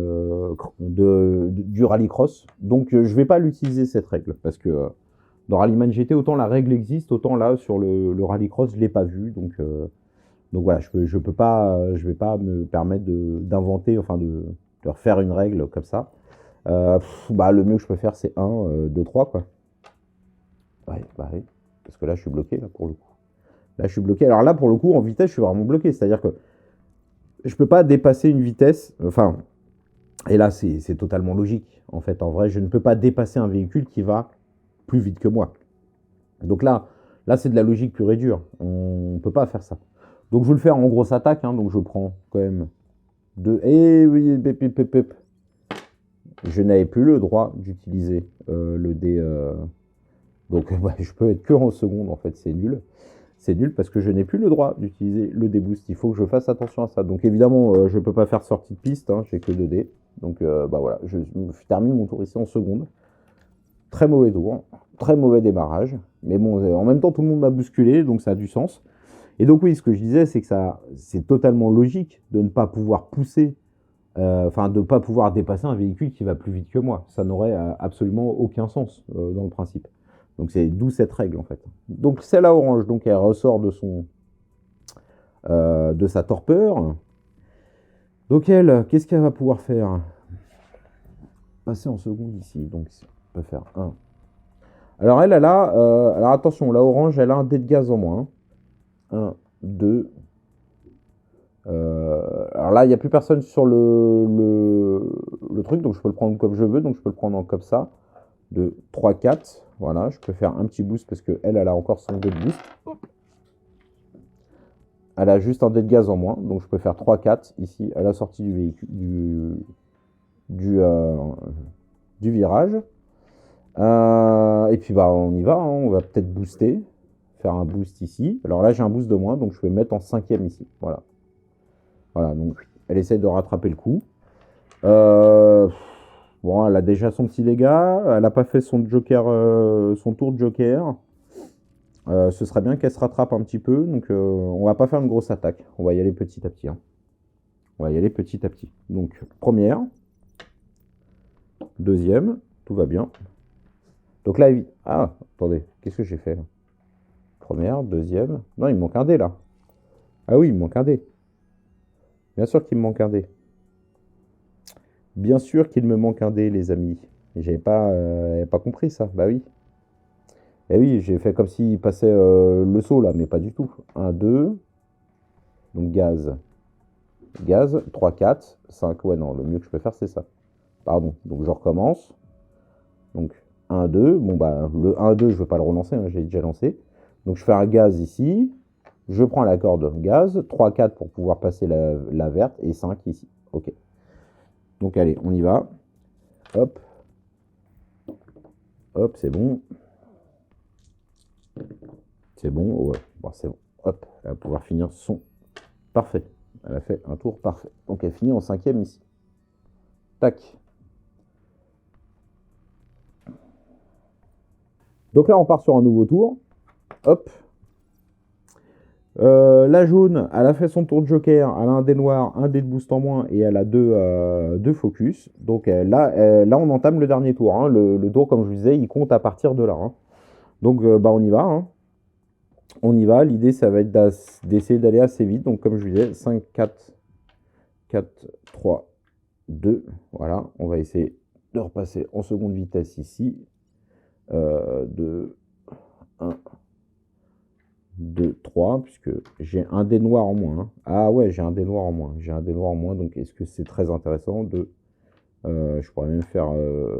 du Rallycross. Donc je ne vais pas l'utiliser cette règle, parce que dans Rallyman GT, autant la règle existe, autant là sur le Rallycross, je ne l'ai pas vue. Donc voilà, je vais pas me permettre d'inventer, enfin de refaire une règle comme ça. Le mieux que je peux faire, c'est 1, 2, 3, quoi. Ouais, bah oui, parce que là, je suis bloqué, là, pour le coup. Là, je suis bloqué. Alors là, pour le coup, en vitesse, je suis vraiment bloqué. C'est-à-dire que je peux pas dépasser une vitesse. Enfin, et là, c'est totalement logique. En fait, en vrai, je ne peux pas dépasser un véhicule qui va plus vite que moi. Donc là c'est de la logique pure et dure. On ne peut pas faire ça. Donc, je vais le faire en grosse attaque. Hein, donc, je prends quand même 2. Eh oui, je n'avais plus le droit d'utiliser le dé. Donc, je peux être que en seconde, en fait. C'est nul. C'est nul parce que je n'ai plus le droit d'utiliser le déboost. Il faut que je fasse attention à ça. Donc évidemment, je ne peux pas faire sortie de piste. Hein, j'ai que 2 dés. Donc voilà, je termine mon tour ici en seconde. Très mauvais tour. Très mauvais démarrage. Mais bon, en même temps, tout le monde m'a bousculé. Donc ça a du sens. Et donc oui, ce que je disais, c'est que c'est totalement logique de ne pas pouvoir pousser, de ne pas pouvoir dépasser un véhicule qui va plus vite que moi. Ça n'aurait absolument aucun sens dans le principe. Donc c'est d'où cette règle en fait. Donc c'est la orange, donc elle ressort de sa torpeur. Donc elle, qu'est-ce qu'elle va pouvoir faire? Passer en seconde ici, donc on peut faire 1. Alors elle a, alors attention, la orange, elle a un dé de gaz en moins. 1, 2. Alors là, il n'y a plus personne sur le truc, donc je peux le prendre comme je veux, donc je peux le prendre comme ça. 2, 3, 4. Voilà, je peux faire un petit boost parce qu'elle a encore son dé de boost. Elle a juste un dé de gaz en moins, donc je peux faire 3, 4 ici à la sortie du véhicule, du virage. Et puis on y va, hein, on va peut-être booster, faire un boost ici. Alors là j'ai un boost de moins, donc je vais me mettre en 5e ici. Voilà. Voilà, donc elle essaie de rattraper le coup. Bon, elle a déjà son petit dégât, elle n'a pas fait son joker, son tour de joker. Ce serait bien qu'elle se rattrape un petit peu, donc on va pas faire une grosse attaque. On va y aller petit à petit. Hein. On va y aller petit à petit. Donc première, deuxième, tout va bien. Donc là, ah, attendez, qu'est-ce que j'ai fait là? Première, deuxième. Non, il me manque un dé là. Ah oui, il me manque un dé. Bien sûr qu'il me manque un dé. Bien sûr qu'il me manque un dé, les amis. J'avais pas compris ça. Bah oui. Eh oui, j'ai fait comme s'il passait le saut là, mais pas du tout. 1, 2. Donc gaz. Gaz. 3, 4. 5. Ouais, non, le mieux que je peux faire, c'est ça. Pardon. Donc je recommence. Donc 1, 2. Bon, bah, le 1, 2, je ne vais pas le relancer, hein, j'ai déjà lancé. Donc je fais un gaz ici. Je prends la corde gaz. 3, 4 pour pouvoir passer la verte. Et 5 ici. Ok. Donc allez, on y va. Hop. Hop, c'est bon. C'est bon, ouais. Bon, c'est bon. Hop, elle va pouvoir finir son. Parfait. Elle a fait un tour parfait. Donc elle finit en 5e ici. Tac. Donc là, on part sur un nouveau tour. Hop. La jaune, elle a fait son tour de joker. Elle a un dé noir, un dé de boost en moins et elle a deux focus. Donc là, on entame le dernier tour. Hein. Le tour, comme je vous disais, il compte à partir de là. Hein. Donc bah, on y va. Hein. On y va. L'idée, ça va être d'essayer d'aller assez vite. Donc comme je vous disais, 5, 4, 4, 3, 2. Voilà. On va essayer de repasser en seconde vitesse ici. 2, 1, 2, 3, puisque j'ai un dé noir en moins. Hein. Ah ouais, j'ai un dé noir en moins. J'ai un dé noir en moins, donc est-ce que c'est très intéressant de... je pourrais même faire... je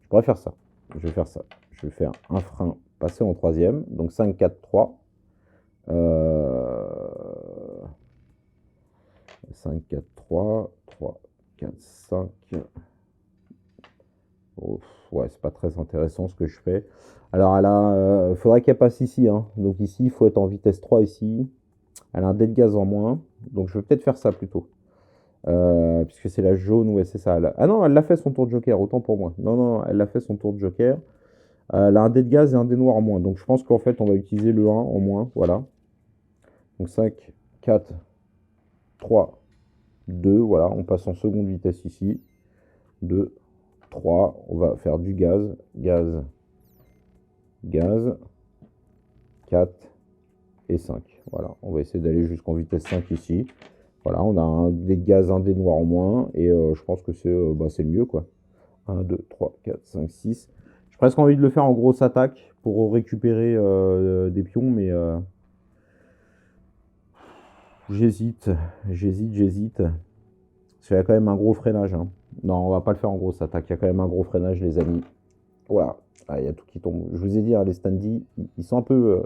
pourrais faire ça. Je vais faire ça. Je vais faire un frein, passer en 3e. Donc 5, 4, 3. 5, 4, 3. 3, 4, 5. Oh, ouais, c'est pas très intéressant ce que je fais. Alors, il faudrait qu'elle passe ici. Hein. Donc ici, il faut être en vitesse 3 ici. Elle a un dé de gaz en moins. Donc, je vais peut-être faire ça plutôt. Puisque c'est la jaune. Ouais, c'est ça. Ah non, elle l'a fait son tour de joker. Autant pour moi. Non, non, elle l'a fait son tour de joker. Elle a un dé de gaz et un dé noir en moins. Donc, je pense qu'en fait, on va utiliser le 1 en moins. Voilà. Donc, 5, 4, 3, 2. Voilà. On passe en seconde vitesse ici. 2, 3. On va faire du gaz. Gaz. Gaz. 4 et 5. Voilà, on va essayer d'aller jusqu'en vitesse 5 ici. Voilà, on a un dé de gaz, un dé noir en moins, et je pense que c'est le mieux, quoi. 1, 2, 3, 4, 5, 6. J'ai presque envie de le faire en grosse attaque pour récupérer des pions, mais j'hésite. Parce qu'il y a quand même un gros freinage. Hein. Non, on va pas le faire en grosse attaque. Il y a quand même un gros freinage, les amis. Voilà. Ah, il y a tout qui tombe. Je vous ai dit, hein, les standy, ils sont un peu...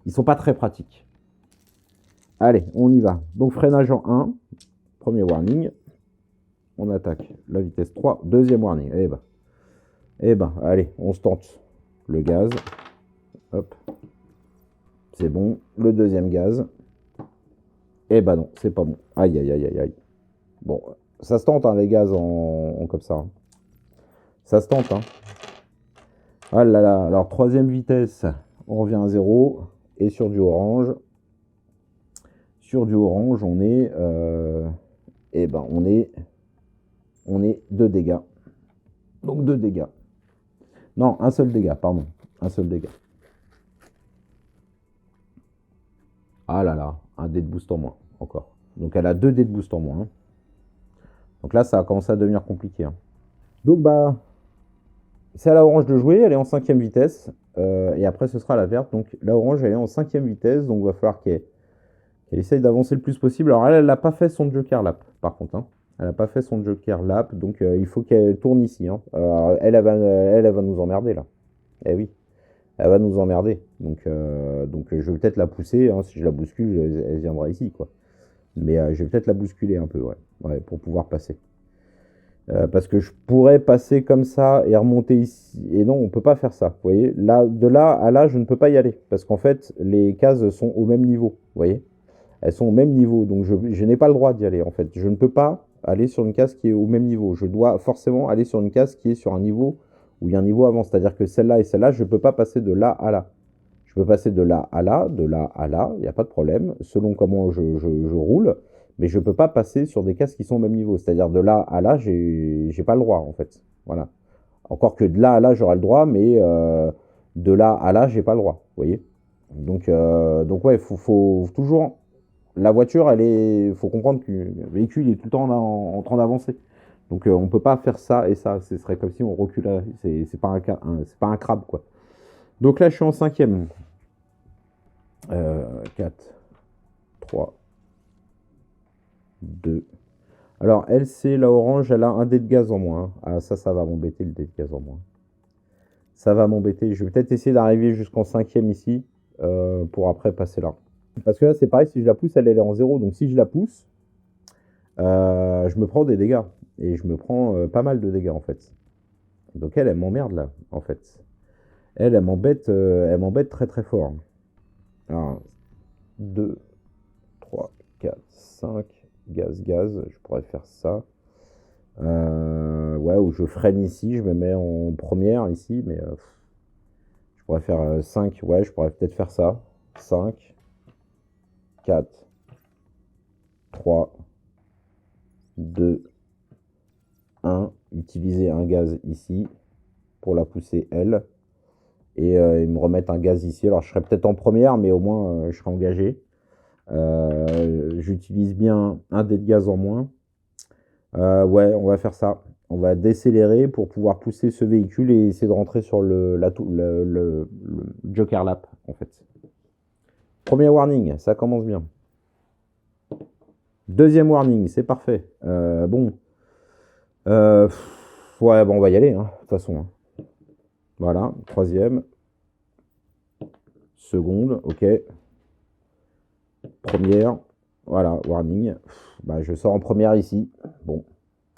ils sont pas très pratiques. Allez, on y va. Donc freinage en 1. Premier warning. On attaque la vitesse 3. Deuxième warning. Eh ben, allez, on se tente. Le gaz. Hop. C'est bon. Le deuxième gaz. Eh ben non, c'est pas bon. Aïe, aïe, aïe, aïe, aïe. Bon, ça se tente, hein, les gaz en comme ça. Hein. Ça se tente, hein. Ah là là. Alors, troisième vitesse. On revient à 0. Et sur du orange. On est... eh ben, on est 2 dégâts. Donc 2 dégâts. Non, un seul dégât, pardon. Un seul dégât. Ah là là, un dé de boost en moins, encore. Donc elle a 2 dés de boost en moins. Hein. Donc là, ça a commencé à devenir compliqué. Hein. Donc bah, c'est à la orange de jouer, elle est en 5e vitesse. Et après, ce sera la verte. Donc la orange, elle est en 5e vitesse. Donc il va falloir qu'elle essaye d'avancer le plus possible. Alors elle n'a pas fait son joker lap, par contre. Hein. Elle n'a pas fait son joker lap. Donc il faut qu'elle tourne ici. Hein. Elle va nous emmerder là. Eh oui. Elle va nous emmerder. Donc je vais peut-être la pousser. Hein. Si je la bouscule, elle viendra ici, quoi. Mais je vais peut-être la bousculer un peu, ouais, pour pouvoir passer. Parce que je pourrais passer comme ça et remonter ici. Et non, on peut pas faire ça. Vous voyez, là, de là à là, je ne peux pas y aller. Parce qu'en fait, les cases sont au même niveau. Vous voyez, elles sont au même niveau. Donc je n'ai pas le droit d'y aller, en fait. Je ne peux pas aller sur une case qui est au même niveau. Je dois forcément aller sur une case qui est sur un niveau où il y a un niveau avant. C'est-à-dire que celle-là et celle-là, je ne peux pas passer de là à là. Je peux passer de là à là, de là à là, il n'y a pas de problème, selon comment je roule, mais je ne peux pas passer sur des cases qui sont au même niveau. C'est-à-dire de là à là, j'ai pas le droit, en fait. Voilà. Encore que de là à là, j'aurai le droit, mais de là à là, j'ai pas le droit. Vous voyez. Donc ouais, faut toujours... La voiture, faut comprendre que le véhicule est tout le temps là en train d'avancer. Donc on ne peut pas faire ça et ça. Ce serait comme si on reculait. C'est pas c'est pas un crabe, quoi. Donc là, je suis en 5e. 4, 3, 2. Alors, elle, c'est la orange, elle a un dé de gaz en moins. Ah, ça va m'embêter, le dé de gaz en moins. Ça va m'embêter. Je vais peut-être essayer d'arriver jusqu'en 5e ici, pour après passer là. Parce que là, c'est pareil, si je la pousse, elle est en 0. Donc, si je la pousse, je me prends des dégâts. Et je me prends pas mal de dégâts, en fait. Donc, elle m'emmerde, là, en fait. Elle m'embête très, très fort. Alors, 2, 3, 4, 5, gaz, je pourrais faire ça. Ouais, ou je freine ici, je me mets en première ici, mais je pourrais faire 5, ouais, je pourrais peut-être faire ça. 5, 4, 3, 2, 1, utiliser un gaz ici pour la pousser elle. Et ils me remettent un gaz ici. Alors je serais peut-être en première, mais au moins je serai engagé. J'utilise bien un dé de gaz en moins. Ouais, on va faire ça. On va décélérer pour pouvoir pousser ce véhicule et essayer de rentrer sur le Joker Lap, en fait. Premier warning, ça commence bien. Deuxième warning, c'est parfait. Bon. Ouais, bon, on va y aller, hein, de toute façon. Hein. Voilà, troisième. Seconde, ok. Première, voilà, warning. Bah, je sors en première ici. Bon,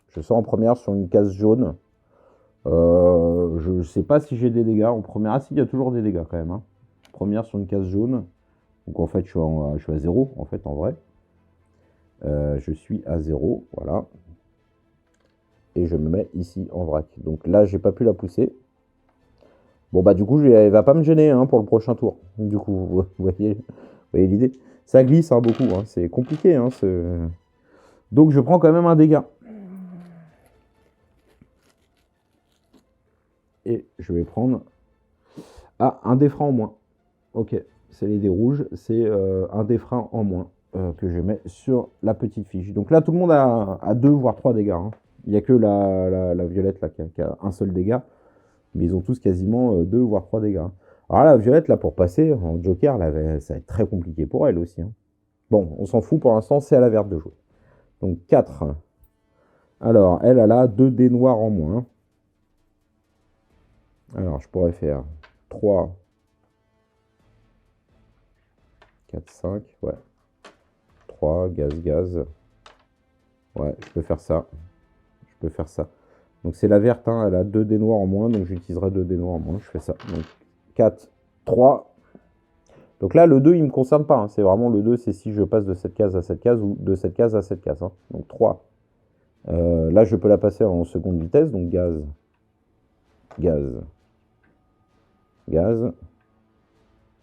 je sors en première sur une case jaune. Je sais pas si j'ai des dégâts en première. Ah si, il y a toujours des dégâts quand même. Hein. Première sur une case jaune. Donc en fait, je suis à 0, en fait, en vrai. Je suis à 0, voilà. Et je me mets ici en vrac. Donc là, j'ai pas pu la pousser. Bon, bah du coup, elle va pas me gêner hein, pour le prochain tour. Du coup, vous voyez l'idée. Ça glisse hein, beaucoup, hein. C'est compliqué. Hein, donc je prends quand même un dégât. Et je vais prendre un des freins en moins. Ok, c'est les dés rouges, c'est un des freins en moins que je mets sur la petite fiche. Donc là, tout le monde a 2 voire 3 dégâts. Hein. Il n'y a que la violette là, qui a un seul dégât. Mais ils ont tous quasiment 2 voire 3 dégâts. Alors la violette, là, pour passer en joker, là, ça va être très compliqué pour elle aussi. Hein. Bon, on s'en fout pour l'instant, c'est à la verte de jouer. Donc 4. Alors, elle a 2 dés noirs en moins. Alors, je pourrais faire 3, 4, 5, ouais. 3, gaz. Ouais, je peux faire ça. Donc c'est la verte, hein, elle a 2 dés noirs en moins, donc j'utiliserai 2 dés noirs en moins, je fais ça. Donc 4, 3. Donc là, le 2, il ne me concerne pas, hein. C'est vraiment le 2, c'est si je passe de cette case à cette case, ou de cette case à cette case. Hein. Donc 3. Là, je peux la passer en seconde vitesse, donc gaz.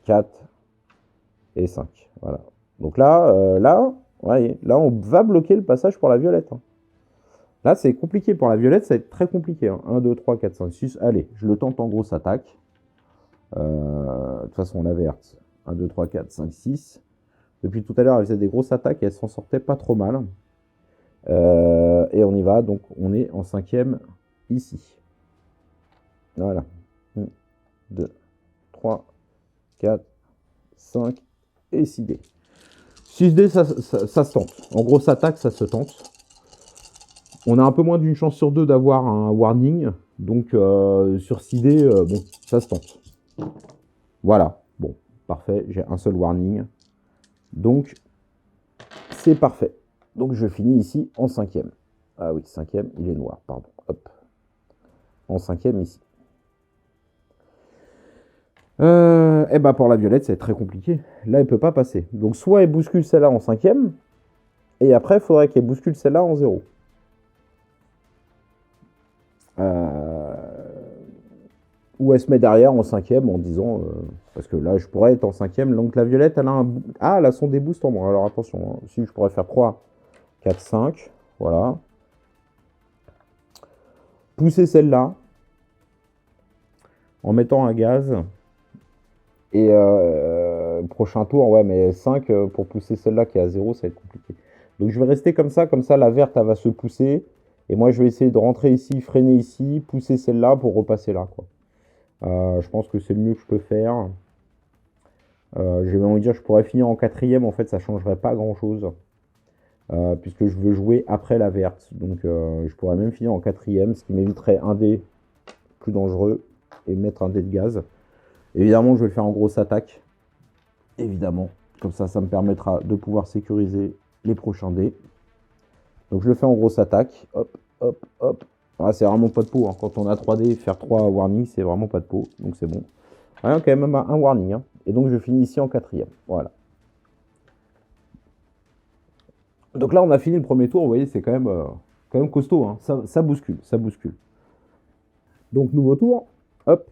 4 et 5. Voilà. Donc là, voyez, là, on va bloquer le passage pour la violette. Hein. Là, c'est compliqué. Pour la violette, ça va être très compliqué. Hein. 1, 2, 3, 4, 5, 6. Allez, je le tente en grosse attaque. De toute façon, la verte. 1, 2, 3, 4, 5, 6. Depuis tout à l'heure, elle faisait des grosses attaques et elle s'en sortait pas trop mal. Et on y va. Donc, on est en 5e ici. Voilà. 1, 2, 3, 4, 5 et 6 dés. 6 dés, ça se tente. En grosse attaque, ça se tente. On a un peu moins d'une chance sur 2 d'avoir un warning. Donc, sur 6 dés, bon, ça se tente. Voilà. Bon, parfait. J'ai un seul warning. Donc, c'est parfait. Donc, je finis ici en 5e. Ah oui, 5e, il est noir, pardon. Hop. En 5e ici. Et bah pour la violette, c'est très compliqué. Là, elle peut pas passer. Donc, soit elle bouscule celle-là en 5e, et après, il faudrait qu'elle bouscule celle-là en 0. Ou elle se met derrière en 5e en disant... parce que là, je pourrais être en 5e. Donc, la violette, elle a elle a son déboost en moins. Alors, attention. Hein. Si je pourrais faire 3, 4, 5. Voilà. Pousser celle-là. En mettant un gaz. Et prochain tour, ouais, mais 5 pour pousser celle-là qui est à 0, ça va être compliqué. Donc je vais rester comme ça la verte, elle va se pousser. Et moi, je vais essayer de rentrer ici, freiner ici, pousser celle-là pour repasser là, quoi. Je pense que c'est le mieux que je peux faire. J'ai envie de dire, je pourrais finir en quatrième, en fait, ça changerait pas grand-chose. Puisque je veux jouer après la verte. Donc, je pourrais même finir en quatrième, ce qui m'éviterait un dé plus dangereux et mettre un dé de gaz. Évidemment, je vais le faire en grosse attaque. Évidemment. Comme ça me permettra de pouvoir sécuriser les prochains dés. Donc, je le fais en grosse attaque. Hop, hop, hop. Ah, c'est vraiment pas de peau. Hein. Quand on a 3 dés, faire 3 warnings, c'est vraiment pas de peau. Donc, c'est bon. Rien, quand même un warning. Hein. Et donc, je finis ici en quatrième. Voilà. Donc là, on a fini le premier tour. Vous voyez, c'est quand même costaud. Hein. Ça bouscule, ça bouscule. Donc, nouveau tour. Hop.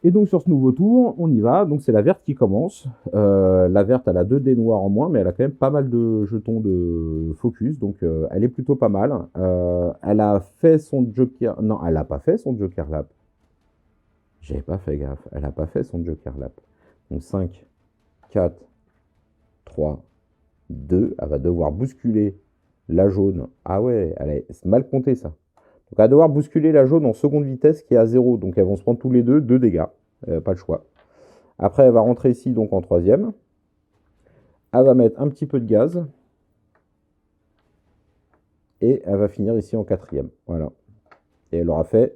Et donc, sur ce nouveau tour, on y va. Donc, c'est la verte qui commence. La verte, elle a 2 dés noirs en moins, mais elle a quand même pas mal de jetons de focus. Donc, elle est plutôt pas mal. Elle a fait son joker... Non, elle n'a pas fait son joker lap. J'avais pas fait gaffe. Elle n'a pas fait son joker lap. Donc, 5, 4, 3, 2. Elle va devoir bousculer la jaune. Ah ouais, c'est mal compté, ça. Donc, elle va devoir bousculer la jaune en seconde vitesse qui est à 0. Donc, elles vont se prendre tous les deux 2 dégâts. Pas le choix. Après, elle va rentrer ici, donc en troisième. Elle va mettre un petit peu de gaz. Et elle va finir ici en quatrième. Voilà. Et elle aura fait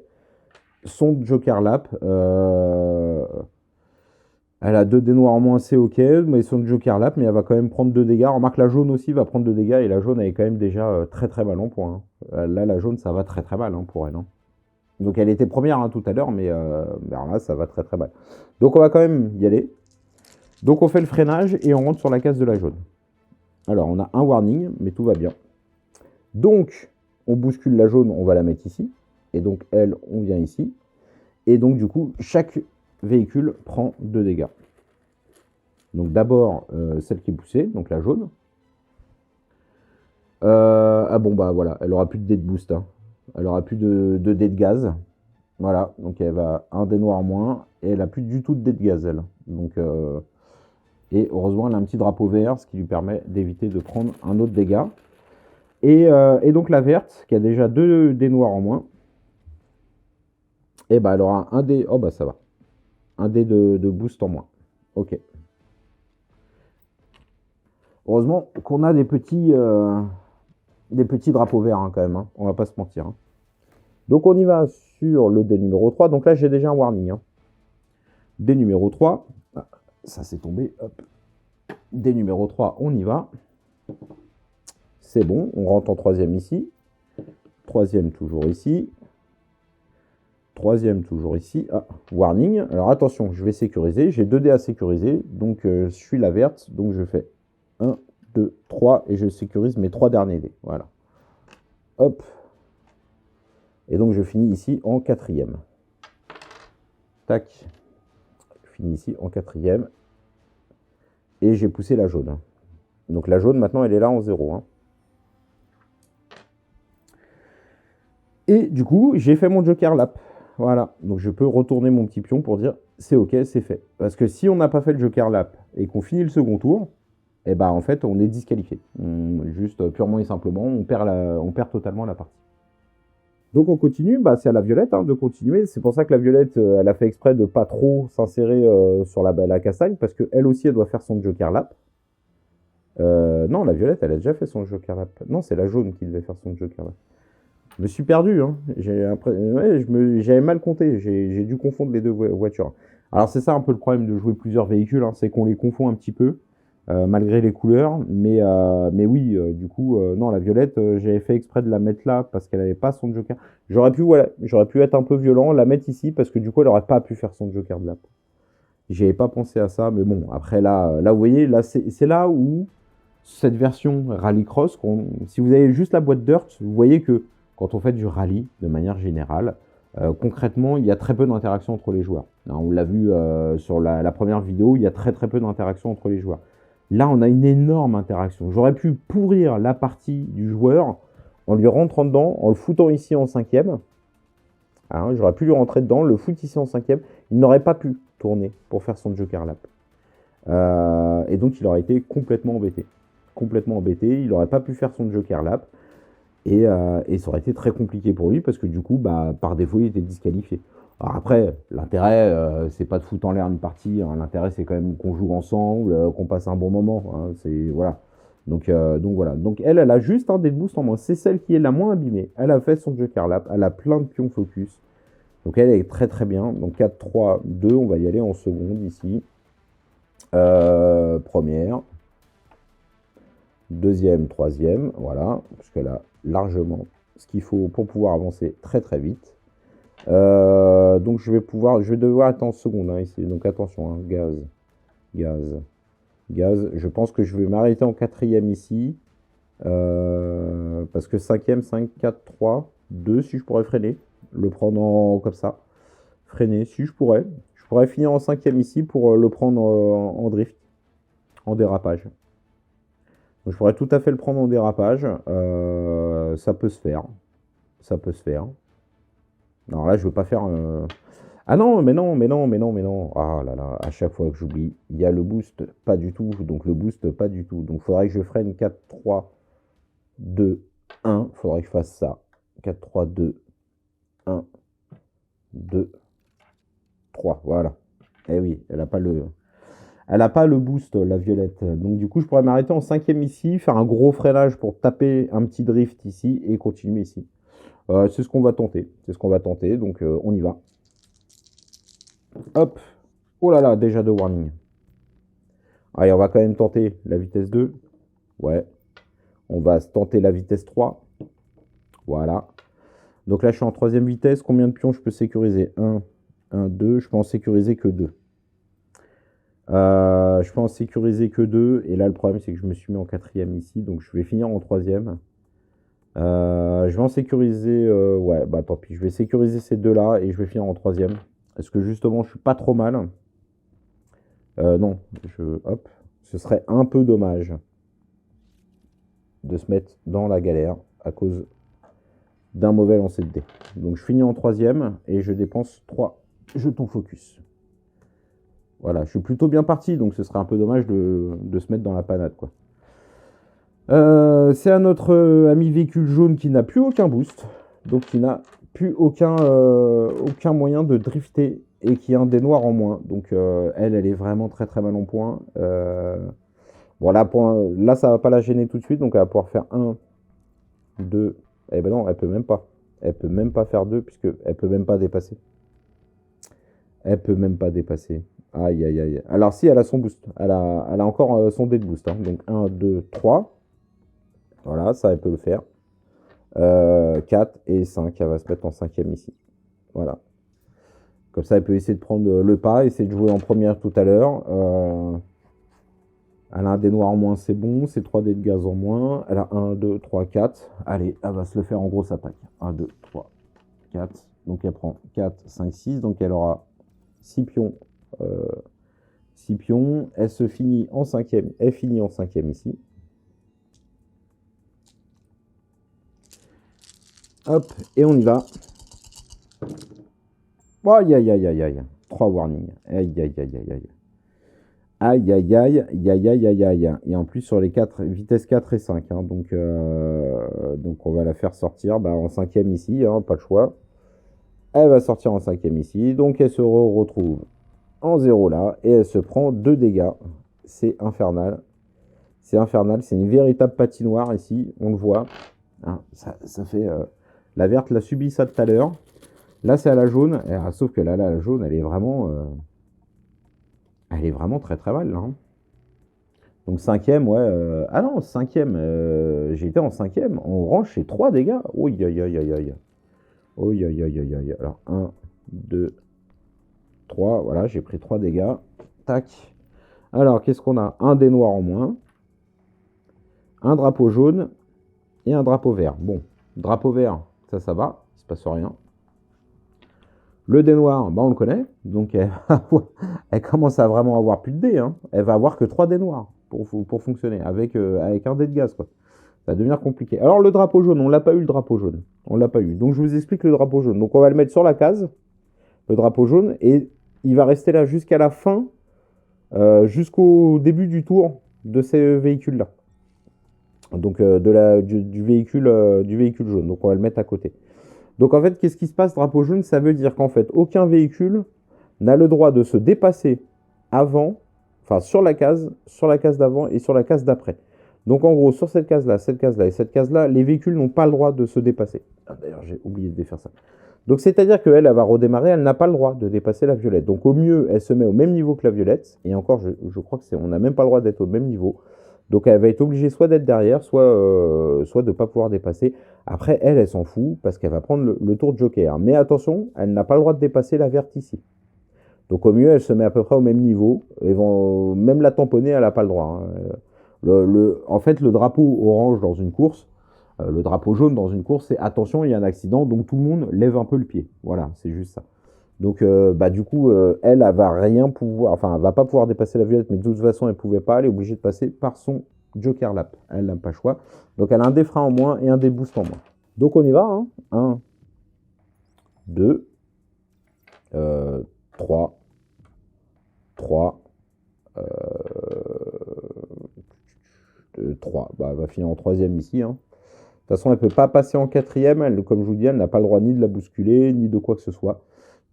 son joker lap. Elle a 2 dés noirs en moins, c'est ok. Mais son joker lap, mais elle va quand même prendre 2 dégâts. Remarque, la jaune aussi va prendre 2 dégâts. Et la jaune, elle est quand même déjà très très mal en point. Hein. Là, la jaune, ça va très très mal hein, pour elle. Hein. Donc, elle était première hein, tout à l'heure, mais alors là, ça va très très mal. Donc, on va quand même y aller. Donc, on fait le freinage et on rentre sur la case de la jaune. Alors, on a un warning, mais tout va bien. Donc, on bouscule la jaune, on va la mettre ici. Et donc, elle, on vient ici. Et donc, du coup, chaque véhicule prend 2 dégâts. Donc, d'abord, celle qui est poussée, donc la jaune. Ah bon, bah voilà, elle aura plus de dés de boost. Hein. Elle aura plus de dés de gaz. Voilà, donc elle va un dé noir en moins. Et elle a plus du tout de dés de gaz, elle. Donc, et heureusement, elle a un petit drapeau vert, ce qui lui permet d'éviter de prendre un autre dégât. Et donc la verte, qui a déjà 2 dés noirs en moins, et bah elle aura un dé. Oh bah ça va. Un dé de boost en moins. Ok. Heureusement qu'on a des petits drapeaux verts hein, quand même. Hein. On va pas se mentir. Hein. Donc on y va sur le dé numéro 3. Donc là j'ai déjà un warning. Hein. Dé numéro 3. Ah, ça s'est tombé. Hop. Dé numéro 3, on y va. C'est bon, on rentre en troisième ici. Troisième toujours ici. Troisième toujours ici. Ah, warning. Alors attention, je vais sécuriser. J'ai 2 dés à sécuriser. Donc je suis la verte. Donc je fais 1, 2, 3. Et je sécurise mes 3 derniers dés. Voilà. Hop. Et donc je finis ici en quatrième. Tac. Je finis ici en quatrième. Et j'ai poussé la jaune. Donc la jaune maintenant elle est là en 0. Hein. Et du coup, j'ai fait mon joker lap. Voilà, donc je peux retourner mon petit pion pour dire c'est ok, c'est fait. Parce que si on n'a pas fait le joker lap et qu'on finit le second tour, eh ben en fait on est disqualifié. Juste purement et simplement, on perd totalement la partie. Donc on continue, bah, c'est à la violette hein, de continuer. C'est pour ça que la violette, elle a fait exprès de pas trop s'insérer sur la castagne, parce qu'elle aussi, elle doit faire son joker lap. Non, la violette, elle a déjà fait son joker lap. Non, c'est la jaune qui devait faire son joker lap. Je me suis perdu, hein. J'avais mal compté, j'ai dû confondre les deux voitures. Alors c'est ça un peu le problème de jouer plusieurs véhicules, hein, c'est qu'on les confond un petit peu, malgré les couleurs. Mais oui, du coup, non, la violette, j'avais fait exprès de la mettre là parce qu'elle n'avait pas son joker. J'aurais pu être un peu violent, la mettre ici parce que du coup, elle n'aurait pas pu faire son joker de lap. J'avais pas pensé à ça, mais bon, après là vous voyez, là c'est là où cette version Rallycross, si vous avez juste la boîte Dirt, vous voyez que quand on fait du rallye, de manière générale, concrètement, il y a très peu d'interaction entre les joueurs. Alors, on l'a vu sur la première vidéo, il y a très peu d'interaction entre les joueurs. Là, on a une énorme interaction. J'aurais pu pourrir la partie du joueur en lui rentrant dedans, en le foutant ici en cinquième. Hein, j'aurais pu lui rentrer dedans, le foutre ici en cinquième. Il n'aurait pas pu tourner pour faire son joker lap. Et donc, il aurait été complètement embêté. Complètement embêté. Il n'aurait pas pu faire son joker lap. Et ça aurait été très compliqué pour lui parce que du coup, bah, par défaut, il était disqualifié. Alors après, l'intérêt, c'est pas de foutre en l'air une partie, hein. L'intérêt, c'est quand même qu'on joue ensemble, qu'on passe un bon moment, hein. C'est, voilà. Donc voilà. Donc elle a juste un dé de boost en moins. C'est celle qui est la moins abîmée. Elle a fait son Joker Lap. Elle a plein de pions focus. Donc elle est très très bien. Donc 4, 3, 2. On va y aller en seconde ici. Première. Deuxième, troisième. Voilà. Parce qu'elle a largement ce qu'il faut pour pouvoir avancer très très vite. Donc je vais devoir être en seconde, hein, ici. Donc attention, hein, gaz. Je pense que je vais m'arrêter en quatrième ici. Parce que cinquième, 5, 4, 3, 2, si je pourrais freiner. Le prendre comme ça. Freiner, si je pourrais. Je pourrais finir en cinquième ici pour le prendre en drift. En dérapage. Donc je pourrais tout à fait le prendre en dérapage. Ça peut se faire. Alors là, je veux pas faire... Ah non, mais non. Ah là là, à chaque fois que j'oublie, il y a le boost, pas du tout. Donc le boost, pas du tout. Donc il faudrait que je freine 4, 3, 2, 1. Il faudrait que je fasse ça. 4, 3, 2, 1, 2, 3. Voilà. Eh oui, elle n'a pas le boost, la violette. Donc du coup, je pourrais m'arrêter en cinquième ici, faire un gros freinage pour taper un petit drift ici et continuer ici. C'est ce qu'on va tenter. Donc on y va. Hop. Oh là là, déjà 2 warnings. Allez, on va quand même tenter la vitesse 2. Ouais. On va tenter la vitesse 3. Voilà. Donc là, je suis en troisième vitesse. Combien de pions je peux sécuriser? 1, 2. Je peux en sécuriser que 2. Je peux en sécuriser que 2. Et là, le problème, c'est que je me suis mis en quatrième ici. Donc, je vais finir en troisième. Je vais en sécuriser... ouais, bah tant pis. Je vais sécuriser ces deux-là et je vais finir en troisième. Est-ce que justement, je suis pas trop mal? Non. Hop. Ce serait un peu dommage de se mettre dans la galère à cause d'un mauvais lancer de dés. Donc, je finis en troisième et je dépense 3 jetons focus. Voilà, je suis plutôt bien parti, donc ce serait un peu dommage de se mettre dans la panade, quoi. C'est à notre ami véhicule jaune qui n'a plus aucun boost, donc qui n'a plus aucun moyen de drifter et qui a un dé noir en moins. Donc elle est vraiment très très mal en point. Bon là ça va pas la gêner tout de suite, donc elle va pouvoir faire 1, 2. Eh ben non, elle peut même pas. Elle peut même pas faire 2 puisque elle peut même pas dépasser. Aïe, aïe, aïe. Alors si, elle a son boost. Elle a encore son dé de boost, hein. Donc 1, 2, 3. Voilà, ça, elle peut le faire. 4 et 5. Elle va se mettre en cinquième ici. Voilà. Comme ça, elle peut essayer de prendre le pas, essayer de jouer en première tout à l'heure. Elle a un dé noir en moins, c'est bon. C'est 3 dés de gaz en moins. Elle a 1, 2, 3, 4. Allez, elle va se le faire en grosse attaque. 1, 2, 3, 4. Donc elle prend 4, 5, 6. Donc elle aura 6 pions. 6 pions. Elle se finit en cinquième. Elle finit en cinquième ici. Hop, et on y va. Aïe, aïe, aïe, aïe, aïe. 3 warnings. Aïe, aïe, aïe, aïe, aïe. Aïe, aïe, aïe, aïe, aïe, aïe, aïe. Et en plus, sur les 4, vitesse 4 et 5. Hein, donc on va la faire sortir en cinquième ici, hein, pas le choix. Elle va sortir en cinquième ici. Donc elle se retrouve en 0 là. Et elle se prend 2 dégâts. C'est infernal. C'est une véritable patinoire ici. On le voit. Hein, ça fait... La verte l'a subi ça tout à l'heure. Là, c'est à la jaune. Sauf que là, la jaune, elle est vraiment très très mal. Là, hein. Donc cinquième, ouais. Ah non, cinquième. J'ai été en cinquième. On range chez 3 dégâts. Oui, aïe, aïe, aïe, aïe. Oui, aïe, aïe, aïe, aïe. Alors, 1, 2, 3. Voilà, j'ai pris 3 dégâts. Tac. Alors, qu'est-ce qu'on a? Un dé noir en moins. Un drapeau jaune. Et un drapeau vert. Bon, drapeau vert, ça va. Il se passe rien. Le dé noir, on le connaît. Donc, elle commence à vraiment avoir plus de dés. Hein. Elle va avoir que 3 dés noirs pour fonctionner. Avec un dé de gaz, quoi. Ça va devenir compliqué. Alors, le drapeau jaune, on l'a pas eu, le drapeau jaune. On l'a pas eu. Donc, je vous explique le drapeau jaune. Donc, on va le mettre sur la case, le drapeau jaune. Et il va rester là jusqu'à la fin, jusqu'au début du tour de ces véhicules-là. Donc du véhicule jaune. Donc on va le mettre à côté. Donc en fait, qu'est-ce qui se passe, drapeau jaune? Ça veut dire qu'en fait, aucun véhicule n'a le droit de se dépasser avant, enfin sur la case d'avant et sur la case d'après. Donc en gros, sur cette case-là et cette case-là, les véhicules n'ont pas le droit de se dépasser. Ah, d'ailleurs, j'ai oublié de défaire ça. Donc c'est-à-dire qu'elle, elle va redémarrer, elle n'a pas le droit de dépasser la violette. Donc au mieux, elle se met au même niveau que la violette. Et encore, je crois que on n'a même pas le droit d'être au même niveau. Donc elle va être obligée soit d'être derrière, soit de ne pas pouvoir dépasser. Après, elle s'en fout parce qu'elle va prendre le tour de joker. Mais attention, elle n'a pas le droit de dépasser la verte ici. Donc au mieux, elle se met à peu près au même niveau. Et vont, même la tamponner, elle n'a pas le droit. En fait, le drapeau orange dans une course, le drapeau jaune dans une course, c'est attention, il y a un accident, donc tout le monde lève un peu le pied. Voilà, c'est juste ça. Donc, du coup, elle va rien pouvoir, enfin, elle va pas pouvoir dépasser la violette, mais de toute façon, elle pouvait pas, elle est obligée de passer par son joker lap. Elle n'a pas le choix. Donc, elle a un des freins en moins et un des boosts en moins. Donc, on y va. Hein. 1, 2, 3, 3, 3. Bah, elle va finir en troisième ici. Hein. De toute façon, elle ne peut pas passer en quatrième. Elle, comme je vous dis, elle n'a pas le droit ni de la bousculer, ni de quoi que ce soit.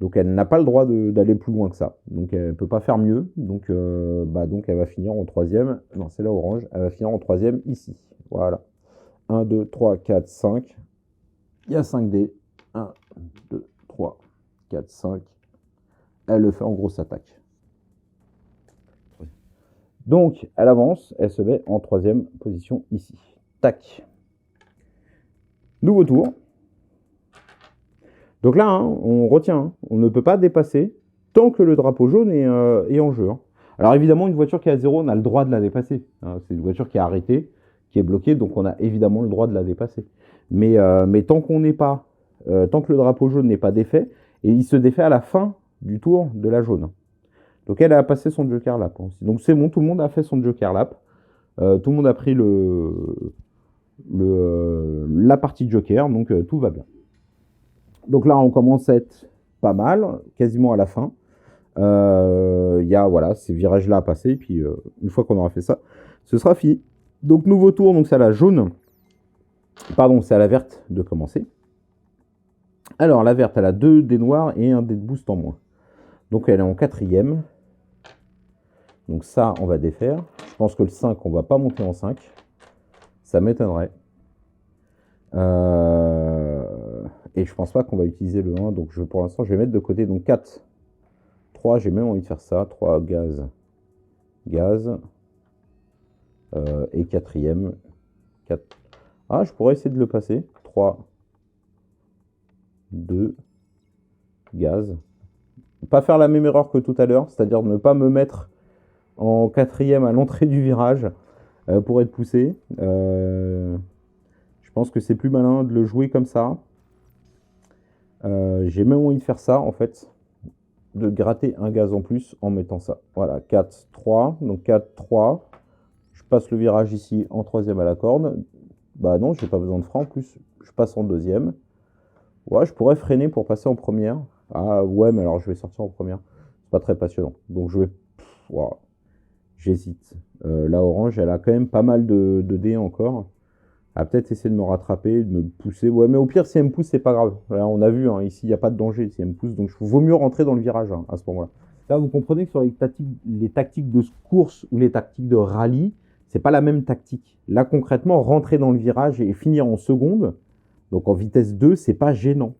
Donc, elle n'a pas le droit d'aller plus loin que ça. Donc, elle ne peut pas faire mieux. Donc, donc, elle va finir en troisième. Non, c'est la orange. Elle va finir en troisième ici. Voilà. 1, 2, 3, 4, 5. Il y a 5 dés. 1, 2, 3, 4, 5. Elle le fait en grosse attaque. Donc, elle avance. Elle se met en troisième position ici. Tac. Nouveau tour. Donc là, hein, on retient, hein, on ne peut pas dépasser tant que le drapeau jaune est en jeu. Hein. Alors évidemment, une voiture qui est à 0, on a le droit de la dépasser. Hein. C'est une voiture qui est arrêtée, qui est bloquée, donc on a évidemment le droit de la dépasser. Mais tant qu'on n'est pas, tant que le drapeau jaune n'est pas défait, et il se défait à la fin du tour de la jaune. Donc elle a passé son joker lap. Hein. Donc c'est bon, tout le monde a fait son joker lap. Tout le monde a pris la partie joker, donc tout va bien. Donc là, on commence à être pas mal, quasiment à la fin. Il y a voilà, ces virages-là à passer. Et puis, une fois qu'on aura fait ça, ce sera fini. Donc, nouveau tour. Donc, c'est à la jaune. Pardon, c'est à la verte de commencer. Alors, la verte, elle a 2 dés noirs et un dé de boost en moins. Donc, elle est en quatrième. Donc, ça, on va défaire. Je pense que le 5, on va pas monter en 5. Ça m'étonnerait. Et je pense pas qu'on va utiliser le 1, donc pour l'instant je vais mettre de côté, donc 4, 3, j'ai même envie de faire ça, 3 gaz, et quatrième, 4, ah je pourrais essayer de le passer, 3, 2, gaz, pas faire la même erreur que tout à l'heure, c'est-à-dire ne pas me mettre en quatrième à l'entrée du virage pour être poussé, je pense que c'est plus malin de le jouer comme ça. J'ai même envie de faire ça en fait, de gratter un gaz en plus en mettant ça. Voilà, 4, 3, donc 4, 3. Je passe le virage ici en troisième à la corde. Bah non, j'ai pas besoin de frein en plus. Je passe en deuxième. Ouais, je pourrais freiner pour passer en première. Ah ouais, mais alors je vais sortir en première. C'est pas très passionnant. Donc je vais... Wow. J'hésite. La orange, elle a quand même pas mal de dés encore. À peut-être essayer de me rattraper, de me pousser. Ouais, mais au pire, si elle me pousse, c'est pas grave. Là, on a vu, hein, ici, il n'y a pas de danger si elle me pousse. Donc, il vaut mieux rentrer dans le virage hein, à ce moment-là. Là, vous comprenez que sur les tactiques de course ou les tactiques de rallye, c'est pas la même tactique. Là, concrètement, rentrer dans le virage et finir en seconde, donc en vitesse 2, c'est pas gênant.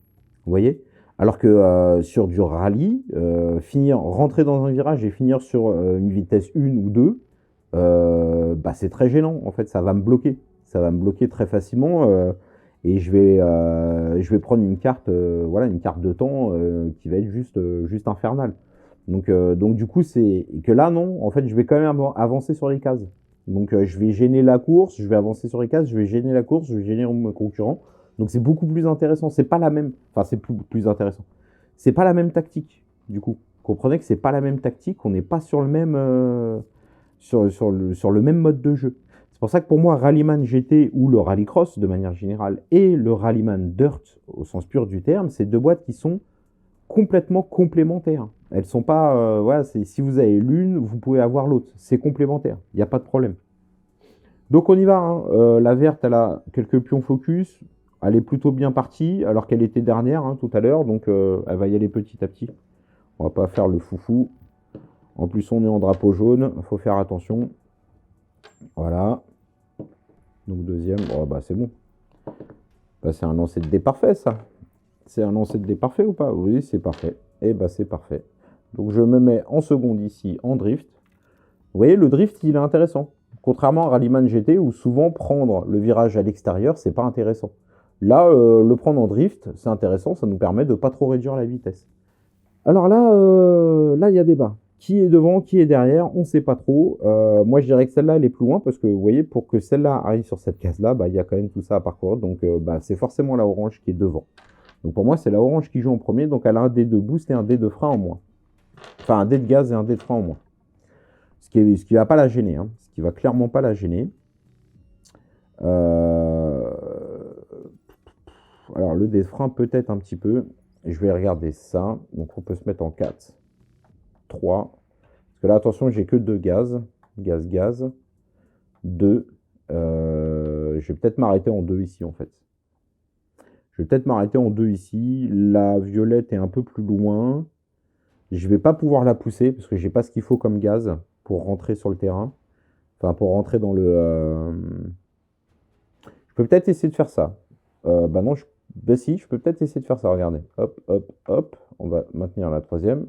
Vous voyez? Alors que sur du rallye, rentrer dans un virage et finir sur une vitesse 1 ou 2, c'est très gênant. En fait, ça va me bloquer. Ça va me bloquer très facilement et je vais prendre une carte, une carte de temps qui va être juste infernale. Donc du coup, c'est que là, non, en fait, je vais quand même avancer sur les cases. Donc je vais gêner la course, je vais avancer sur les cases, je vais gêner la course, je vais gêner mon concurrent. Donc c'est beaucoup plus intéressant. C'est pas la même, enfin c'est plus intéressant. C'est pas la même tactique. Du coup, comprenez que c'est pas la même tactique. On n'est pas sur le même sur le même mode de jeu. C'est pour ça que pour moi, Rallyman GT ou le Rallycross de manière générale et le Rallyman Dirt au sens pur du terme, c'est deux boîtes qui sont complètement complémentaires. Elles sont pas, si vous avez l'une, vous pouvez avoir l'autre. C'est complémentaire, il n'y a pas de problème. Donc on y va, hein. La verte, elle a quelques pions focus. Elle est plutôt bien partie, alors qu'elle était dernière tout à l'heure. Donc elle va y aller petit à petit. On va pas faire le foufou. En plus, on est en drapeau jaune. Il faut faire attention. Voilà. Donc deuxième, oh, bah c'est bon. Bah, c'est un lancer de dé parfait, ça. C'est un lancer de dé parfait ou pas? Oui, c'est parfait. Et bah c'est parfait. Donc je me mets en seconde ici en drift. Vous voyez, le drift, il est intéressant. Contrairement à Rallyman GT, où souvent prendre le virage à l'extérieur, c'est pas intéressant. Là, le prendre en drift, c'est intéressant, ça nous permet de pas trop réduire la vitesse. Alors là, il y a débat. Qui est devant, qui est derrière, on ne sait pas trop. Moi, je dirais que celle-là, elle est plus loin, parce que vous voyez, pour que celle-là arrive sur cette case-là, bah, il y a quand même tout ça à parcourir. Donc, c'est forcément la orange qui est devant. Donc, pour moi, c'est la orange qui joue en premier. Donc, elle a un dé de boost et un dé de frein en moins. Enfin, un dé de gaz et un dé de frein en moins. Ce qui va pas la gêner. Ce qui va clairement pas la gêner. Alors, le dé de frein, peut-être un petit peu. Et je vais regarder ça. Donc, on peut se mettre en 4. 3. Parce que là, attention, j'ai que 2 gaz. Gaz. 2. Je vais peut-être m'arrêter en 2 ici, en fait. Je vais peut-être m'arrêter en 2 ici. La violette est un peu plus loin. Je vais pas pouvoir la pousser parce que j'ai pas ce qu'il faut comme gaz pour rentrer sur le terrain. Enfin, pour rentrer dans le... Je peux peut-être essayer de faire ça. Bah non, bah si, je peux peut-être essayer de faire ça. Regardez. Hop, hop, hop. On va maintenir la troisième.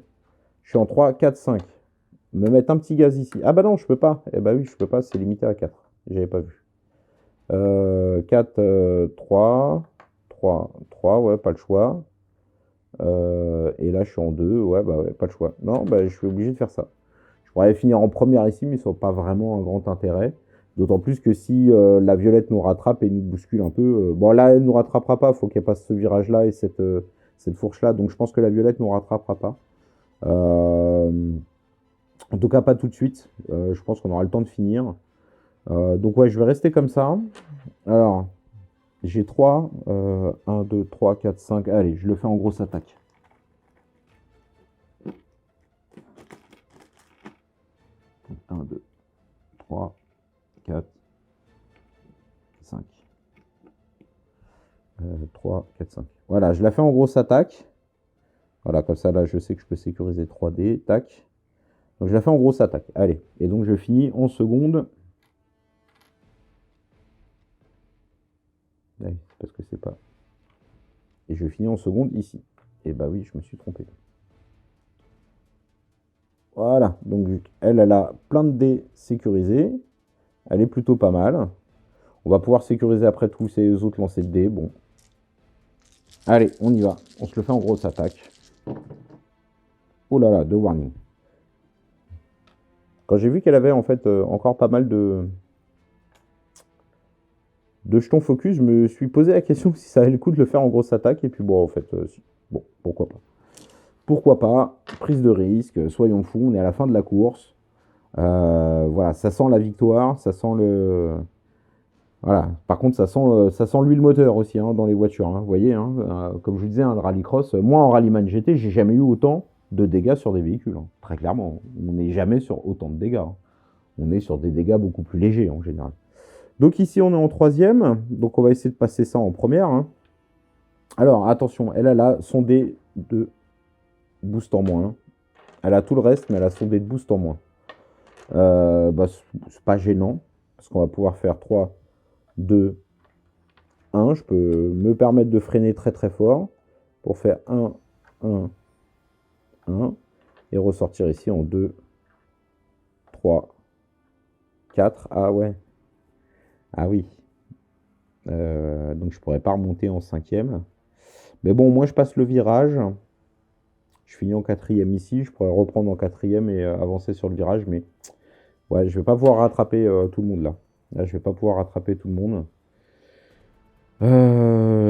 Je suis en 3, 4, 5. Me mettre un petit gaz ici. Ah bah non, je peux pas. Eh bah oui, je peux pas, c'est limité à 4. J'avais pas vu. 4, 3, 3, ouais, pas le choix. Et là, je suis en 2, ouais, bah ouais, pas le choix. Non, bah je suis obligé de faire ça. Je pourrais finir en première ici, mais ça n'a pas vraiment un grand intérêt. D'autant plus que si la violette nous rattrape et nous bouscule un peu... bon, là, elle ne nous rattrapera pas, il faut qu'elle passe ce virage-là et cette fourche-là. Donc, je pense que la violette ne nous rattrapera pas. En tout cas, pas tout de suite. Je pense qu'on aura le temps de finir. Donc, ouais, je vais rester comme ça. Alors, j'ai 3. 1, 2, 3, 4, 5. Allez, je le fais en grosse attaque. Donc, 1, 2, 3, 4, 5. 3, 4, 5. Voilà, je la fais en grosse attaque. Voilà, comme ça, là, je sais que je peux sécuriser 3D. Tac. Donc, je la fais en grosse attaque. Allez. Et donc, je finis en seconde. Allez, parce que c'est pas... Et je finis en seconde ici. Et bah oui, je me suis trompé. Voilà. Donc, elle a plein de dés sécurisés. Elle est plutôt pas mal. On va pouvoir sécuriser après tous ces autres lancers de dés. Bon. Allez, on y va. On se le fait en grosse attaque. Oh là là, 2 warnings. Quand j'ai vu qu'elle avait en fait encore pas mal de jetons focus, je me suis posé la question si ça valait le coup de le faire en grosse attaque. Et puis bon, en fait, si. Bon, pourquoi pas. Pourquoi pas. Prise de risque, soyons fous, on est à la fin de la course. Voilà, ça sent la victoire, ça sent le... Voilà. Par contre, ça sent l'huile moteur aussi dans les voitures. Vous voyez, comme je vous disais, le rallycross, moi en Rallyman GT, j'ai jamais eu autant de dégâts sur des véhicules. Très clairement, on n'est jamais sur autant de dégâts. On est sur des dégâts beaucoup plus légers en général. Donc ici, on est en troisième. Donc on va essayer de passer ça en première. Alors, attention, elle a son dé de boost en moins. Elle a tout le reste, mais elle a son dé de boost en moins. Bah, c'est pas gênant, parce qu'on va pouvoir faire 3, 2, 1. Je peux me permettre de freiner très très fort pour faire 1, 1, 1. Et ressortir ici en 2, 3, 4. Ah ouais. Ah oui. Donc je pourrais pas remonter en cinquième. Mais bon, moi je passe le virage. Je finis en quatrième ici. Je pourrais reprendre en quatrième et avancer sur le virage. Mais ouais, je vais pas pouvoir rattraper tout le monde là. Là, je vais pas pouvoir rattraper tout le monde.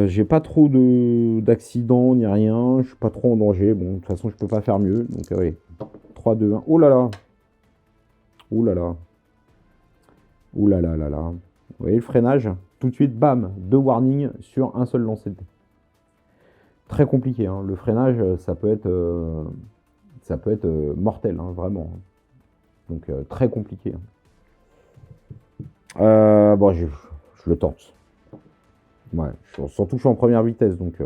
J'ai pas trop d'accidents ni rien. Je suis pas trop en danger. Bon, de toute façon, je peux pas faire mieux. Donc, oui. 3, 2, 1. Oh là là. Oh là là. Oh là là là là. Vous voyez le freinage? Tout de suite, bam, 2 warnings sur un seul lancer de dés. Très compliqué. Le freinage, ça peut être mortel, vraiment. Donc, très compliqué. Bon, je le tente. Ouais, surtout que je suis en première vitesse, donc...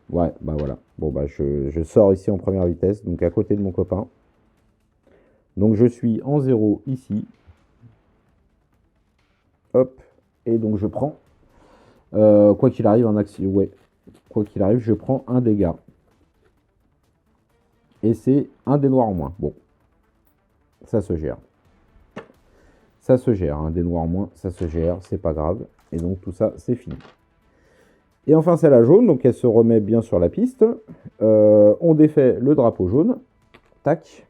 ouais, bah voilà. Bon, bah je sors ici en première vitesse, donc à côté de mon copain. Donc je suis en 0 ici. Hop. Et donc je prends... quoi qu'il arrive, en action... Ouais. Quoi qu'il arrive, je prends un dégât. Et c'est un dé noir en moins. Bon. Ça se gère. Ça se gère. Un dé noir en moins, ça se gère. C'est pas grave. Et donc tout ça, c'est fini. Et enfin, c'est la jaune. Donc elle se remet bien sur la piste. On défait le drapeau jaune. Tac.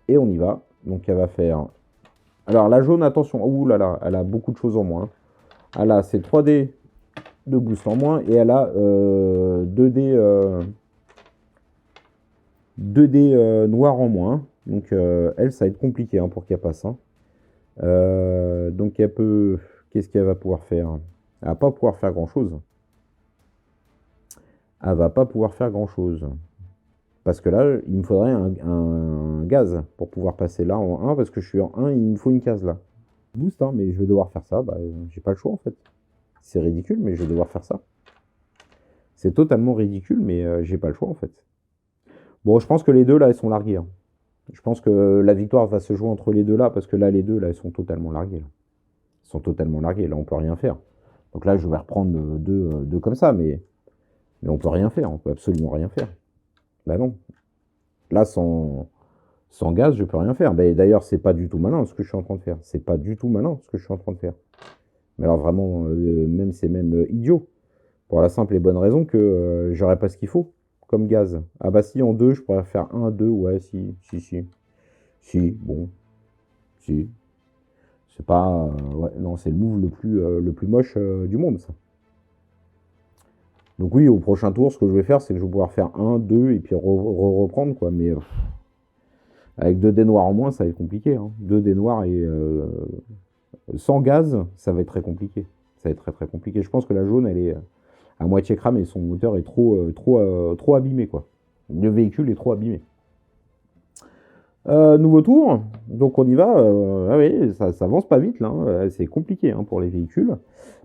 Et on y va. Donc elle va faire... Alors la jaune, attention. Ouh là là, elle a beaucoup de choses en moins. Elle a ses 3 dés de boost en moins. Et elle a 2 dés... 2 dés noirs en moins. Donc elle, ça va être compliqué pour qu'elle passe. Donc elle peut... Qu'est-ce qu'elle va pouvoir faire? Elle va pas pouvoir faire grand-chose. Elle va pas pouvoir faire grand-chose. Parce que là, il me faudrait un gaz pour pouvoir passer là en 1. Parce que je suis en 1, il me faut une case là. Boost, mais je vais devoir faire ça. Bah, j'ai pas le choix en fait. C'est ridicule, mais je vais devoir faire ça. C'est totalement ridicule, mais j'ai pas le choix en fait. Bon, je pense que les deux là, elles sont larguées. Je pense que la victoire va se jouer entre les deux là, parce que là, les deux là, elles sont totalement larguées. Là. Elles sont totalement larguées. Là, on peut rien faire. Donc là, je vais reprendre deux comme ça, mais on peut rien faire. On peut absolument rien faire. Bah non. Là, sans gaz, je peux rien faire. Bah, d'ailleurs, c'est pas du tout malin ce que je suis en train de faire. C'est pas du tout malin ce que je suis en train de faire. Mais alors vraiment, même c'est même idiot. Pour la simple et bonne raison que j'aurais pas ce qu'il faut comme gaz. Ah bah si, en 2, je pourrais faire 1, 2, ouais, si. Si, bon. Si. C'est pas... ouais, non, c'est le move le plus moche du monde, ça. Donc oui, au prochain tour, ce que je vais faire, c'est que je vais pouvoir faire 1, 2, et puis reprendre, quoi. Mais avec 2 dés noirs en moins, ça va être compliqué. 2 dés noirs et... sans gaz, ça va être très compliqué. Ça va être très très compliqué. Je pense que la jaune, elle est à moitié cramée. Son moteur est trop abîmé, quoi. Le véhicule est trop abîmé. Nouveau tour, donc on y va. Ah oui, ça avance pas vite là. C'est compliqué pour les véhicules.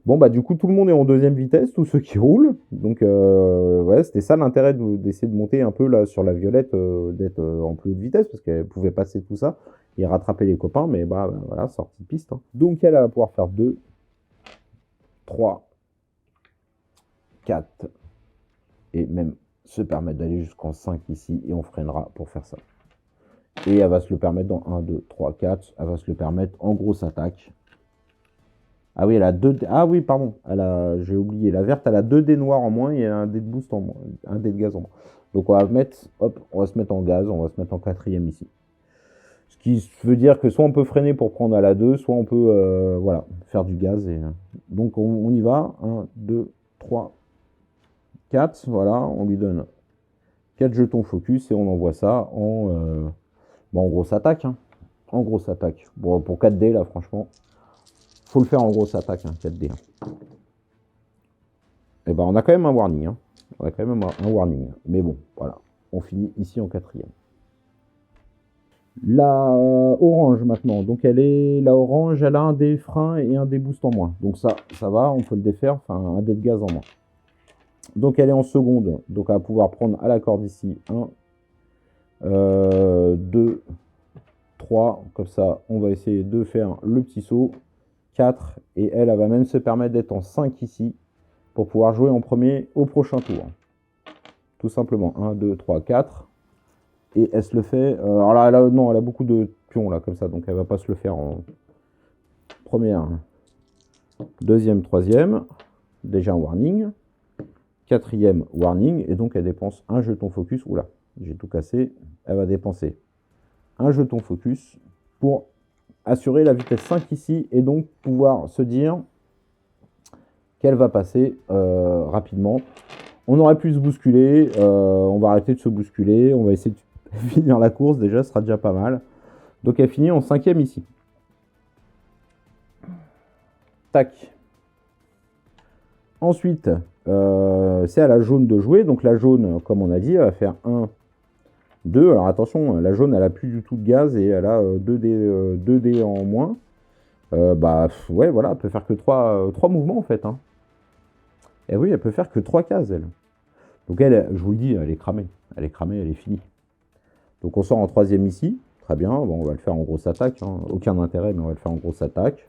Bon bah du coup tout le monde est en deuxième vitesse, tous ceux qui roulent. Donc ouais, c'était ça l'intérêt d'essayer de monter un peu là sur la violette, d'être en plus haute vitesse parce qu'elle pouvait passer tout ça et rattraper les copains. Mais bah voilà, sortie de piste. Donc elle va pouvoir faire 2, 3, 4 et même se permettre d'aller jusqu'en 5 ici et on freinera pour faire ça. Et elle va se le permettre dans 1, 2, 3, 4. Elle va se le permettre en grosse attaque. Ah oui, elle a 2 dés. Ah oui, pardon. J'ai oublié. La verte, elle a 2 dés noirs en moins et elle a un dé de boost en moins. Un dé de gaz en moins. Donc on va mettre, hop, on va se mettre en gaz. On va se mettre en 4e ici. Ce qui veut dire que soit on peut freiner pour prendre à la 2, soit on peut voilà, faire du gaz. Donc on y va. 1, 2, 3, 4. Voilà, on lui donne 4 jetons focus et on envoie ça en... bon, en grosse attaque. En grosse attaque. Bon, pour 4 dés, là, franchement, faut le faire en grosse attaque, 4 dés. Et ben, on a quand même un warning. On a quand même un warning. Mais bon, voilà. On finit ici en 4e. La orange, maintenant. Donc, la orange, elle a un dé frein et un dé boost en moins. Donc, ça va. On peut le défaire. Enfin, un dé de gaz en moins. Donc, elle est en seconde. Donc, elle va pouvoir prendre à la corde ici 1, 2, 3, comme ça, on va essayer de faire le petit saut. 4, et elle va même se permettre d'être en 5 ici, pour pouvoir jouer en premier au prochain tour. Tout simplement, 1, 2, 3, 4. Et elle se le fait... alors là, non, elle a beaucoup de pions, là, comme ça, donc elle va pas se le faire en première, deuxième, troisième. Déjà un warning. 4e warning, et donc elle dépense un jeton focus. Oula, j'ai tout cassé. Elle va dépenser un jeton focus pour assurer la vitesse 5 ici et donc pouvoir se dire qu'elle va passer rapidement. On aurait pu se bousculer, on va arrêter de se bousculer, on va essayer de finir la course déjà, ce sera déjà pas mal. Donc elle finit en 5e ici. Tac. Ensuite, c'est à la jaune de jouer. Donc la jaune, comme on a dit, elle va faire 1, 2. Alors attention, la jaune, elle a plus du tout de gaz et elle a 2 dés en moins. Ouais, voilà, elle peut faire que 3 mouvements, en fait, hein. Et oui, elle peut faire que 3 cases, elle. Donc elle, je vous le dis, elle est cramée. Elle est cramée, elle est finie. Donc on sort en 3e ici. Très bien, bon, on va le faire en grosse attaque, hein. Aucun intérêt, mais on va le faire en grosse attaque.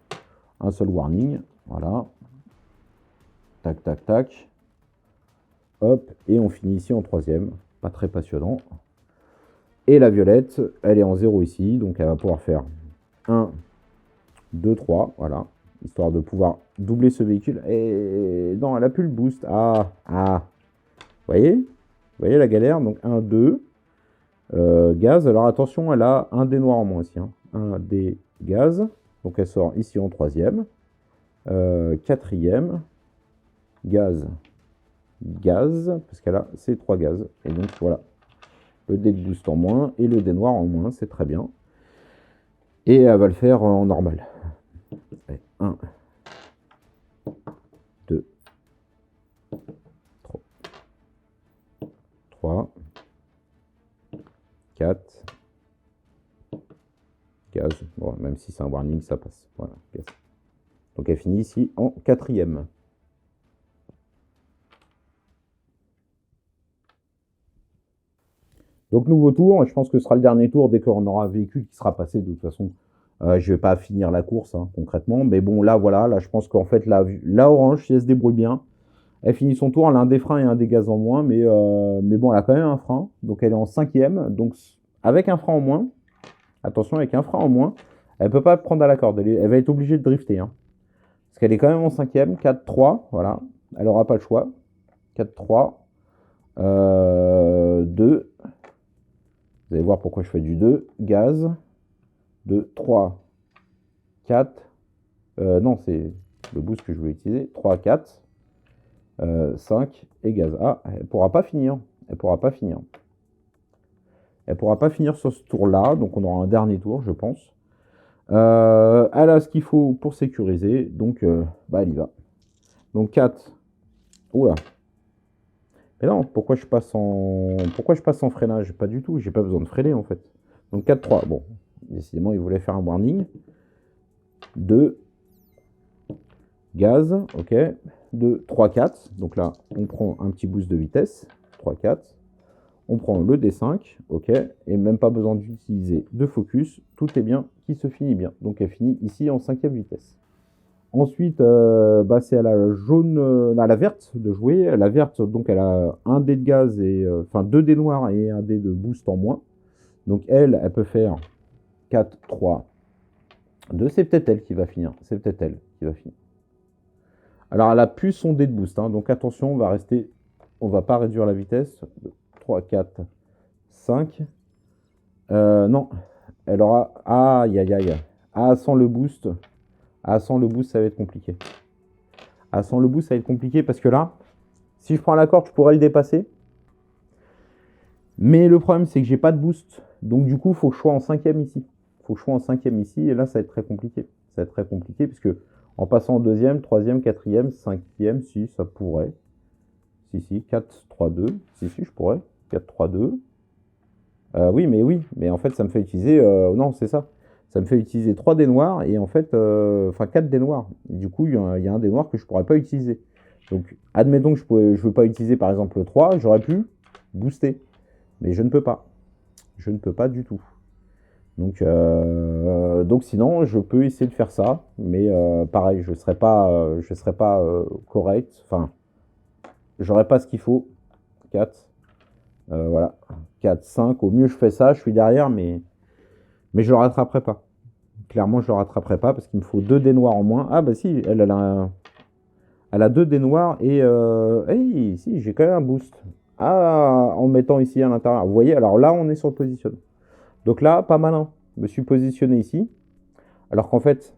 Un seul warning, voilà. Tac, tac, tac. Hop, et on finit ici en 3e. Pas très passionnant. Et la violette, elle est en 0 ici, donc elle va pouvoir faire 1, 2, 3, voilà. Histoire de pouvoir doubler ce véhicule. Et non, elle a plus le boost. Ah. Vous voyez la galère. Donc 1, 2. Gaz. Alors attention, elle a un dé noir en moins ici, hein. Un dé gaz. Donc elle sort ici en 3e. 4e. Gaz. Gaz. Parce qu'elle a ces 3 gaz. Et donc voilà. Le dé de boost en moins et le dé noir en moins. C'est très bien. Et elle va le faire en normal. 1, 2, 3, 4, gaz. Bon, même si c'est un warning, ça passe. Voilà, gaz. Donc elle finit ici en 4e. Donc nouveau tour, je pense que ce sera le dernier tour dès qu'on aura un véhicule qui sera passé. De toute façon, je vais pas finir la course, hein, concrètement. Mais bon, là, voilà, là, je pense qu'en fait, la orange, si elle se débrouille bien, elle finit son tour, elle a un des freins et un des gaz en moins, mais bon, elle a quand même un frein, donc elle est en 5e, donc avec un frein en moins, attention, avec un frein en moins, elle peut pas prendre à la corde, elle va être obligée de drifter, hein, parce qu'elle est quand même en 5e, 4-3, voilà, elle aura pas le choix, 4-3, 2, vous allez voir pourquoi je fais du 2, gaz, 2, 3, 4, non, c'est le boost que je voulais utiliser, 3, 4, 5 et gaz. Ah, elle pourra pas finir. Elle pourra pas finir. Elle pourra pas finir sur ce tour-là. Donc on aura un dernier tour, je pense. Elle a ce qu'il faut pour sécuriser. Donc elle y va. Donc 4. Oula. Mais non, pourquoi je passe en freinage? Pas du tout. J'ai pas besoin de freiner en fait. Donc 4-3. Bon, décidément, il voulait faire un warning. 2. Gaz. Ok. 2, 3, 4. Donc là, on prend un petit boost de vitesse. 3, 4. On prend le D5. OK. Et même pas besoin d'utiliser de focus. Tout est bien qui se finit bien. Donc elle finit ici en 5e vitesse. Ensuite, c'est à la jaune, à la verte de jouer. La verte, donc elle a un dé de gaz et enfin 2 dés noirs et un dé de boost en moins. Donc elle peut faire 4, 3, 2. C'est peut-être elle qui va finir. C'est peut-être elle qui va finir. Alors, elle a plus son dé de boost, hein, donc attention, on va pas réduire la vitesse. 3, 4, 5. Non, elle aura... Aïe, aïe, aïe. Ah, sans le boost. Ah, sans le boost, ça va être compliqué. Ah, sans le boost, ça va être compliqué parce que là, si je prends la corde, je pourrais le dépasser. Mais le problème, c'est que j'ai pas de boost. Donc, du coup, il faut que je sois en 5e ici. Il faut que je sois en 5e ici. Et là, ça va être très compliqué. Ça va être très compliqué puisque... En passant en 2e, 3e, 4e, 5e, si, ça pourrait. Si, 4, 3, 2. Si, je pourrais. 4, 3, 2. Oui, mais en fait, ça me fait utiliser... non, c'est ça. Ça me fait utiliser 3 dés noirs et en fait... Enfin, 4 dés noirs. Et du coup, il y a un dé noir que je pourrais pas utiliser. Donc, admettons que je ne veux pas utiliser, par exemple, le 3. J'aurais pu booster. Mais je ne peux pas. Je ne peux pas du tout. Donc sinon, je peux essayer de faire ça, mais pareil, je serai pas correct. Enfin, j'aurai pas ce qu'il faut. 4, voilà, 4, 5. Au mieux, je fais ça, je suis derrière, mais je le rattraperai pas. Clairement, je le rattraperai pas parce qu'il me faut 2 dés noirs en moins. Ah bah si, elle a 2 dés noirs et hey, si, j'ai quand même un boost. Ah, en mettant ici à l'intérieur. Vous voyez, alors là, on est sur le positionnement. Donc là, pas malin. Je me suis positionné ici. Alors qu'en fait,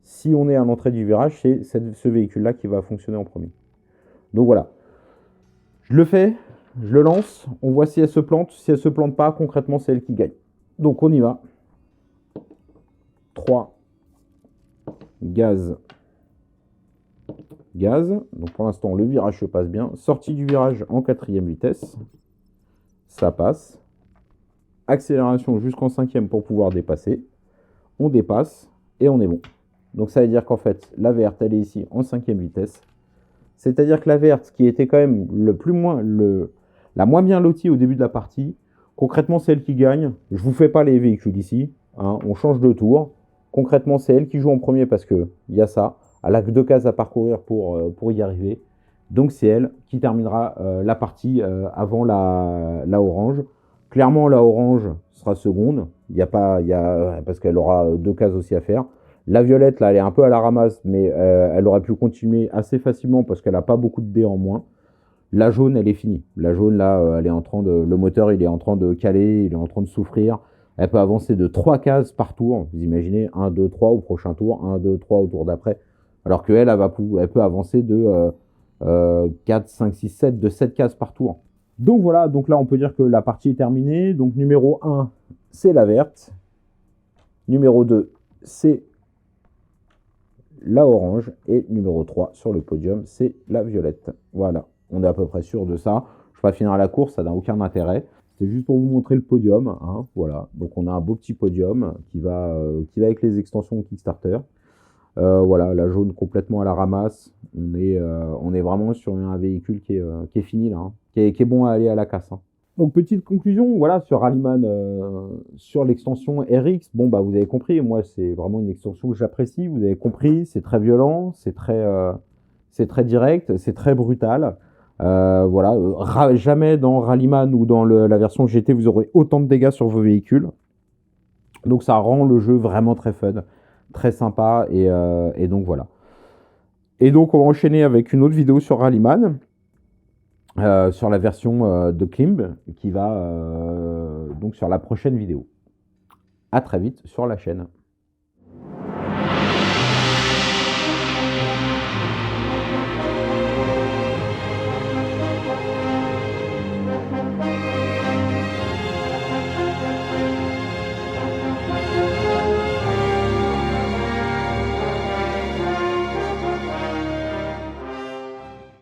si on est à l'entrée du virage, c'est ce véhicule-là qui va fonctionner en premier. Donc voilà. Je le fais, je le lance, on voit si elle se plante. Si elle se plante pas, concrètement, c'est elle qui gagne. Donc on y va. 3. Gaz. Gaz. Donc pour l'instant, le virage se passe bien. Sortie du virage en 4e vitesse. Ça passe. Accélération jusqu'en 5e pour pouvoir dépasser. on dépasse et on est bon. Donc ça veut dire qu'en fait, la verte, elle est ici en 5e vitesse. C'est-à-dire que la verte, qui était quand même la moins bien lotie au début de la partie, concrètement, c'est elle qui gagne. Je ne vous fais pas les véhicules ici. Hein, on change de tour. Concrètement, c'est elle qui joue en premier parce qu'il y a ça. Elle a que 2 cases à parcourir pour y arriver. Donc c'est elle qui terminera la partie avant la orange. Clairement, la orange sera seconde. Parce qu'elle aura 2 cases aussi à faire. La violette, là, elle est un peu à la ramasse, mais elle aurait pu continuer assez facilement parce qu'elle n'a pas beaucoup de dés en moins. La jaune, elle est finie. La jaune, là, elle est en train de, le moteur, il est en train de caler, il est en train de souffrir. Elle peut avancer de 3 cases par tour. Vous imaginez, 1, 2, 3 au prochain tour, 1, 2, 3 au tour d'après. Alors qu'elle, elle peut avancer de 4, 5, 6, 7, de 7 cases par tour. Donc voilà, donc là, on peut dire que la partie est terminée. Donc numéro 1, c'est la verte. Numéro 2, c'est la orange. Et numéro 3 sur le podium, c'est la violette. Voilà, on est à peu près sûr de ça. Je ne vais pas finir la course, ça n'a aucun intérêt. C'est juste pour vous montrer le podium. Hein, voilà, donc on a un beau petit podium qui va avec les extensions Kickstarter. Voilà, la jaune complètement à la ramasse. On est vraiment sur un véhicule qui est fini là, hein, qui est bon à aller à la casse. Hein. Donc petite conclusion, voilà, sur Rallyman, sur l'extension RX, bon bah vous avez compris, moi c'est vraiment une extension que j'apprécie, vous avez compris, c'est très violent, c'est très direct, c'est très brutal. Voilà, jamais dans Rallyman ou dans la version GT vous aurez autant de dégâts sur vos véhicules. Donc ça rend le jeu vraiment très fun, très sympa, et donc voilà. Et donc on va enchaîner avec une autre vidéo sur Rallyman. Sur la version de Klimb qui va donc sur la prochaine vidéo. À très vite sur la chaîne.